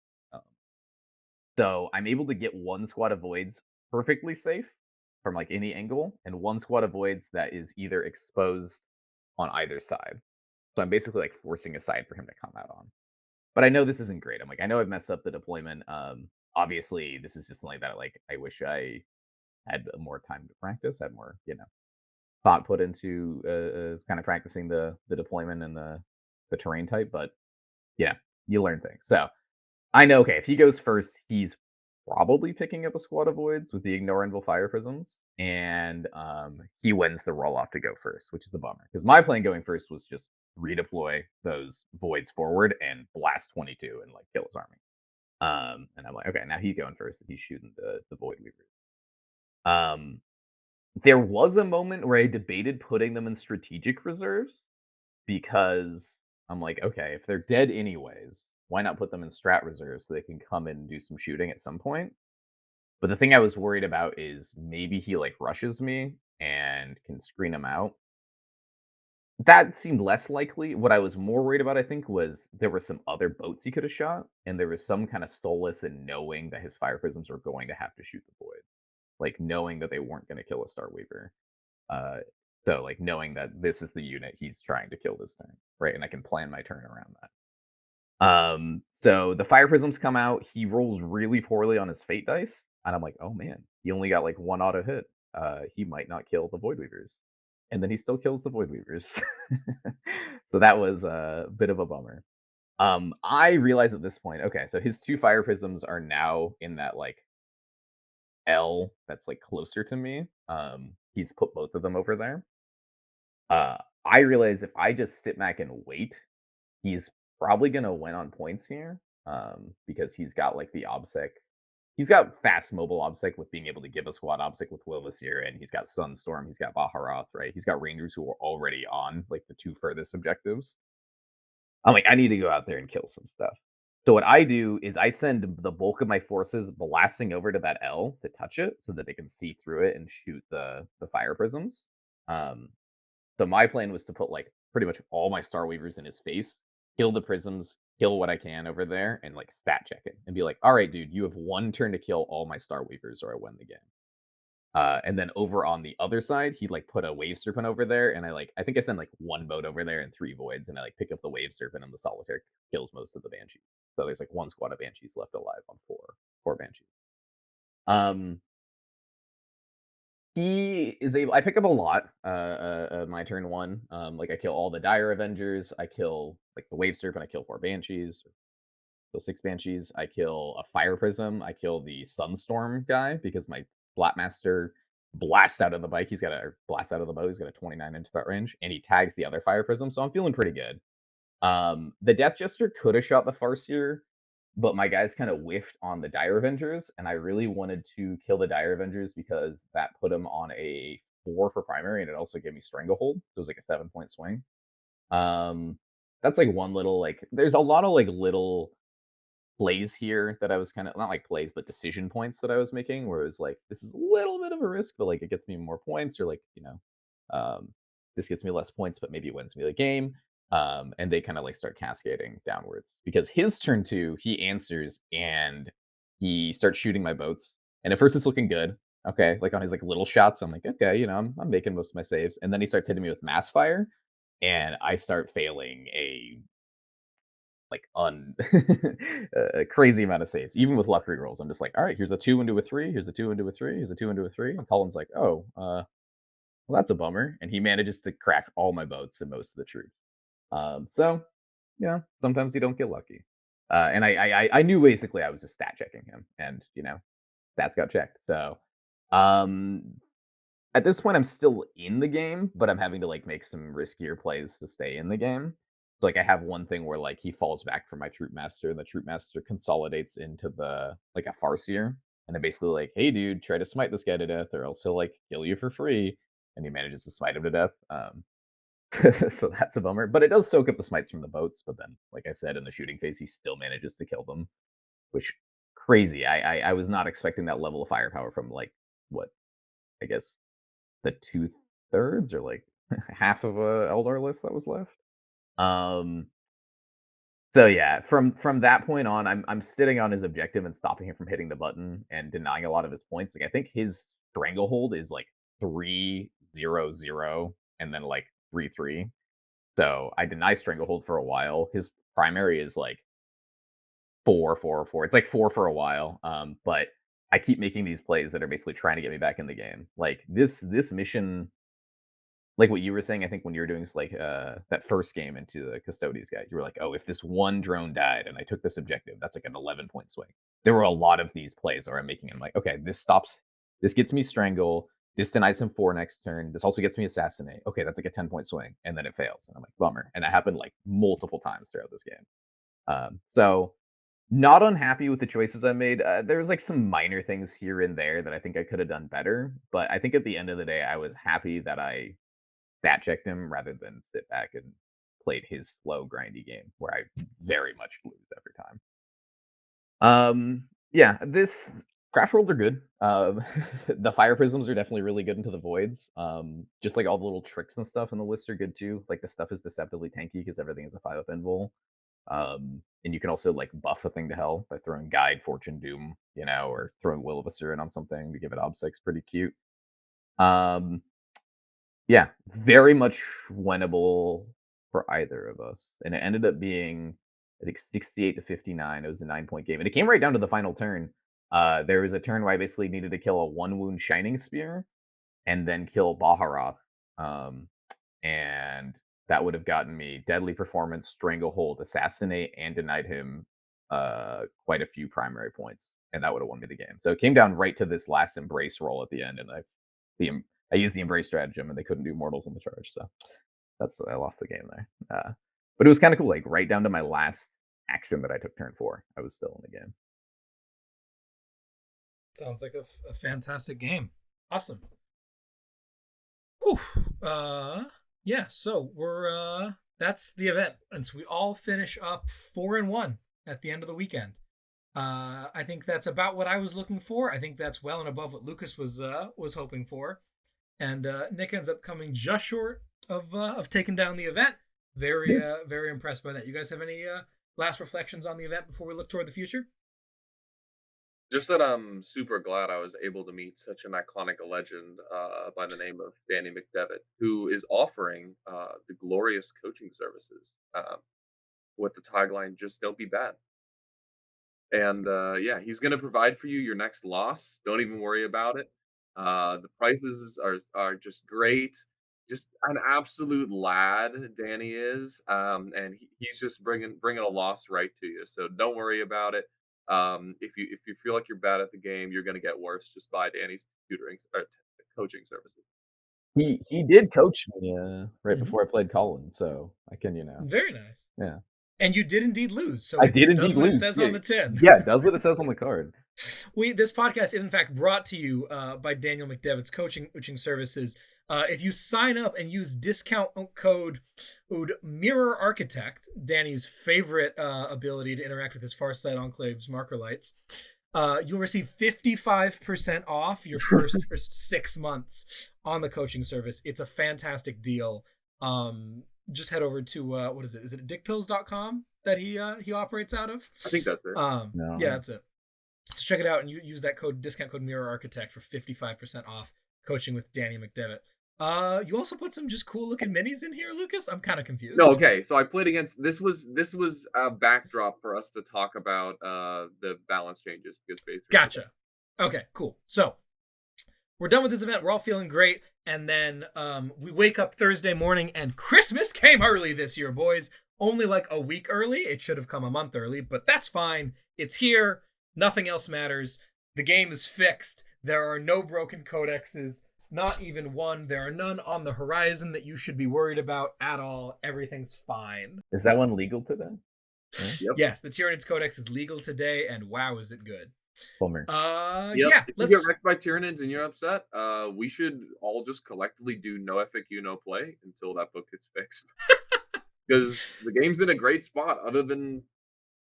So I'm able to get 1 squad of Voids perfectly safe from like any angle, and 1 squad of Voids that is either exposed on either side. So I'm basically like forcing a side for him to come out on. But I know this isn't great. I'm like, I know I've messed up the deployment. Obviously, this is just something that like I wish I had more time to practice, had more, thought put into kind of practicing the deployment and the terrain type. But yeah, you learn things. So I know, okay, if he goes first, he's probably picking up a squad of Voids with the Ignore Anvil Fire Prisms, and he wins the roll off to go first, which is a bummer. Because my plan going first was just redeploy those Voids forward and blast 22 and like kill his army. And I'm like, okay, now he's going first, and he's shooting the Void Weavers. There was a moment where I debated putting them in strategic reserves because I'm like, okay, if they're dead anyways, why not put them in strat reserves so they can come in and do some shooting at some point? But the thing I was worried about is maybe he like rushes me and can screen him out. That seemed less likely. What I was more worried about, I think, was there were some other boats he could have shot, and there was some kind of solace in knowing that his Fire Prisms were going to have to shoot the Void. Like knowing that they weren't going to kill a Star Weaver. So like knowing that this is the unit he's trying to kill this turn, right? And I can plan my turn around that. So the fire prisms come out. He rolls really poorly on his fate dice, and I'm like, oh man, he only got like one auto hit. He might not kill the void weavers, and then he still kills the void weavers. So that was a bit of a bummer. I realize at this point, okay, so his 2 fire prisms are now in that like L that's like closer to me. He's put both of them over there. I realize if I just sit back and wait, he's probably gonna win on points here. Because he's got like the obsec. He's got fast mobile obsec with being able to give a squad obsec with Will this year, and he's got Sunstorm, he's got Baharoth, right? He's got Rangers who are already on like the 2 furthest objectives. I'm like, I need to go out there and kill some stuff. So what I do is I send the bulk of my forces blasting over to that L to touch it so that they can see through it and shoot the fire prisms. Um, so my plan was to put like pretty much all my Star Weavers in his face, kill the prisms, kill what I can over there, and like stat check it and be like, all right, dude, you have 1 turn to kill all my Star Weavers or I win the game. And then over on the other side, he like put a wave serpent over there, and I think I send like 1 boat over there and 3 voids, and I like pick up the wave serpent, and the solitaire kills most of the banshees. So there's like 1 squad of banshees left alive on 4 banshees. He is able. I pick up a lot. My turn 1. Like I kill all the dire avengers. I kill like the wave serpent. I kill 4 banshees. Kill 6 banshees. I kill a fire prism. I kill the sunstorm guy because my Flatmaster blasts out of the bike. He's got a blast out of the bow. He's got a 29-inch threat range, and he tags the other fire prism. So I'm feeling pretty good. The Death Jester could have shot the Farseer, but my guys kind of whiffed on the Dire Avengers, and I really wanted to kill the Dire Avengers because that put him on a 4 for primary, and it also gave me Stranglehold. So it was like a 7-point swing. That's like one little like. There's a lot of like little plays here that I was kind of not like plays, but decision points that I was making, where it was like, this is a little bit of a risk, but like it gets me more points, or like, this gets me less points, but maybe it wins me the game. And they kind of like start cascading downwards because his turn 2, he answers and he starts shooting my boats. And at first it's looking good. Okay, like on his like little shots, I'm like, okay, I'm making most of my saves. And then he starts hitting me with mass fire, and I start failing a like on a crazy amount of saves, even with luck rerolls. I'm just like, all right, here's a 2 into a 3, here's a 2 into a 3, here's a 2 into a 3. And Colin's like, oh, well, that's a bummer. And he manages to crack all my boats and most of the troops. So, sometimes you don't get lucky. And I knew basically I was just stat checking him, and stats got checked. So, at this point, I'm still in the game, but I'm having to like make some riskier plays to stay in the game. So like I have one thing where like he falls back from my troop master, and the troop master consolidates into the like a farseer, and I'm basically like, hey dude, try to smite this guy to death, or else he'll like kill you for free. And he manages to smite him to death. So that's a bummer. But it does soak up the smites from the boats. But then, like I said, in the shooting phase, he still manages to kill them, which crazy. I was not expecting that level of firepower from like what I guess the 2/3 or like half of a Eldar list that was left. So yeah, from that point on, I'm sitting on his objective and stopping him from hitting the button and denying a lot of his points. Like I think his stranglehold is like 3-0-0 and then like 3-3. So I deny stranglehold for a while. His primary is like 4-4-4. It's like 4 for a while. But I keep making these plays that are basically trying to get me back in the game. Like this mission, like what you were saying, I think when you were doing like that first game into the Custodes guy, you were like, oh, if this one drone died and I took this objective, that's like an 11-point swing. There were a lot of these plays where I'm making it. I'm like, okay, this gets me strangle, this denies him 4 next turn, this also gets me assassinate. Okay, that's like a 10-point swing, and then it fails. And I'm like, bummer. And that happened like multiple times throughout this game. So not unhappy with the choices I made. There's like some minor things here and there that I think I could have done better. But I think at the end of the day, I was happy that I stat checked him rather than sit back and played his slow, grindy game where I very much lose every time. Yeah, this craft rolls are good. The fire prisms are definitely really good into the voids. Just like all the little tricks and stuff in the list are good too. Like the stuff is deceptively tanky because everything is a 5-up invul. And you can also like buff a thing to hell by throwing Guide, Fortune, Doom, or throwing Will of Asuran on something to give it obsex. Pretty cute. Yeah, very much winnable for either of us, and it ended up being, I think, 68-59. It was a 9-point game, and it came right down to the final turn. There was a turn where I basically needed to kill a 1-wound Shining Spear and then kill Baharroth, um, and that would have gotten me Deadly Performance, Stranglehold, Assassinate, and denied him quite a few primary points, and that would have won me the game. So it came down right to this last Embrace roll at the end, and I used the Embrace stratagem, and they couldn't do Mortals on the charge, so I lost the game there. But it was kind of cool, like right down to my last action that I took turn 4, I was still in the game. Sounds like a fantastic game. Awesome. Whew. Yeah, so we're that's the event, and so we all finish up 4-1 at the end of the weekend. I think that's about what I was looking for. I think that's well and above what Lukas was hoping for, and Nick ends up coming just short of taking down the event. Very impressed by that. You guys have any last reflections on the event before we look toward the future? Just that I'm super glad I was able to meet such an iconic legend by the name of Danny McDevitt, who is offering the glorious coaching services with the tagline, "Just don't be bad." And yeah, he's going to provide for you your next loss. Don't even worry about it. The prices are just great. Just an absolute lad, Danny is, and he's just bringing a loss right to you. So don't worry about it. If you feel like you're bad at the game, you're going to get worse. Just buy Danny's tutoring or coaching services. He did coach me right before I played Colin, so I can, Very nice. Yeah. And you did indeed lose. So I did indeed does what lose. It says on the tin. Yeah, it does what it says on the card. This podcast is in fact brought to you by Daniel McDevitt's coaching services. If you sign up and use discount code Mirror Architect, Danny's favorite ability to interact with his Farsight Enclave's marker lights, you'll receive 55% off your first 6 months on the coaching service. It's a fantastic deal. Just head over to what is it? Is it dickpills.com that he operates out of? I think that's it. No. Yeah, that's it. So check it out and you use that discount code Mirror Architect for 55% off coaching with Danny McDevitt. You also put some just cool looking minis in here, Lukas. I'm kind of confused. No, okay. So I played against this was a backdrop for us to talk about the balance changes because Gotcha. Okay, cool. So we're done with this event. We're all feeling great. And then we wake up Thursday morning and Christmas came early this year, boys. Only like a week early. It should have come a month early, but that's fine. It's here. Nothing else matters. The game is fixed. There are no broken codexes. Not even one. There are none on the horizon that you should be worried about at all. Everything's fine. Is that one legal today? Yep. Yes, the Tyranids Codex is legal today, and wow, is it good. Bummer. Yep. Yeah. If you get wrecked by Tyranids and you're upset, we should all just collectively do no FAQ, no play until that book gets fixed. Because the game's in a great spot other than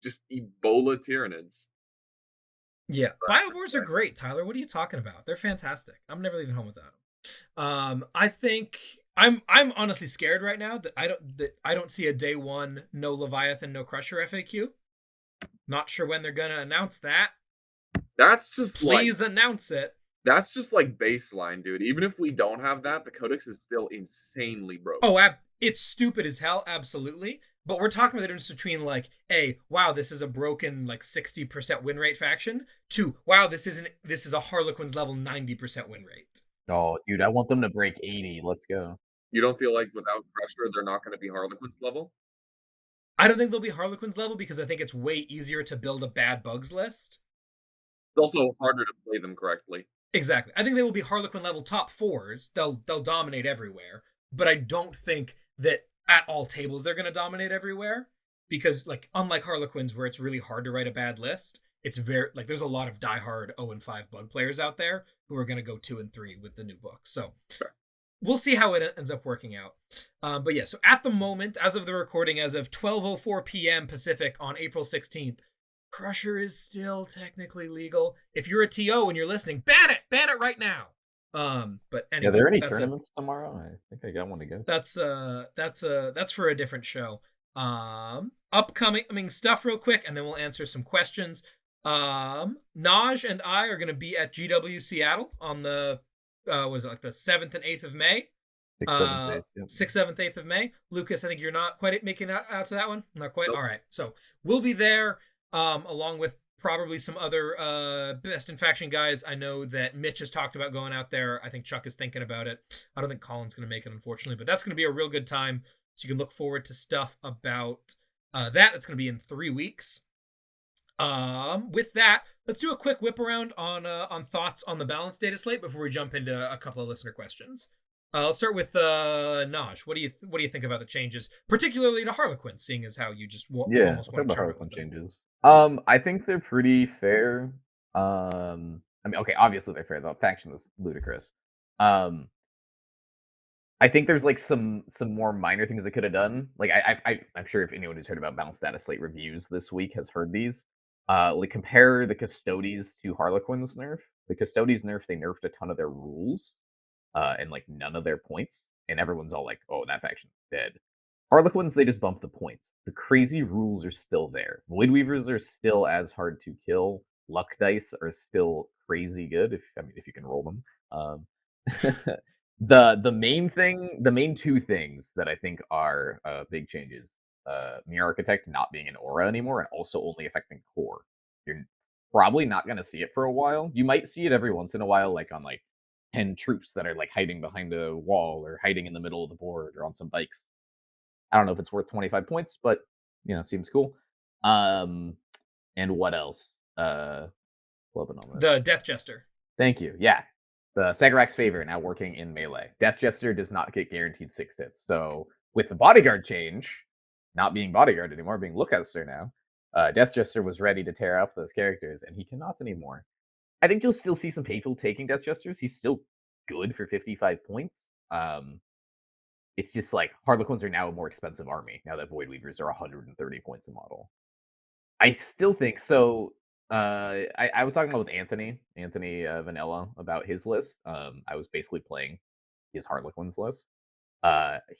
just Ebola Tyranids. Yeah, Biovores are great, Tyler. What are you talking about? They're fantastic. I'm never leaving home without them. I think I'm honestly scared right now that I don't see a day one no Leviathan, no Crusher FAQ. Not sure when they're gonna announce that. That's just please announce it. That's just like baseline, dude. Even if we don't have that, the codex is still insanely broken. Oh, it's stupid as hell, absolutely. But we're talking about the difference between like, hey, wow, this is a broken like 60% win rate faction, to wow, this is a Harlequins level 90% win rate. Oh, dude, I want them to break 80. Let's go. You don't feel like without Crusher, they're not going to be Harlequins level? I don't think they'll be Harlequins level because I think it's way easier to build a bad bugs list. It's also harder to play them correctly. Exactly. I think they will be Harlequin level top 4s. They'll dominate everywhere, but I don't think that at all tables they're going to dominate everywhere, because like unlike Harlequins where it's really hard to write a bad list, it's very like there's a lot of diehard 0-5 bug players out there who are going to go 2-3 with the new book. So sure. We'll see how it ends up working out. But yeah, so at the moment, as of the recording, as of 12:04 p.m. Pacific on April 16th, Crusher is still technically legal. If you're a TO and you're listening, ban it right now. But anyway, are there any tournaments tomorrow? I think I got one to go. That's for a different show. Upcoming stuff real quick, and then we'll answer some questions. Naj and I are going to be at GW Seattle on the the 7th and 8th of May. 6th, 7th, 8th. 6th, 7th, 8th of May. Lucas, I think you're not quite making it out to that one. Not quite. Nope. All right. So we'll be there along with probably some other Best in Faction guys. I know that Mitch has talked about going out there. I think Chuck is thinking about it. I don't think Colin's going to make it, unfortunately, but that's going to be a real good time. So you can look forward to stuff about that. That's going to be in 3 weeks. With that, let's do a quick whip around on thoughts on the balance data slate before we jump into a couple of listener questions. Let's start with Naj. What do you think about the changes, particularly to Harlequins, seeing as how you just almost won a Harlequin changes. I think they're pretty fair. I mean, okay, obviously they're fair. The faction was ludicrous. I think there's like some more minor things they could have done. Like I'm sure if anyone who's heard about balance data slate reviews this week has heard these. Like compare the Custodes to Harlequins nerf. The Custodes nerf, they nerfed a ton of their rules, and like none of their points, and everyone's all like, "Oh, that faction's dead." Harlequins, they just bumped the points. The crazy rules are still there. Void Weavers are still as hard to kill. Luck dice are still crazy good if you can roll them. The main two things that I think are big changes. Mirror Architect not being an aura anymore and also only affecting core. You're probably not going to see it for a while. You might see it every once in a while, like on like 10 troops that are like hiding behind a wall or hiding in the middle of the board or on some bikes. I don't know if it's worth 25 points, but it seems cool. And what else? The Death Jester. Thank you. Yeah. The Sagarak's Favor now working in melee. Death Jester does not get guaranteed 6 hits. So with the bodyguard change, not being bodyguard anymore, being Lookaster now, Death Jester was ready to tear up those characters, and he cannot anymore. I think you'll still see some people taking Death Jesters. He's still good for 55 points. It's just like Harlequins are now a more expensive army now that Void Weavers are 130 points a model. I still think so. I was talking about with Anthony Vanilla about his list. I was basically playing his Harlequins list.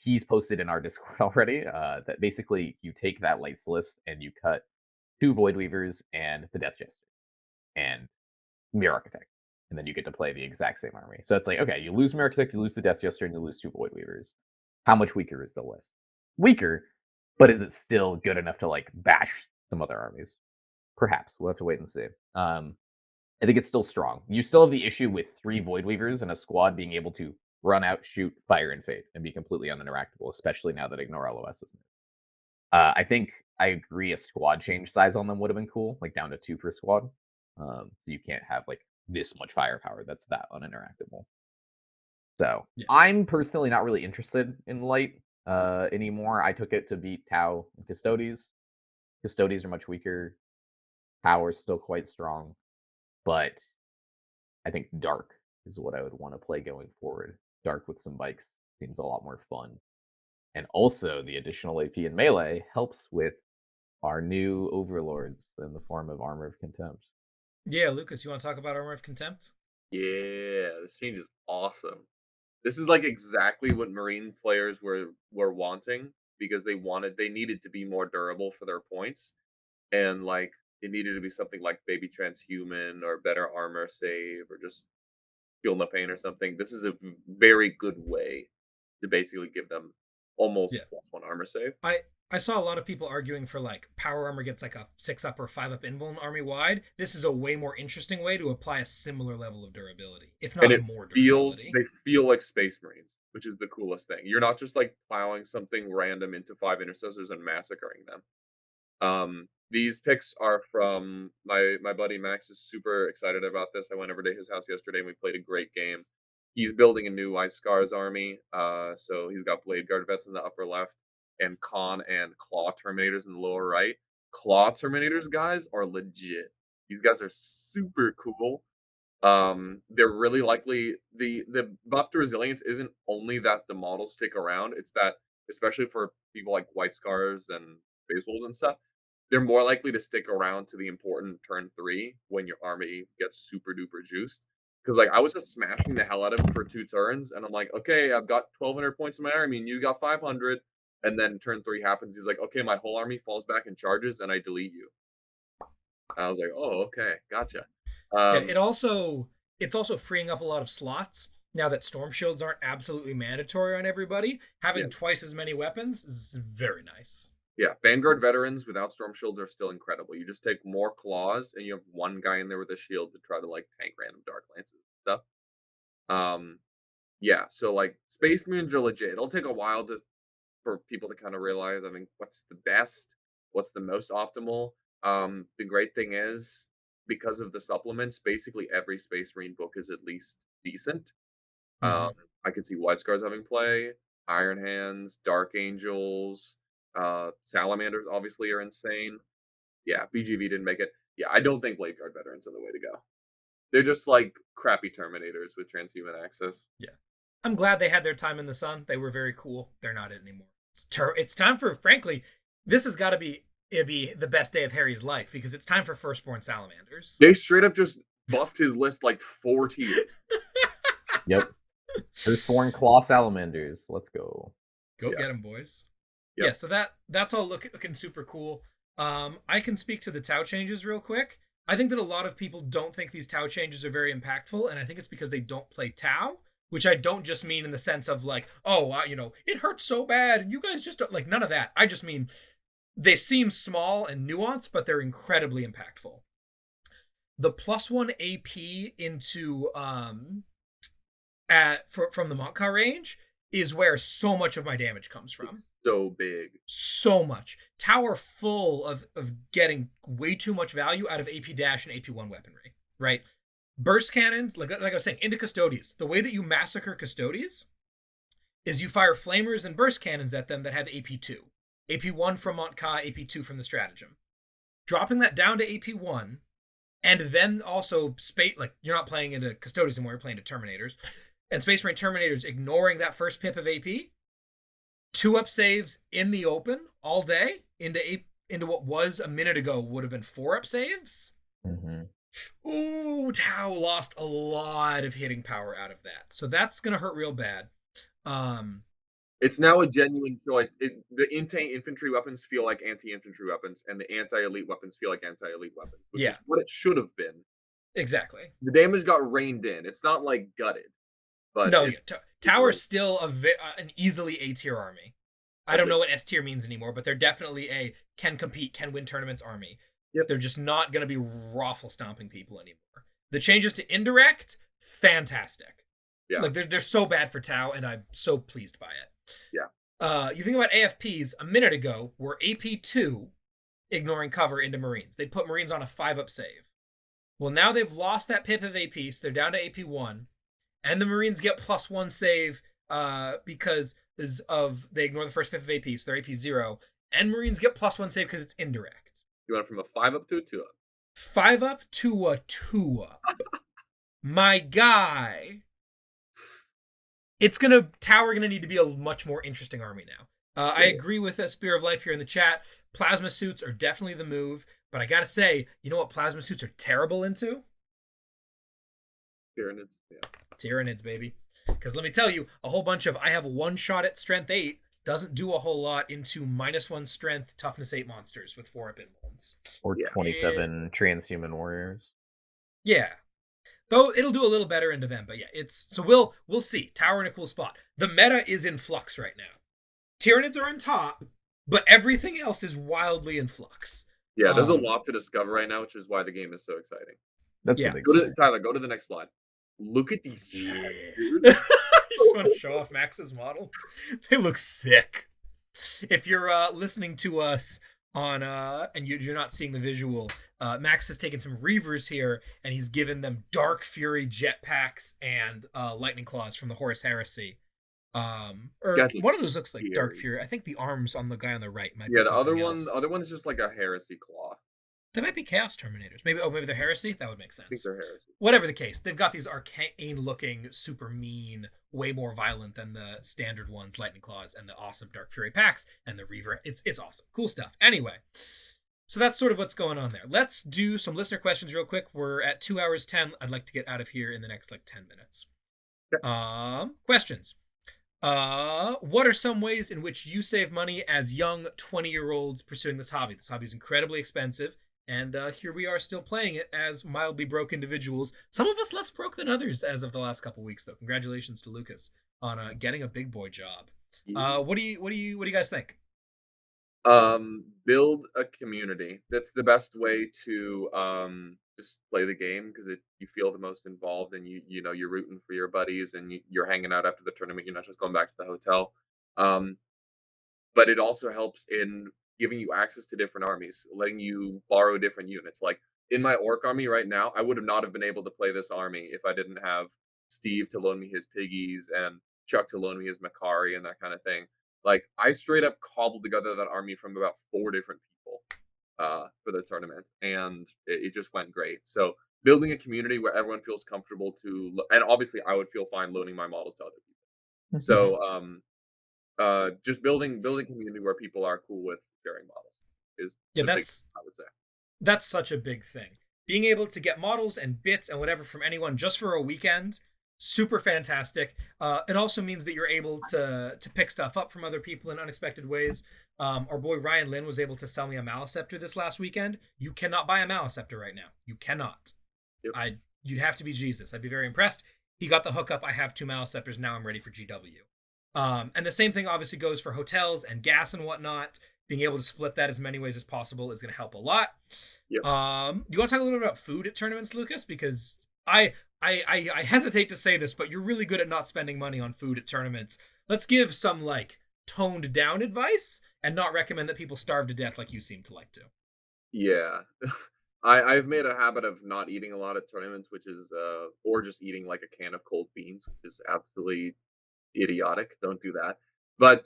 He's posted in our Discord already that basically you take that lights list and you cut 2 Void Weavers and the Death Jester and Mirror Architect, and then you get to play the exact same army. So it's like, okay, you lose Mirror Architect, you lose the Death Jester, and you lose 2 Void Weavers. How much weaker is the list? Weaker, but is it still good enough to like bash some other armies? Perhaps. We'll have to wait and see. I think it's still strong. You still have the issue with 3 Void Weavers and a squad being able to run out, shoot, fire, and fade, and be completely uninteractable, especially now that Ignore LOS is new. I think I agree a squad change size on them would have been cool, like down to 2 per squad. So you can't have like this much firepower that's that uninteractable. So yeah. I'm personally not really interested in light anymore. I took it to beat Tau and Custodes. Custodes are much weaker. Power is still quite strong, but I think Dark is what I would want to play going forward. Dark with some bikes seems a lot more fun. And also the additional AP in melee helps with our new overlords in the form of Armor of Contempt. Yeah, Lucas, you want to talk about Armor of Contempt? Yeah, this change is awesome. This is like exactly what Marine players were wanting, because they needed to be more durable for their points, and like it needed to be something like Baby Transhuman or better armor save or just Feel No Pain or something. This is a very good way to basically give them almost +1 armor save. I saw a lot of people arguing for like power armor gets like a 6-up or 5-up invuln army wide. This is a way more interesting way to apply a similar level of durability, if not more durability. They feel like Space Marines, which is the coolest thing. You're not just like plowing something random into 5 intercessors and massacring them. These picks are from my buddy Max is super excited about this. I went over to his house yesterday and we played a great game. He's building a new Ice Scars army. So he's got Blade Guard vets in the upper left and Con and Claw Terminators in the lower right. Claw Terminators, guys, are legit. These guys are super cool. They're really likely the buff to resilience isn't only that the models stick around, it's that especially for people like White Scars and Phase Wolves and stuff, they're more likely to stick around to the important turn 3 when your army gets super duper juiced. Because like I was just smashing the hell out of him for 2 turns, and I'm like, okay, I've got 1,200 points in my army, and you got 500. And then turn 3 happens. He's like, okay, my whole army falls back and charges, and I delete you. And I was like, oh, okay, gotcha. It's also freeing up a lot of slots now that storm shields aren't absolutely mandatory on everybody, having twice as many weapons is very nice. Yeah, Vanguard veterans without storm shields are still incredible. You just take more claws, and you have one guy in there with a shield to try to like tank random dark lances and stuff. Yeah, so like Space Marines are legit. It'll take a while for people to kind of realize, I mean, what's the best, what's the most optimal. The great thing is, because of the supplements, basically every Space Marine book is at least decent. I could see White Scars having play, Iron Hands, Dark Angels, Salamanders obviously are insane. Yeah, BGV didn't make it. Yeah, I don't think Blade Guard veterans are the way to go. They're just like crappy Terminators with transhuman access. Yeah. I'm glad they had their time in the sun. They were very cool. They're not it anymore. It's time for, frankly, this has got to be the best day of Harry's life, because it's time for Firstborn Salamanders. They straight up just buffed his list like 4 tiers. Yep. Firstborn Claw Salamanders. Let's go. Go get them, boys. Yep. Yeah, so that's all looking super cool. I can speak to the Tau changes real quick. I think that a lot of people don't think these Tau changes are very impactful, and I think it's because they don't play Tau, which I don't just mean in the sense of like, it hurts so bad, and you guys just don't, like, none of that. I just mean they seem small and nuanced, but they're incredibly impactful. The +1 AP into from the Monka range is where so much of my damage comes from. It's so big. So much. Tau are full of getting way too much value out of AP dash and AP1 weaponry, right? Burst cannons, like I was saying, into Custodies. The way that you massacre Custodies is you fire flamers and burst cannons at them that have AP2. AP1 from Monka, AP2 from the stratagem. Dropping that down to AP1, and then also you're not playing into Custodies anymore, you're playing to Terminators. And Space Marine Terminators ignoring that first pip of AP, 2-up saves in the open all day into what was a minute ago would have been 4-up saves. Ooh, Tau lost a lot of hitting power out of that. So that's going to hurt real bad. It's now a genuine choice. The anti-infantry weapons feel like anti-infantry weapons, and the anti-elite weapons feel like anti-elite weapons, which is what it should have been. Exactly. The damage got reined in. It's not like gutted. But no, Tau is still an easily A-tier army. I don't know what S-tier means anymore, but they're definitely a can compete, can win tournaments army. Yep. They're just not going to be raffle stomping people anymore. The changes to indirect, fantastic. Yeah. Like they're so bad for Tau, and I'm so pleased by it. Yeah. You think about AFPs a minute ago were AP2 ignoring cover into Marines. They'd put Marines on a 5-up save. Well, now they've lost that pip of AP, so they're down to AP1. And the Marines get +1 save because they ignore the first pip of AP, so they're AP0. And Marines get +1 save because it's indirect. You went from a 5-up to a 2-up. 5-up to a 2-up. My guy. Tau are gonna need to be a much more interesting army now. I agree with Spear of Life here in the chat. Plasma suits are definitely the move, but I gotta say, you know what plasma suits are terrible into? Tyranids, yeah. Tyranids, baby. Because let me tell you, a whole bunch of I have 1 shot at strength 8 doesn't do a whole lot into -1 strength, toughness 8 monsters with 4-up invulns. Or 27 transhuman warriors. Yeah. Though it'll do a little better into them, but yeah, so we'll see. Tower in a cool spot. The meta is in flux right now. Tyranids are on top, but everything else is wildly in flux. Yeah, there's a lot to discover right now, which is why the game is so exciting. Tyler, go to the next slide. Look at these chads, dude. You just want to show off Max's models? They look sick. If you're listening to us on and you're not seeing the visual, Max has taken some Reavers here and he's given them Dark Fury jetpacks and lightning claws from the Horus Heresy. One of those looks like Dark Fury. I think the arms on the guy on the right might be something else. The other one is just like a Heresy claw. They might be Chaos Terminators. Maybe they're Heresy? That would make sense. I think they're Heresy. Whatever the case, they've got these arcane-looking, super mean, way more violent than the standard ones, Lightning Claws, and the awesome Dark Fury packs, and the Reaver. It's awesome. Cool stuff. Anyway, so that's sort of what's going on there. Let's do some listener questions real quick. We're at 2 hours 10. I'd like to get out of here in the next, 10 minutes. Questions. What are some ways in which you save money as young 20-year-olds pursuing this hobby? This hobby is incredibly expensive. And here we are still playing it as mildly broke individuals. Some of us less broke than others as of the last couple weeks, though. Congratulations to Lukas on getting a big boy job. What do you guys think? Build a community. That's the best way to just play the game, because you feel the most involved, and you know you're rooting for your buddies, and you're hanging out after the tournament. You're not just going back to the hotel. Um, but it also helps in giving you access to different armies, letting you borrow different units. Like in my orc army right now, I would have not have been able to play this army if I didn't have Steve to loan me his piggies and Chuck to loan me his Makari and that kind of thing. Like I straight up cobbled together that army from about 4 different people for the tournament, and it just went great. So building a community where everyone feels comfortable and obviously I would feel fine loaning my models to other people. So just building community where people are cool with sharing models is that's I would say. That's such a big thing. Being able to get models and bits and whatever from anyone just for a weekend, super fantastic. It also means that you're able to pick stuff up from other people in unexpected ways. Our boy Ryan Lynn was able to sell me a Maliceptor this last weekend. You cannot buy a Maliceptor right now. You cannot. Yep. You'd have to be Jesus. I'd be very impressed. He got the hookup. I have 2 Maliceptors. Now I'm ready for GW. And the same thing obviously goes for hotels and gas and whatnot. Being able to split that as many ways as possible is going to help a lot. Yep. You want to talk a little bit about food at tournaments, Lukas? Because I hesitate to say this, but you're really good at not spending money on food at tournaments. Let's give some like toned down advice and not recommend that people starve to death like you seem to like to. Yeah. I've made a habit of not eating a lot at tournaments, which is or just eating like a can of cold beans, which is absolutely idiotic. Don't do that. But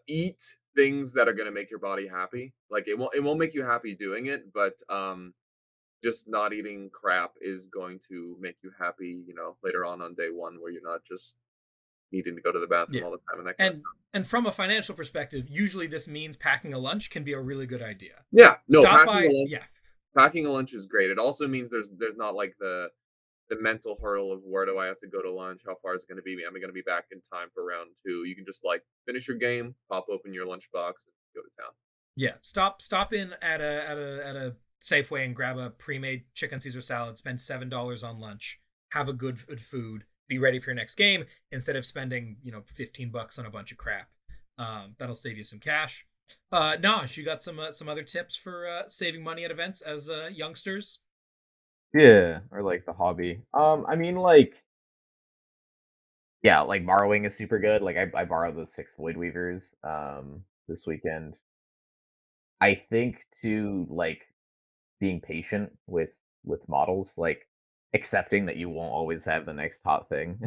eat things that are going to make your body happy. Like it won't make you happy doing it, but just not eating crap is going to make you happy, you know, later on day one, where you're not just needing to go to the bathroom all the time and that kind of stuff. And from a financial perspective, usually this means packing a lunch can be a really good idea. Yeah, no, packing a lunch is great. It also means there's not like the mental hurdle of where do I have to go to lunch? How far is it going to be? Am I going to be back in time for round 2? You can just like finish your game, pop open your lunchbox, and go to town. Yeah, stop in at a Safeway and grab a pre-made chicken Caesar salad. Spend $7 on lunch. Have a good food. Be ready for your next game instead of spending $15 on a bunch of crap. That'll save you some cash. Naj, you got some other tips for saving money at events as youngsters? Yeah, or like the hobby. I mean, like, yeah, like borrowing is super good. Like I borrowed the 6 Void Weavers this weekend. I think to like being patient with models, like accepting that you won't always have the next hot thing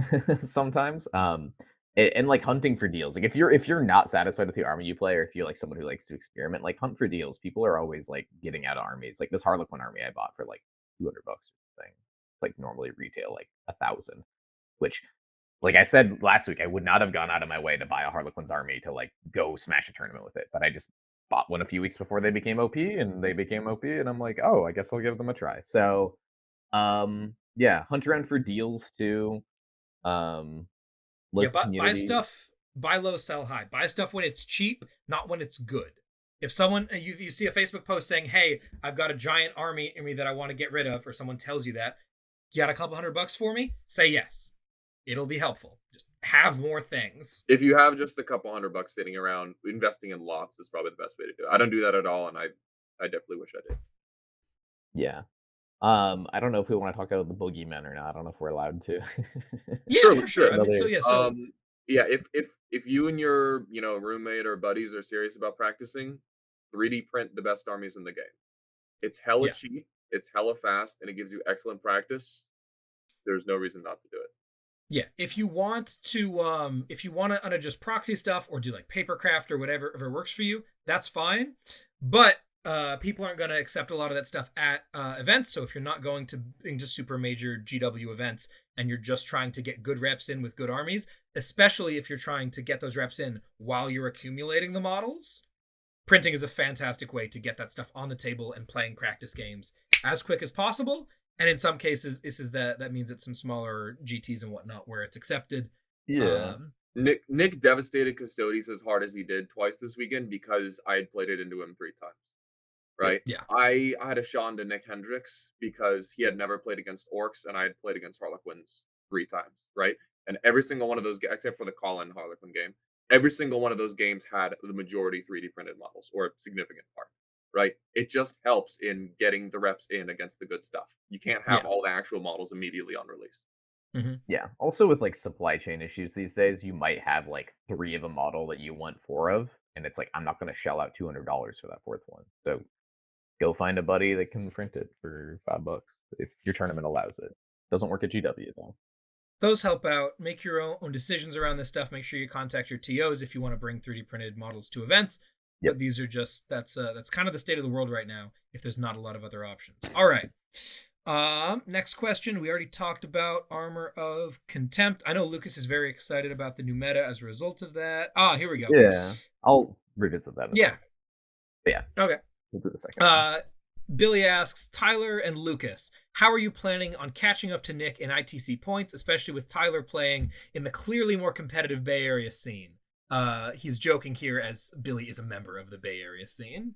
sometimes. And like hunting for deals. Like if you're not satisfied with the army you play, or if you're like someone who likes to experiment, like hunt for deals. People are always like getting out of armies. Like this Harlequin army I bought for like $200 or something. Like normally retail like 1,000, which, like I said last week, I would not have gone out of my way to buy a Harlequins army to like go smash a tournament with it. But I just bought one a few weeks before they became OP, and they became OP, and I'm like, oh, I guess I'll give them a try. So, yeah, hunt around for deals too. Buy stuff, buy low, sell high. Buy stuff when it's cheap, not when it's good. If someone you see a Facebook post saying, "Hey, I've got a giant army in me that I want to get rid of," or someone tells you that, you got a couple $100 for me? Say yes. It'll be helpful. Just have more things. If you have just a couple $100 sitting around, investing in lots is probably the best way to do it. I don't do that at all, and I definitely wish I did. Yeah. I don't know if we want to talk about the boogeymen or not. I don't know if we're allowed to. Yeah, sure, for sure. I mean, if you and your roommate or buddies are serious about practicing, 3D print the best armies in the game. It's hella cheap, it's hella fast, and it gives you excellent practice. There's no reason not to do it. Yeah, if you want to just proxy stuff or do like papercraft or whatever works for you, that's fine. But people aren't going to accept a lot of that stuff at events. So if you're not going to into super major GW events and you're just trying to get good reps in with good armies, especially if you're trying to get those reps in while you're accumulating the models, printing is a fantastic way to get that stuff on the table and playing practice games as quick as possible. And in some cases, that means it's some smaller GTs and whatnot where it's accepted. Yeah. Nick devastated Custodes as hard as he did twice this weekend because I had played it into him 3 times. right? Yeah. I had a Sean to Nick Hendricks because he had never played against Orks, and I had played against Harlequins 3 times, right? And every single one of those, except for the call-in Harlequin game, every single one of those games had the majority 3D printed models, or a significant part, right? It just helps in getting the reps in against the good stuff. You can't have all the actual models immediately on release. Yeah. Also, with like supply chain issues these days, you might have like 3 of a model that you want 4 of, and it's like I'm not going to shell out $200 for that 4th one. So go find a buddy that can print it for $5 if your tournament allows it. Doesn't work at GW though. Those help out. Make your own decisions around this stuff. Make sure you contact your TOs if you want to bring 3D printed models to events. Yep. But these are just that's kind of the state of the world right now. If there's not a lot of other options. All right. Next question. We already talked about Armor of Contempt. I know Lucas is very excited about the new meta as a result of that. Here we go. Yeah, I'll revisit that. Yeah. Okay. We'll do the second. Billy asks, Tyler and Lucas, how are you planning on catching up to Nick in ITC points, especially with Tyler playing in the clearly more competitive Bay Area scene? He's joking here as Billy is a member of the Bay Area scene.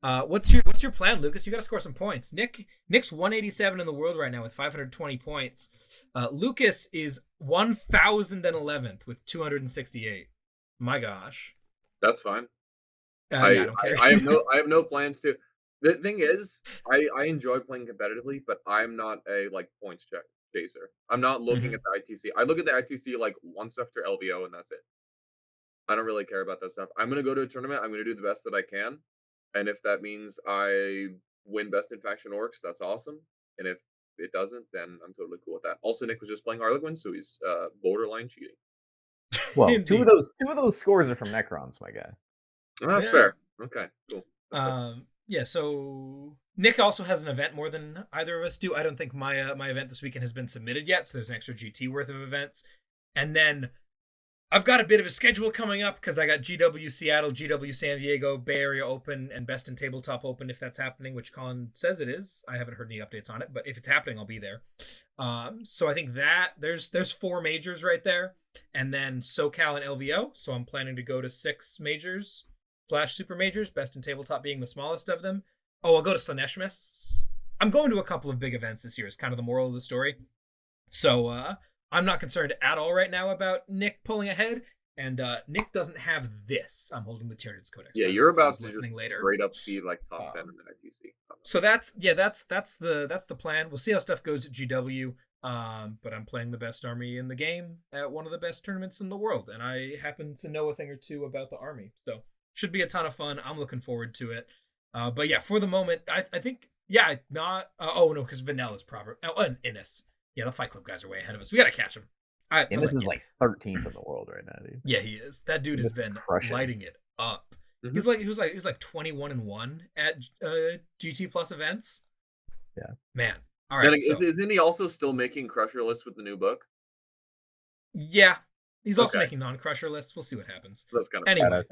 What's your plan, Lucas? You got to score some points. Nick's 187 in the world right now with 520 points. Lucas is 1011th with 268. My gosh. That's fine. I don't care. I have no plans to. The thing is, I enjoy playing competitively, but I'm not a points chaser. I'm not looking at the ITC. I look at the ITC like once after LVO, and that's it. I don't really care about that stuff. I'm gonna go to a tournament. I'm gonna do the best that I can, and if that means I win best in faction Orks, that's awesome. And if it doesn't, then I'm totally cool with that. Also, Nick was just playing Harlequins, so he's borderline cheating. Well, two of those scores are from Necrons, my guy. That's fair. Okay, cool. Yeah, so Nick also has an event more than either of us do. I don't think my event this weekend has been submitted yet, so there's an extra GT worth of events. And then I've got a bit of a schedule coming up because I got GW Seattle, GW San Diego, Bay Area Open, and Best in Tabletop Open if that's happening, which Colin says it is. I haven't heard any updates on it, but if it's happening, I'll be there. So I think that there's 4 majors right there, and then SoCal and LVO. So I'm planning to go to 6 majors / super majors, Best in Tabletop being the smallest of them. I'll go to Slaneshmas. I'm going to a couple of big events this year is kind of the moral of the story. So I'm not concerned at all right now about Nick pulling ahead, and Nick doesn't have this. I'm holding the Tyranids Codex. Yeah, you're about to just straight up be top 10 in the ITC. So that's the plan. We'll see how stuff goes at GW. But I'm playing the best army in the game at one of the best tournaments in the world, and I happen to know a thing or two about the army. So should be a ton of fun. I'm looking forward to it. But yeah, for the moment, I think, not... oh, no, because Vanessa's proper... Oh, and Innis. Yeah, the Fight Club guys are way ahead of us. We got to catch him. Innis is 13th in the world right now, dude. Yeah, he is. That dude has been lighting it up. Mm-hmm. He was like 21-1 at GT Plus events. Yeah. Man. All right. Isn't he also still making Crusher lists with the new book? Yeah. He's also making non-crusher lists. We'll see what happens. That's kind of anyway.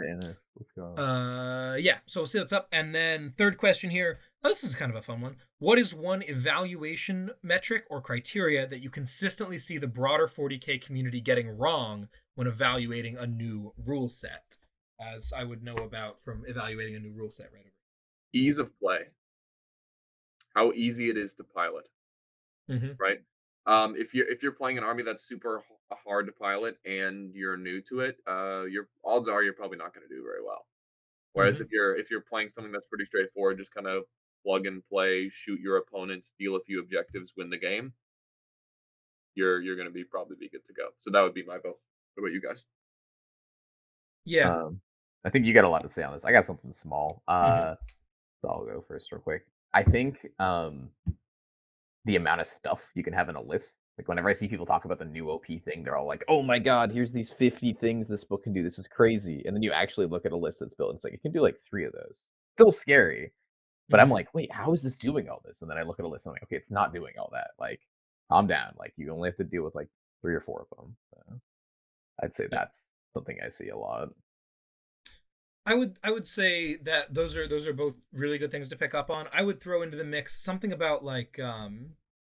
Let's go. Yeah. So we'll see what's up. And then third question here. This is kind of a fun one. What is one evaluation metric or criteria that you consistently see the broader 40K community getting wrong when evaluating a new rule set? As I would know about from evaluating a new rule set right over. Ease of play. How easy it is to pilot. Right? If you're playing an army that's super hard to pilot and you're new to it, your odds are you're probably not going to do very well. Whereas if you're playing something that's pretty straightforward, just kind of plug and play, shoot your opponent, steal a few objectives, win the game, you're going to probably be good to go. So that would be my vote. What about you guys? Yeah. I think you got a lot to say on this. I got something small. So I'll go first real quick. I think the amount of stuff you can have in a list. Like whenever I see people talk about the new OP thing, they're all like, "Oh my god, here's these 50 things this book can do. This is crazy." And then you actually look at a list that's built. It's like it can do like 3 of those. Still scary, but I'm like, wait, how is this doing all this? And then I look at a list and I'm like, okay, it's not doing all that. Like, calm down. Like you only have to deal with like 3 or 4 of them. So I'd say that's something I see a lot. I would say that those are both really good things to pick up on. I would throw into the mix something about like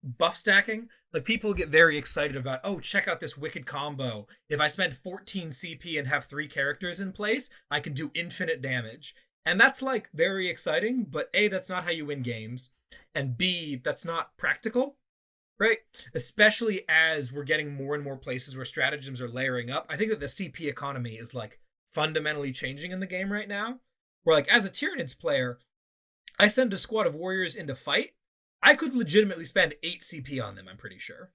buff stacking. Like people get very excited about, oh, check out this wicked combo. If I spend 14 CP and have 3 characters in place, I can do infinite damage. And that's like very exciting, but A, that's not how you win games, and B, that's not practical, right? Especially as we're getting more and more places where stratagems are layering up. I think that the CP economy is like fundamentally changing in the game right now. Where like as a Tyranids player, I send a squad of warriors into fight, I could legitimately spend 8 CP on them, I'm pretty sure.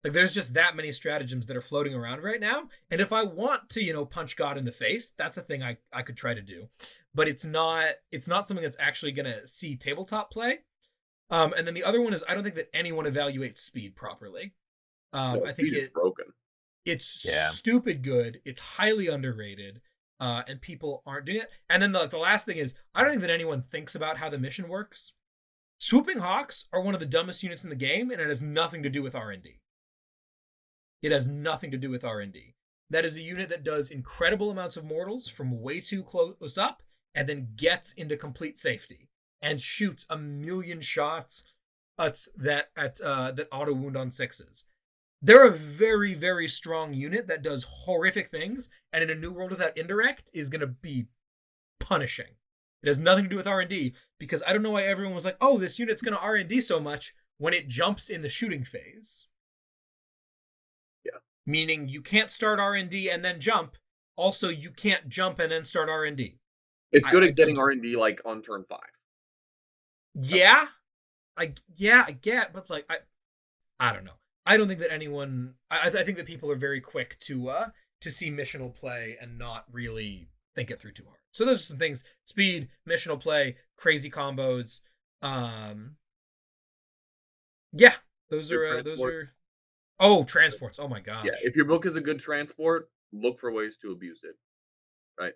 Like there's just that many stratagems that are floating around right now. And if I want to, you know, punch God in the face, that's a thing I could try to do. But it's not something that's actually gonna see tabletop play. And then the other one is I don't think that anyone evaluates speed properly. No, I think is broken. It's stupid good. It's highly underrated. And people aren't doing it. And then the last thing is I don't think that anyone thinks about how the mission works. Swooping Hawks are one of the dumbest units in the game, and it has nothing to do with R&D. It has nothing to do with R&D. That is a unit that does incredible amounts of mortals from way too close up and then gets into complete safety and shoots a million shots that auto wound on 6s. They're a very, very strong unit that does horrific things, and in a new world without indirect is going to be punishing. It has nothing to do with R&D, because I don't know why everyone was like, oh, this unit's going to R&D so much when it jumps in the shooting phase. Yeah. Meaning you can't start R&D and then jump. Also, you can't jump and then start R&D. It's good at getting R&D like on turn 5. Yeah. I get, but like I don't know. I don't think that anyone I think that people are very quick to see missional play and not really think it through too hard. So those are some things: speed, missional play, crazy combos. Yeah, those are. Oh, transports! Oh my gosh! Yeah, if your book is a good transport, look for ways to abuse it. Right.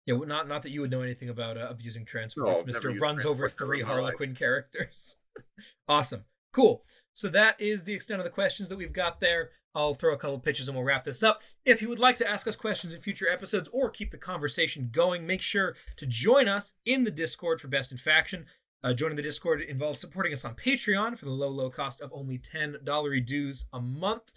Yeah, not that you would know anything about abusing transports. Mr. runs over 3 Harlequin characters. Awesome, cool. So that is the extent of the questions that we've got there. I'll throw a couple pitches and we'll wrap this up. If you would like to ask us questions in future episodes or keep the conversation going, make sure to join us in the Discord for Best in Faction. Joining the Discord involves supporting us on Patreon for the low cost of only $10 dues a month.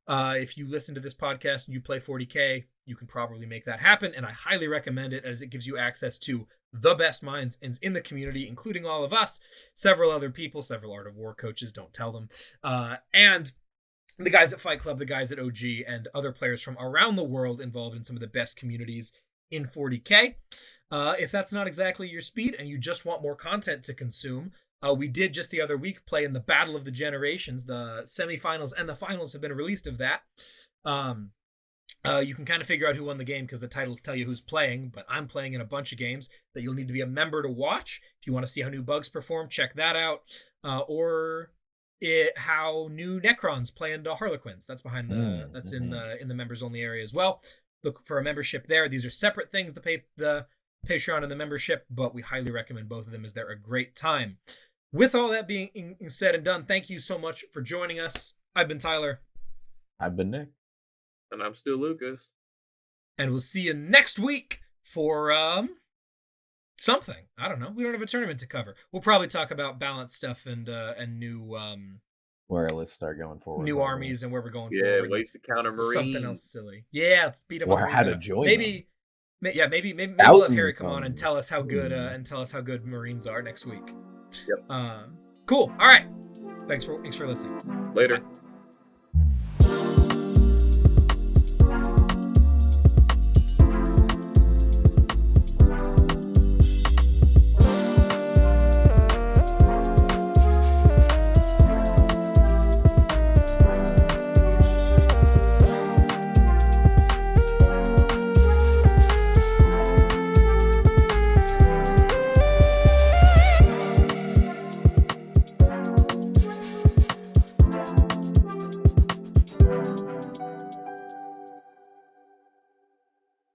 If you listen to this podcast and you play 40K, you can probably make that happen, and I highly recommend it as it gives you access to the best minds in the community, including all of us, several other people, several Art of War coaches, don't tell them, and the guys at Fight Club, the guys at OG, and other players from around the world involved in some of the best communities in 40K. If that's not exactly your speed and you just want more content to consume, we did just the other week play in the Battle of the Generations. The semifinals and the finals have been released of that. You can kind of figure out who won the game because the titles tell you who's playing, but I'm playing in a bunch of games that you'll need to be a member to watch. If you want to see how new bugs perform, check that out. Or how new Necrons play into Harlequins. That's behind that's in the members only area as well. Look for a membership there. These are separate things, the Patreon and the membership, but we highly recommend both of them as they're a great time. With all that being said and done, thank you so much for joining us. I've been Tyler. I've been Nick. And I'm still Lucas. And we'll see you next week for something. I don't know. We don't have a tournament to cover. We'll probably talk about balance stuff and new where let's start going forward. New armies and where we're going forward. Yeah, ways to counter Marines. Something else silly. Yeah, let's beat up or how to join maybe maybe we'll have Harry come on and tell us how good Marines are next week. Yep. Cool. All right. Thanks for listening. Later. Bye.